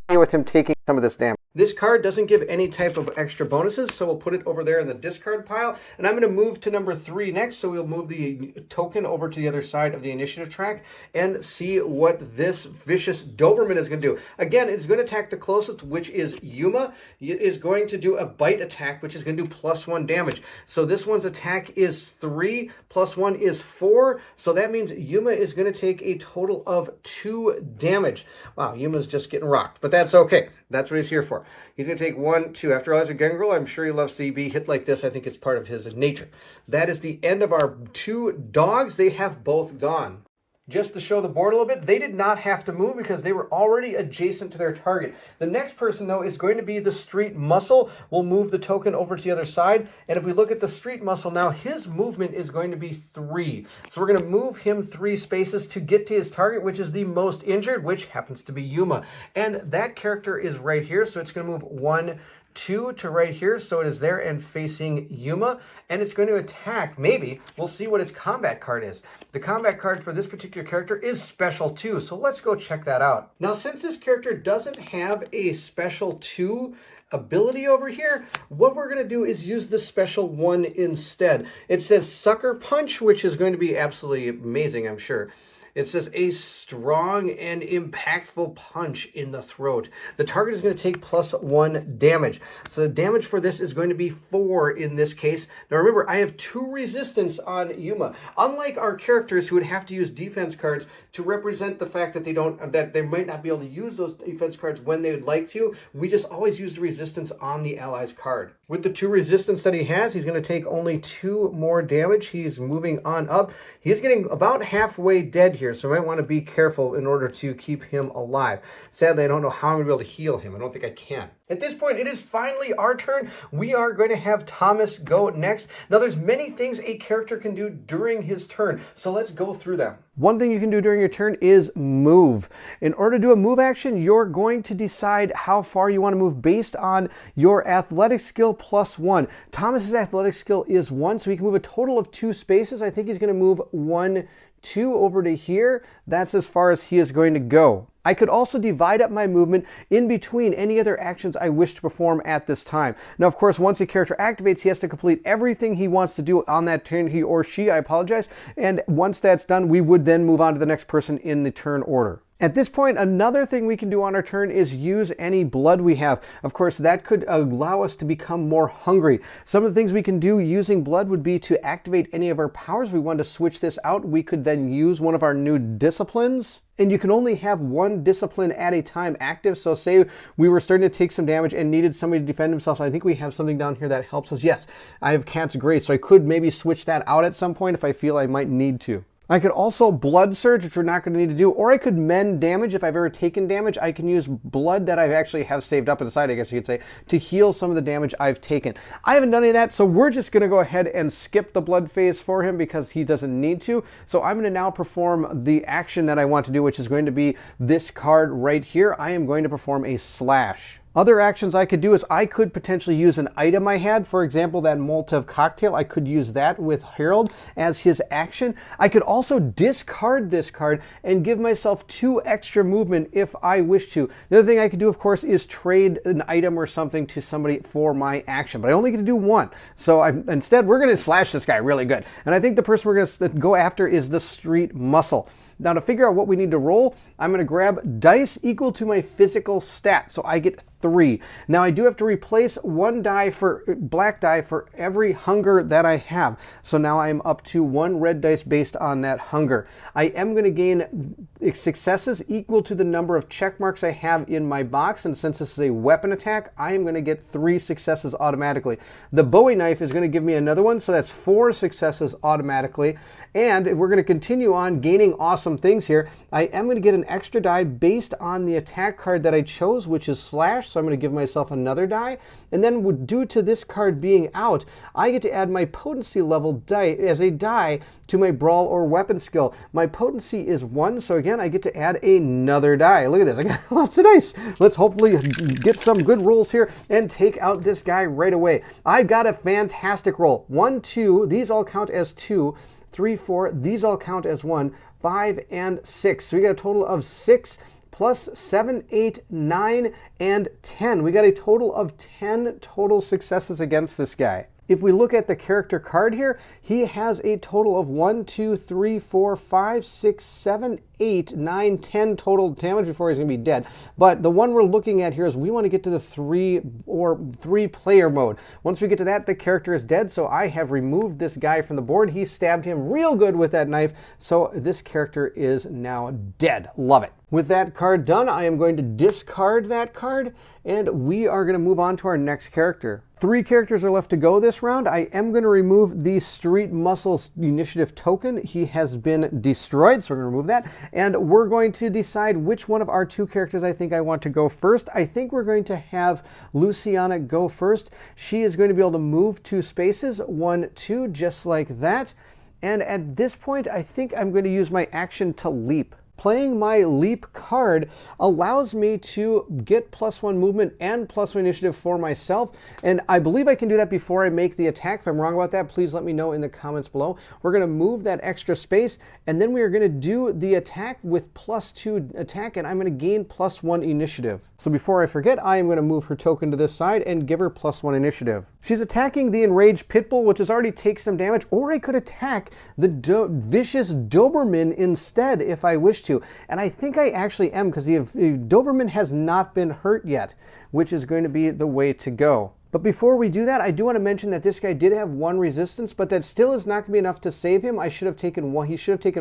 something with him taking some of this damage. This card doesn't give any type of extra bonuses, so we'll put it over there in the discard pile. And I'm going to move to number 3 next, so we'll move the token over to the other side of the initiative track and see what this vicious Doberman is going to do. Again, it's going to attack the closest, which is Yuma. It is going to do a bite attack, which is going to do +1 damage. So this one's attack is 3, +1 is 4. So that means Yuma is going to take a total of 2 damage. Wow, Yuma's just getting rocked, but that's okay. That's what he's here for. He's going to take 1, 2. After all, as a gangrel, I'm sure he loves to be hit like this. I think it's part of his nature. That is the end of our 2 dogs. They have both gone. Just to show the board a little bit, they did not have to move because they were already adjacent to their target. The next person, though, is going to be the street muscle. We'll move the token over to the other side. And if we look at the street muscle now, his movement is going to be 3. So we're going to move him 3 spaces to get to his target, which is the most injured, which happens to be Yuma. And that character is right here, so it's going to move 1, 2 to right here, so it is there and facing Yuma, and it's going to attack. Maybe we'll see what its combat card is. The combat card for this particular character is special 2, so let's go check that out. Now, since this character doesn't have a special 2 ability over here, what we're going to do is use the special 1 instead. It says Sucker Punch, which is going to be absolutely amazing, I'm sure. It says a strong and impactful punch in the throat. The target is going to take +1 damage. So the damage for this is going to be 4 in this case. Now remember, I have 2 resistance on Yuma. Unlike our characters who would have to use defense cards to represent the fact that they might not be able to use those defense cards when they would like to, we just always use the resistance on the ally's card. With the 2 resistance that he has, he's going to take only 2 more damage. He's moving on up. He's getting about halfway dead here, so I might want to be careful in order to keep him alive. Sadly, I don't know how I'm going to be able to heal him. I don't think I can. At this point, it is finally our turn. We are going to have Thomas go next. Now, there's many things a character can do during his turn, so let's go through them. One thing you can do during your turn is move. In order to do a move action, you're going to decide how far you want to move based on your athletic skill plus 1. Thomas's athletic skill is 1, so he can move a total of 2 spaces. I think he's going to move 1, 2 over to here. That's as far as he is going to go. I could also divide up my movement in between any other actions I wish to perform at this time. Now, of course, once a character activates, he has to complete everything he wants to do on that turn, he or she, I apologize. And once that's done, we would then move on to the next person in the turn order. At this point, another thing we can do on our turn is use any blood we have. Of course, that could allow us to become more hungry. Some of the things we can do using blood would be to activate any of our powers. If we want to switch this out, we could then use one of our new disciplines. And you can only have 1 discipline at a time active. So say we were starting to take some damage and needed somebody to defend themselves. I think we have something down here that helps us. Yes, I have Cat's Grace, so I could maybe switch that out at some point if I feel I might need to. I could also blood surge, which we're not going to need to do, or I could mend damage. If I've ever taken damage, I can use blood that I actually have saved up inside, I guess you could say, to heal some of the damage I've taken. I haven't done any of that, so we're just going to go ahead and skip the blood phase for him because he doesn't need to. So I'm going to now perform the action that I want to do, which is going to be this card right here. I am going to perform a slash. Other actions I could do is I could potentially use an item I had. For example, that Molotov cocktail, I could use that with Harold as his action. I could also discard this card and give myself 2 extra movement if I wish to. The other thing I could do, of course, is trade an item or something to somebody for my action, but I only get to do 1. So instead, we're going to slash this guy really good. And I think the person we're going to go after is the Street Muscle. Now, to figure out what we need to roll, I'm going to grab dice equal to my physical stat. So I get 3. Now, I do have to replace 1 die for black die for every hunger that I have. So now I'm up to 1 red dice based on that hunger. I am going to gain successes equal to the number of check marks I have in my box. And since this is a weapon attack, I am going to get 3 successes automatically. The Bowie knife is going to give me another one. So that's 4 successes automatically. And if we're going to continue on gaining awesome things here, I am going to get an extra die based on the attack card that I chose, which is slash. So I'm going to give myself another die. And then due to this card being out, I get to add my potency level die as a die to my brawl or weapon skill. My potency is 1. So again, I get to add another die. Look at this. I got lots of dice. Let's hopefully get some good rolls here and take out this guy right away. I got a fantastic roll. 1, 2. These all count as 2. 3, 4, these all count as 1, 5, and 6. So we got a total of 6 plus 7, 8, 9, and 10. We got a total of 10 total successes against this guy. If we look at the character card here, he has a total of 1, 2, 3, 4, 5, 6, 7, 8, 9, 10 total damage before he's going to be dead. But the one we're looking at here is we want to get to the 3 player mode. Once we get to that, the character is dead. So I have removed this guy from the board. He stabbed him real good with that knife. So this character is now dead. Love it. With that card done, I am going to discard that card, and we are going to move on to our next character. 3 characters are left to go this round. I am going to remove the Street Muscles initiative token. He has been destroyed, so we're going to remove that. And we're going to decide which one of our 2 characters I think I want to go first. I think we're going to have Luciana go first. She is going to be able to move 2 spaces, 1, 2, just like that. And at this point, I think I'm going to use my action to leap. Playing my leap card allows me to get +1 movement and +1 initiative for myself, and I believe I can do that before I make the attack. If I'm wrong about that, please let me know in the comments below. We're going to move that extra space, and then we are going to do the attack with +2 attack, and I'm going to gain +1 initiative. So before I forget, I am going to move her token to this side and give her +1 initiative. She's attacking the enraged Pitbull, which has already taken some damage, or I could attack the vicious Doberman instead if I wish to. And I think I actually am, because the Doberman has not been hurt yet, which is going to be the way to go. But before we do that, I do want to mention that this guy did have 1 resistance, but that still is not going to be enough to save him. He should have taken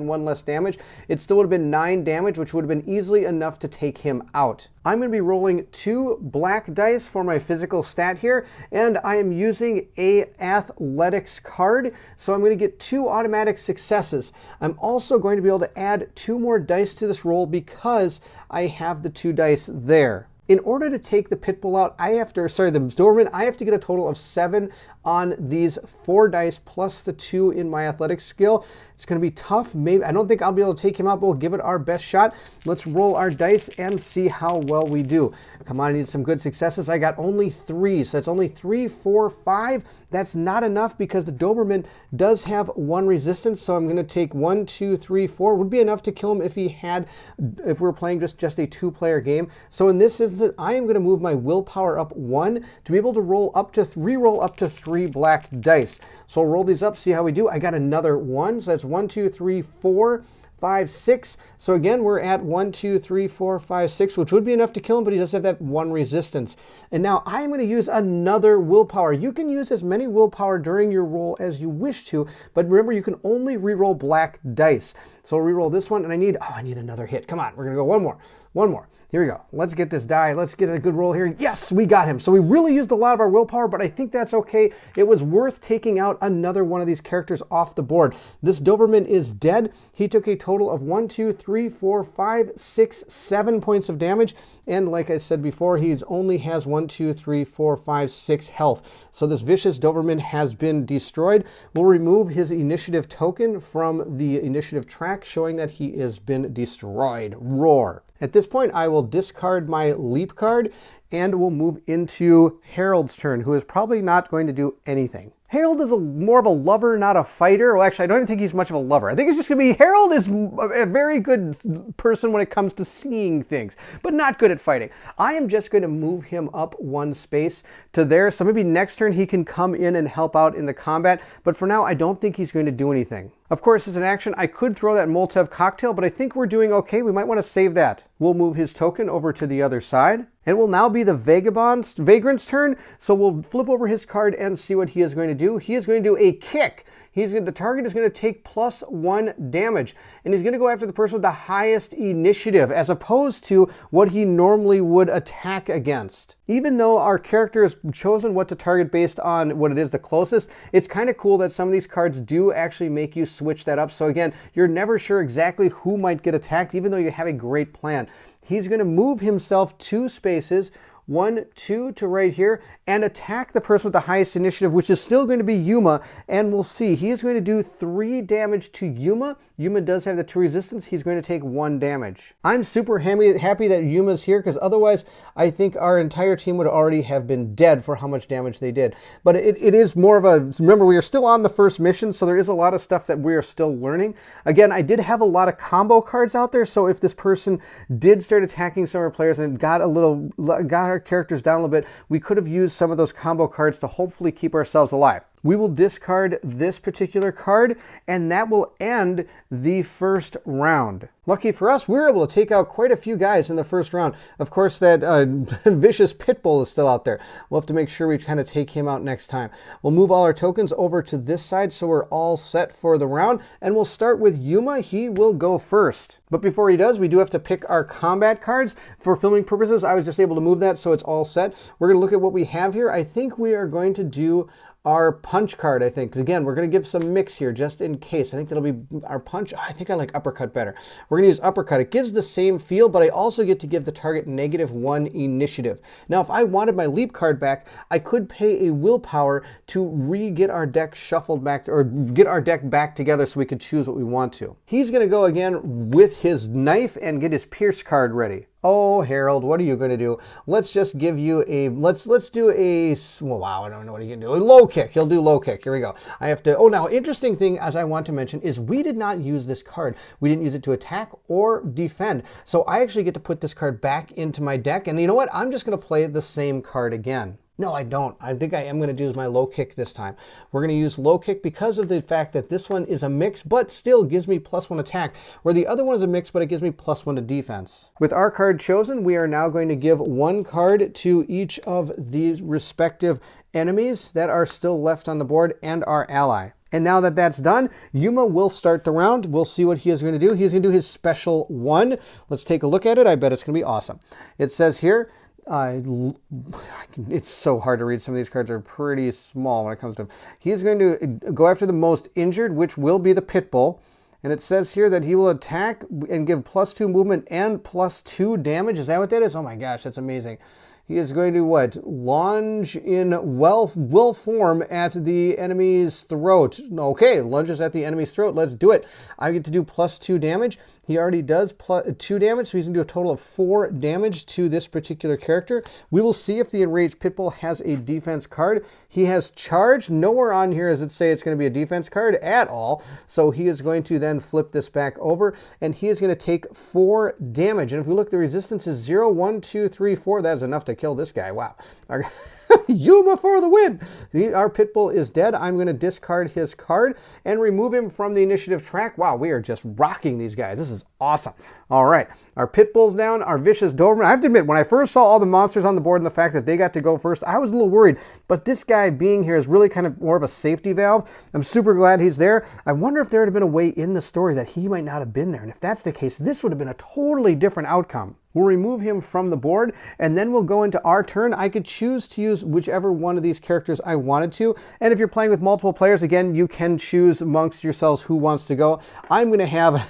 1 less damage. It still would have been 9 damage, which would have been easily enough to take him out. I'm going to be rolling 2 black dice for my physical stat here, and I am using a athletics card, so I'm going to get 2 automatic successes. I'm also going to be able to add 2 more dice to this roll because I have the 2 dice there. In order to take the Pitbull out, the Doberman, I have to get a total of 7 on these 4 dice plus the 2 in my athletics skill. It's going to be tough. Maybe I don't think I'll be able to take him out, but we'll give it our best shot. Let's roll our dice and see how well we do. Come on, I need some good successes. I got only 3, so that's only 3, 4, 5. That's not enough because the Doberman does have 1 resistance, so I'm going to take 1, 2, 3, 4. Would be enough to kill him if we were playing just a 2-player game. So in this instance, I am going to move my willpower up 1 to be able to re-roll up to 3 black dice. So I'll roll these up, see how we do. I got another 1, so that's 1, 2, 3, 4, 5, 6. So again, we're at 1, 2, 3, 4, 5, 6, which would be enough to kill him, but he does have that 1 resistance. And now I'm going to use another willpower. You can use as many willpower during your roll as you wish to, but remember, you can only re-roll black dice. So I'll re-roll this one, and I need another hit. Come on, we're going to go one more. Here we go. Let's get this die. Let's get a good roll here. Yes, we got him. So we really used a lot of our willpower, but I think that's okay. It was worth taking out another one of these characters off the board. This Doberman is dead. He took a total of 1, 2, 3, 4, 5, 6, 7 points of damage. And like I said before, he only has 1, 2, 3, 4, 5, 6 health. So this vicious Doberman has been destroyed. We'll remove his initiative token from the initiative track, showing that he has been destroyed. Roar. At this point, I will discard my leap card and we'll move into Harold's turn, who is probably not going to do anything. Harold is more of a lover, not a fighter. Well, actually, I don't even think he's much of a lover. I think it's just going to be Harold is a very good person when it comes to seeing things, but not good at fighting. I am just going to move him up 1 space to there. So maybe next turn he can come in and help out in the combat. But for now, I don't think he's going to do anything. Of course, as an action, I could throw that Molotov cocktail, but I think we're doing okay. We might want to save that. We'll move his token over to the other side. It will now be the Vagrant's turn, so we'll flip over his card and see what he is going to do. He is going to do a kick. The target is going to take +1 damage, and he's going to go after the person with the highest initiative, as opposed to what he normally would attack against. Even though our character has chosen what to target based on what it is the closest, it's kind of cool that some of these cards do actually make you switch that up. So again, you're never sure exactly who might get attacked, even though you have a great plan. He's going to move himself 2 spaces, 1, 2 to right here, and attack the person with the highest initiative, which is still going to be Yuma. And we'll see. He is going to do 3 damage to Yuma. Yuma does have the 2 resistance. He's going to take 1 damage. I'm super happy that Yuma's here, because otherwise I think our entire team would already have been dead for how much damage they did. But it is more of a... Remember, we are still on the first mission, so there is a lot of stuff that we are still learning. Again, I did have a lot of combo cards out there, so if this person did start attacking some of our players and got our characters down a little bit, we could have used some of those combo cards to hopefully keep ourselves alive. We will discard this particular card, and that will end the first round. Lucky for us, we were able to take out quite a few guys in the first round. Of course, that vicious Pitbull is still out there. We'll have to make sure we kind of take him out next time. We'll move all our tokens over to this side so we're all set for the round, and we'll start with Yuma. He will go first. But before he does, we do have to pick our combat cards. For filming purposes, I was just able to move that so it's all set. We're going to look at what we have here. I think we are going to do our punch card, I think. Again, we're going to give some mix here just in case. I think that'll be our punch. I think I like uppercut better. We're going to use uppercut. It gives the same feel, but I also get to give the target -1 initiative. Now, if I wanted my leap card back, I could pay a willpower to get our deck shuffled back, or get our deck back together so we could choose what we want to. He's going to go again with his knife and get his pierce card ready. Oh, Harold, what are you going to do? Let's just give you a, let's do a, well, wow, I don't know what he can do. A low kick. He'll do low kick. Here we go. I have to, oh, now, interesting thing, as I want to mention, is we did not use this card. We didn't use it to attack or defend. So I actually get to put this card back into my deck. And you know what? I'm just going to play the same card again. No, I don't. I think I am going to use my low kick this time. We're going to use low kick because of the fact that this one is a mix, but still gives me +1 attack, where the other one is a mix, but it gives me +1 to defense. With our card chosen, we are now going to give 1 card to each of the respective enemies that are still left on the board and our ally. And now that that's done, Yuma will start the round. We'll see what he is going to do. He's going to do his special 1. Let's take a look at it. I bet it's going to be awesome. It says here, it's so hard to read. Some of these cards are pretty small when it comes to him. He's going to go after the most injured, which will be the pit bull. And it says here that he will attack and give +2 movement and +2 damage. Is that what that is? Oh my gosh, that's amazing. He is going to what? Lunge in will form at the enemy's throat. Okay, lunges at the enemy's throat. Let's do it. I get to do +2 damage. He already does +2 damage, so he's going to do a total of 4 damage to this particular character. We will see if the Enraged Pitbull has a defense card. He has Charge. Nowhere on here does it say it's going to be a defense card at all. So he is going to then flip this back over, and he is going to take 4 damage. And if we look, the resistance is 0, 1, 2, 3, 4. That is enough to kill this guy. Wow. Yuma for the win! Our Pitbull is dead. I'm going to discard his card and remove him from the initiative track. Wow, we are just rocking these guys. This is awesome. All right, our Pitbull's down, our Vicious Doberman. I have to admit, when I first saw all the monsters on the board and the fact that they got to go first, I was a little worried. But this guy being here is really kind of more of a safety valve. I'm super glad he's there. I wonder if there had been a way in the story that he might not have been there. And if that's the case, this would have been a totally different outcome. We'll remove him from the board, and then we'll go into our turn. I could choose to use whichever one of these characters I wanted to. And if you're playing with multiple players, again, you can choose amongst yourselves who wants to go. I'm going to have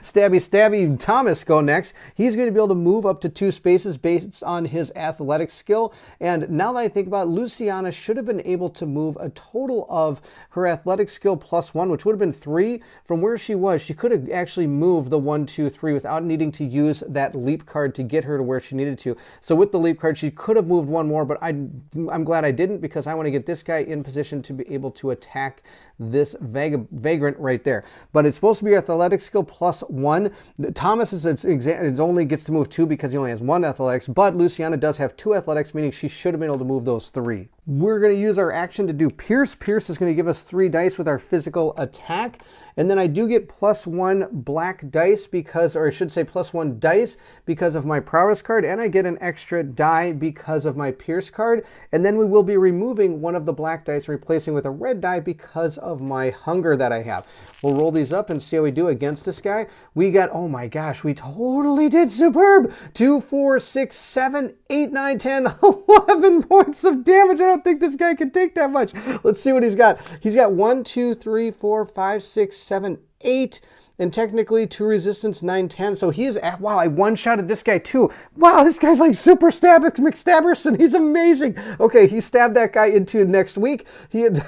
Stabby Thomas go next. He's going to be able to move up to 2 spaces based on his athletic skill. And now that I think about it, Luciana should have been able to move a total of her athletic skill +1, which would have been 3. From where she was, she could have actually moved the 1, 2, 3 without needing to use that leap card to get her to where she needed to. So with the leap card, she could have moved 1 more, but I'm glad I didn't, because I want to get this guy in position to be able to attack this vagrant right there. But it's supposed to be athletic skill +1. Thomas is only gets to move 2 because he only has 1 athletics, but Luciana does have 2 athletics, meaning she should have been able to move those 3. We're going to use our action to do Pierce. Pierce is going to give us 3 dice with our physical attack. And then I do get +1 black dice because, or I should say +1 dice because of my prowess card, and I get an extra die because of my Pierce card. And then we will be removing one of the black dice and replacing with a red die because of my hunger that I have. We'll roll these up and see how we do against this guy. We got, oh my gosh, we totally did superb. 2, 4, 6, 7, 8, 9, 10, 11 points of damage. I don't think this guy can take that much. Let's see what he's got. He's got 1, 2, 3, 4, 5, 6, 7, 8, and technically 2 resistance, 9, 10. So he is at, wow, I one-shotted this guy too. Wow, this guy's like Super McStabberson. He's amazing. Okay, he stabbed that guy into next week. He had...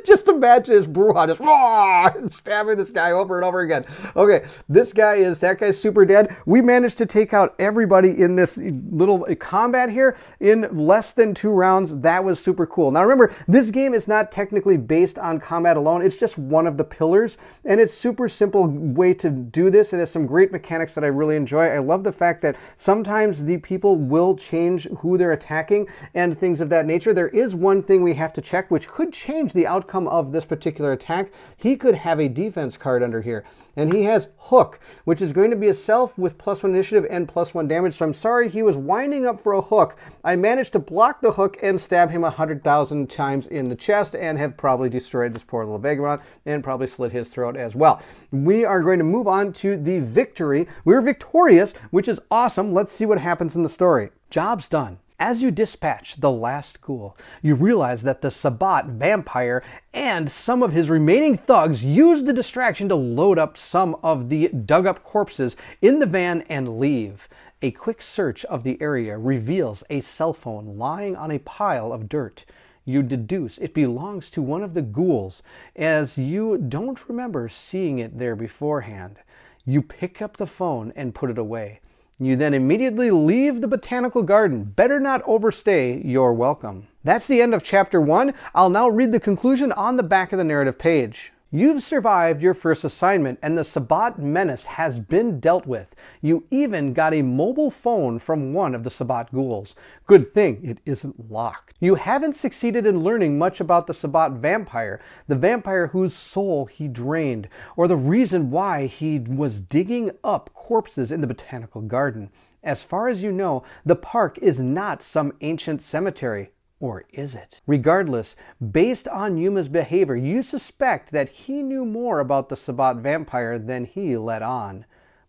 Just imagine his Bruja just stabbing this guy over and over again. Okay, that guy's super dead. We managed to take out everybody in this little combat here in less than 2 rounds. That was super cool. Now remember, this game is not technically based on combat alone. It's just one of the pillars, and it's super simple way to do this. It has some great mechanics that I really enjoy. I love the fact that sometimes the people will change who they're attacking and things of that nature. There is one thing we have to check, which could change the outcome of this particular attack. He could have a defense card under here, and he has Hook, which is going to be a self with +1 initiative and +1 damage. So I'm sorry he was winding up for a hook. I managed to block the hook and stab him 100,000 times in the chest and have probably destroyed this poor little vagabond and probably slit his throat as well. We are going to move on to the victory. We're victorious, which is awesome. Let's see what happens in the story. Job's done. As you dispatch the last ghoul, you realize that the Sabbat vampire and some of his remaining thugs used the distraction to load up some of the dug-up corpses in the van and leave. A quick search of the area reveals a cell phone lying on a pile of dirt. You deduce it belongs to one of the ghouls, as you don't remember seeing it there beforehand. You pick up the phone and put it away. You then immediately leave the botanical garden. Better not overstay your welcome. That's the end of chapter 1. I'll now read the conclusion on the back of the narrative page. You've survived your first assignment, and the Sabbat menace has been dealt with. You even got a mobile phone from one of the Sabbat ghouls. Good thing it isn't locked. You haven't succeeded in learning much about the Sabbat vampire, the vampire whose soul he drained, or the reason why he was digging up corpses in the botanical garden. As far as you know, the park is not some ancient cemetery. Or is it? Regardless, based on Yuma's behavior, you suspect that he knew more about the Sabbat vampire than he let on.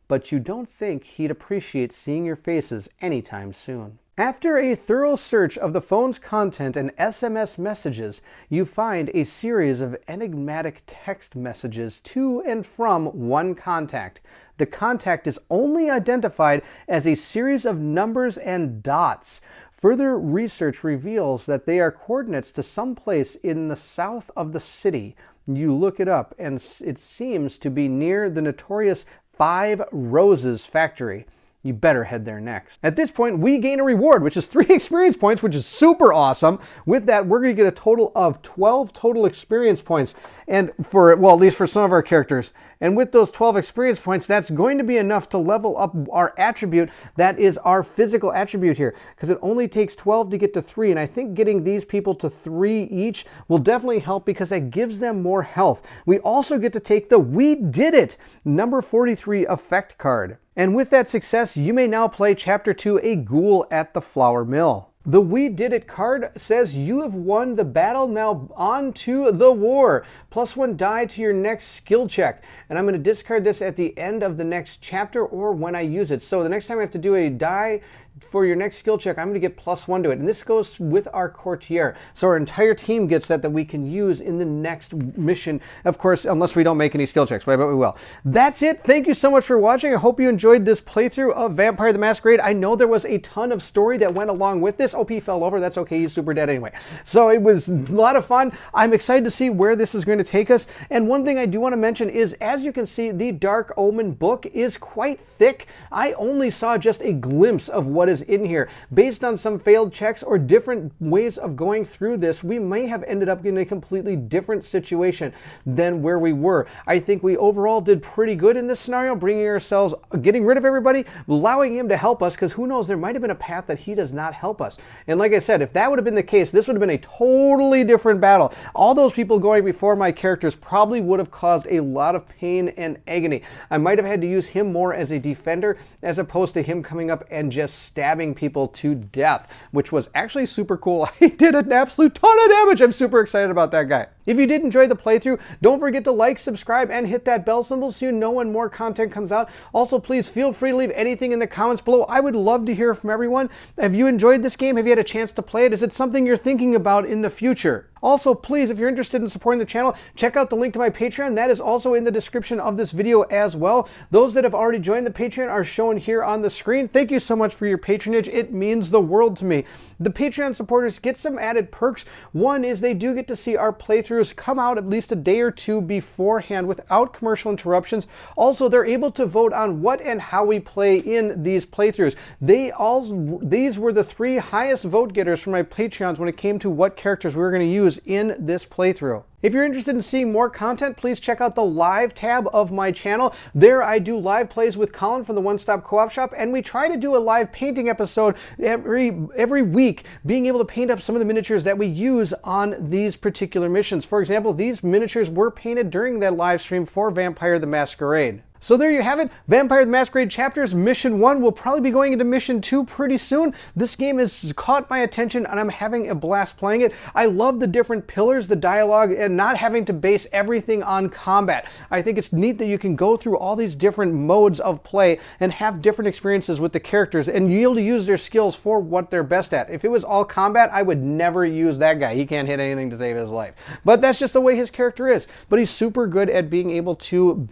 But you don't think he'd appreciate seeing your faces anytime soon. After a thorough search of the phone's content and SMS messages, you find a series of enigmatic text messages to and from one contact. The contact is only identified as a series of numbers and dots. Further research reveals that they are coordinates to some place in the south of the city. You look it up, and it seems to be near the notorious Five Roses factory. You better head there next. At this point, we gain a reward, which is 3 experience points, which is super awesome. With that, we're going to get a total of 12 total experience points, and at least for some of our characters. And with those 12 experience points, that's going to be enough to level up our attribute. That is our physical attribute here, because it only takes 12 to get to 3. And I think getting these people to 3 each will definitely help, because that gives them more health. We also get to take the We Did It number 43 effect card. And with that success, you may now play Chapter 2, A Ghoul at the Flour Mill. The We Did It card says you have won the battle, now on to the war. +1 die to your next skill check. And I'm going to discard this at the end of the next chapter or when I use it. So the next time I have to do a die for your next skill check, I'm going to get +1 to it. And this goes with our courtier. So our entire team gets that we can use in the next mission. Of course, unless we don't make any skill checks, but I bet we will. That's it. Thank you so much for watching. I hope you enjoyed this playthrough of Vampire the Masquerade. I know there was a ton of story that went along with this. OP fell over. That's okay. He's super dead anyway. So it was a lot of fun. I'm excited to see where this is going to take us. And one thing I do want to mention is, as you can see, the Dark Omen book is quite thick. I only saw just a glimpse of what is in here. Based on some failed checks or different ways of going through this, we may have ended up in a completely different situation than where we were. I think we overall did pretty good in this scenario, getting rid of everybody, allowing him to help us, because who knows, there might have been a path that he does not help us. And like I said, if that would have been the case, this would have been a totally different battle. All those people going before my characters probably would have caused a lot of pain and agony. I might have had to use him more as a defender, as opposed to him coming up and just stabbing people to death, which was actually super cool. He did an absolute ton of damage. I'm super excited about that guy. If you did enjoy the playthrough, don't forget to like, subscribe, and hit that bell symbol so you know when more content comes out. Also, please feel free to leave anything in the comments below. I would love to hear from everyone. Have you enjoyed this game? Have you had a chance to play it? Is it something you're thinking about in the future? Also, please, if you're interested in supporting the channel, check out the link to my Patreon. That is also in the description of this video as well. Those that have already joined the Patreon are shown here on the screen. Thank you so much for your patronage. It means the world to me. The Patreon supporters get some added perks. One is they do get to see our playthroughs come out at least a day or two beforehand without commercial interruptions. Also, they're able to vote on what and how we play in these playthroughs. These were the 3 highest vote getters for my Patreons when it came to what characters we were going to use in this playthrough. If you're interested in seeing more content, please check out the live tab of my channel. There I do live plays with Colin from the One Stop Co-op Shop, and we try to do a live painting episode every week, being able to paint up some of the miniatures that we use on these particular missions. For example, these miniatures were painted during that live stream for Vampire the Masquerade. So there you have it, Vampire the Masquerade Chapters, Mission 1. We'll probably be going into Mission 2 pretty soon. This game has caught my attention, and I'm having a blast playing it. I love the different pillars, the dialogue, and not having to base everything on combat. I think it's neat that you can go through all these different modes of play and have different experiences with the characters and be able to use their skills for what they're best at. If it was all combat, I would never use that guy. He can't hit anything to save his life. But that's just the way his character is. But he's super good at being able to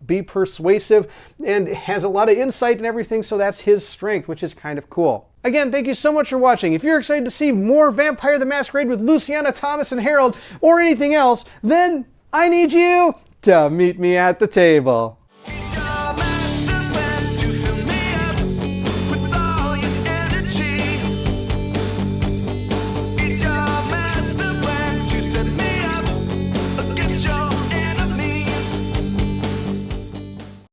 be persuasive and has a lot of insight and everything, so that's his strength, which is kind of cool. Again, thank you so much for watching. If you're excited to see more Vampire the Masquerade with Luciana, Thomas, and Harold, or anything else, then I need you to meet me at the table.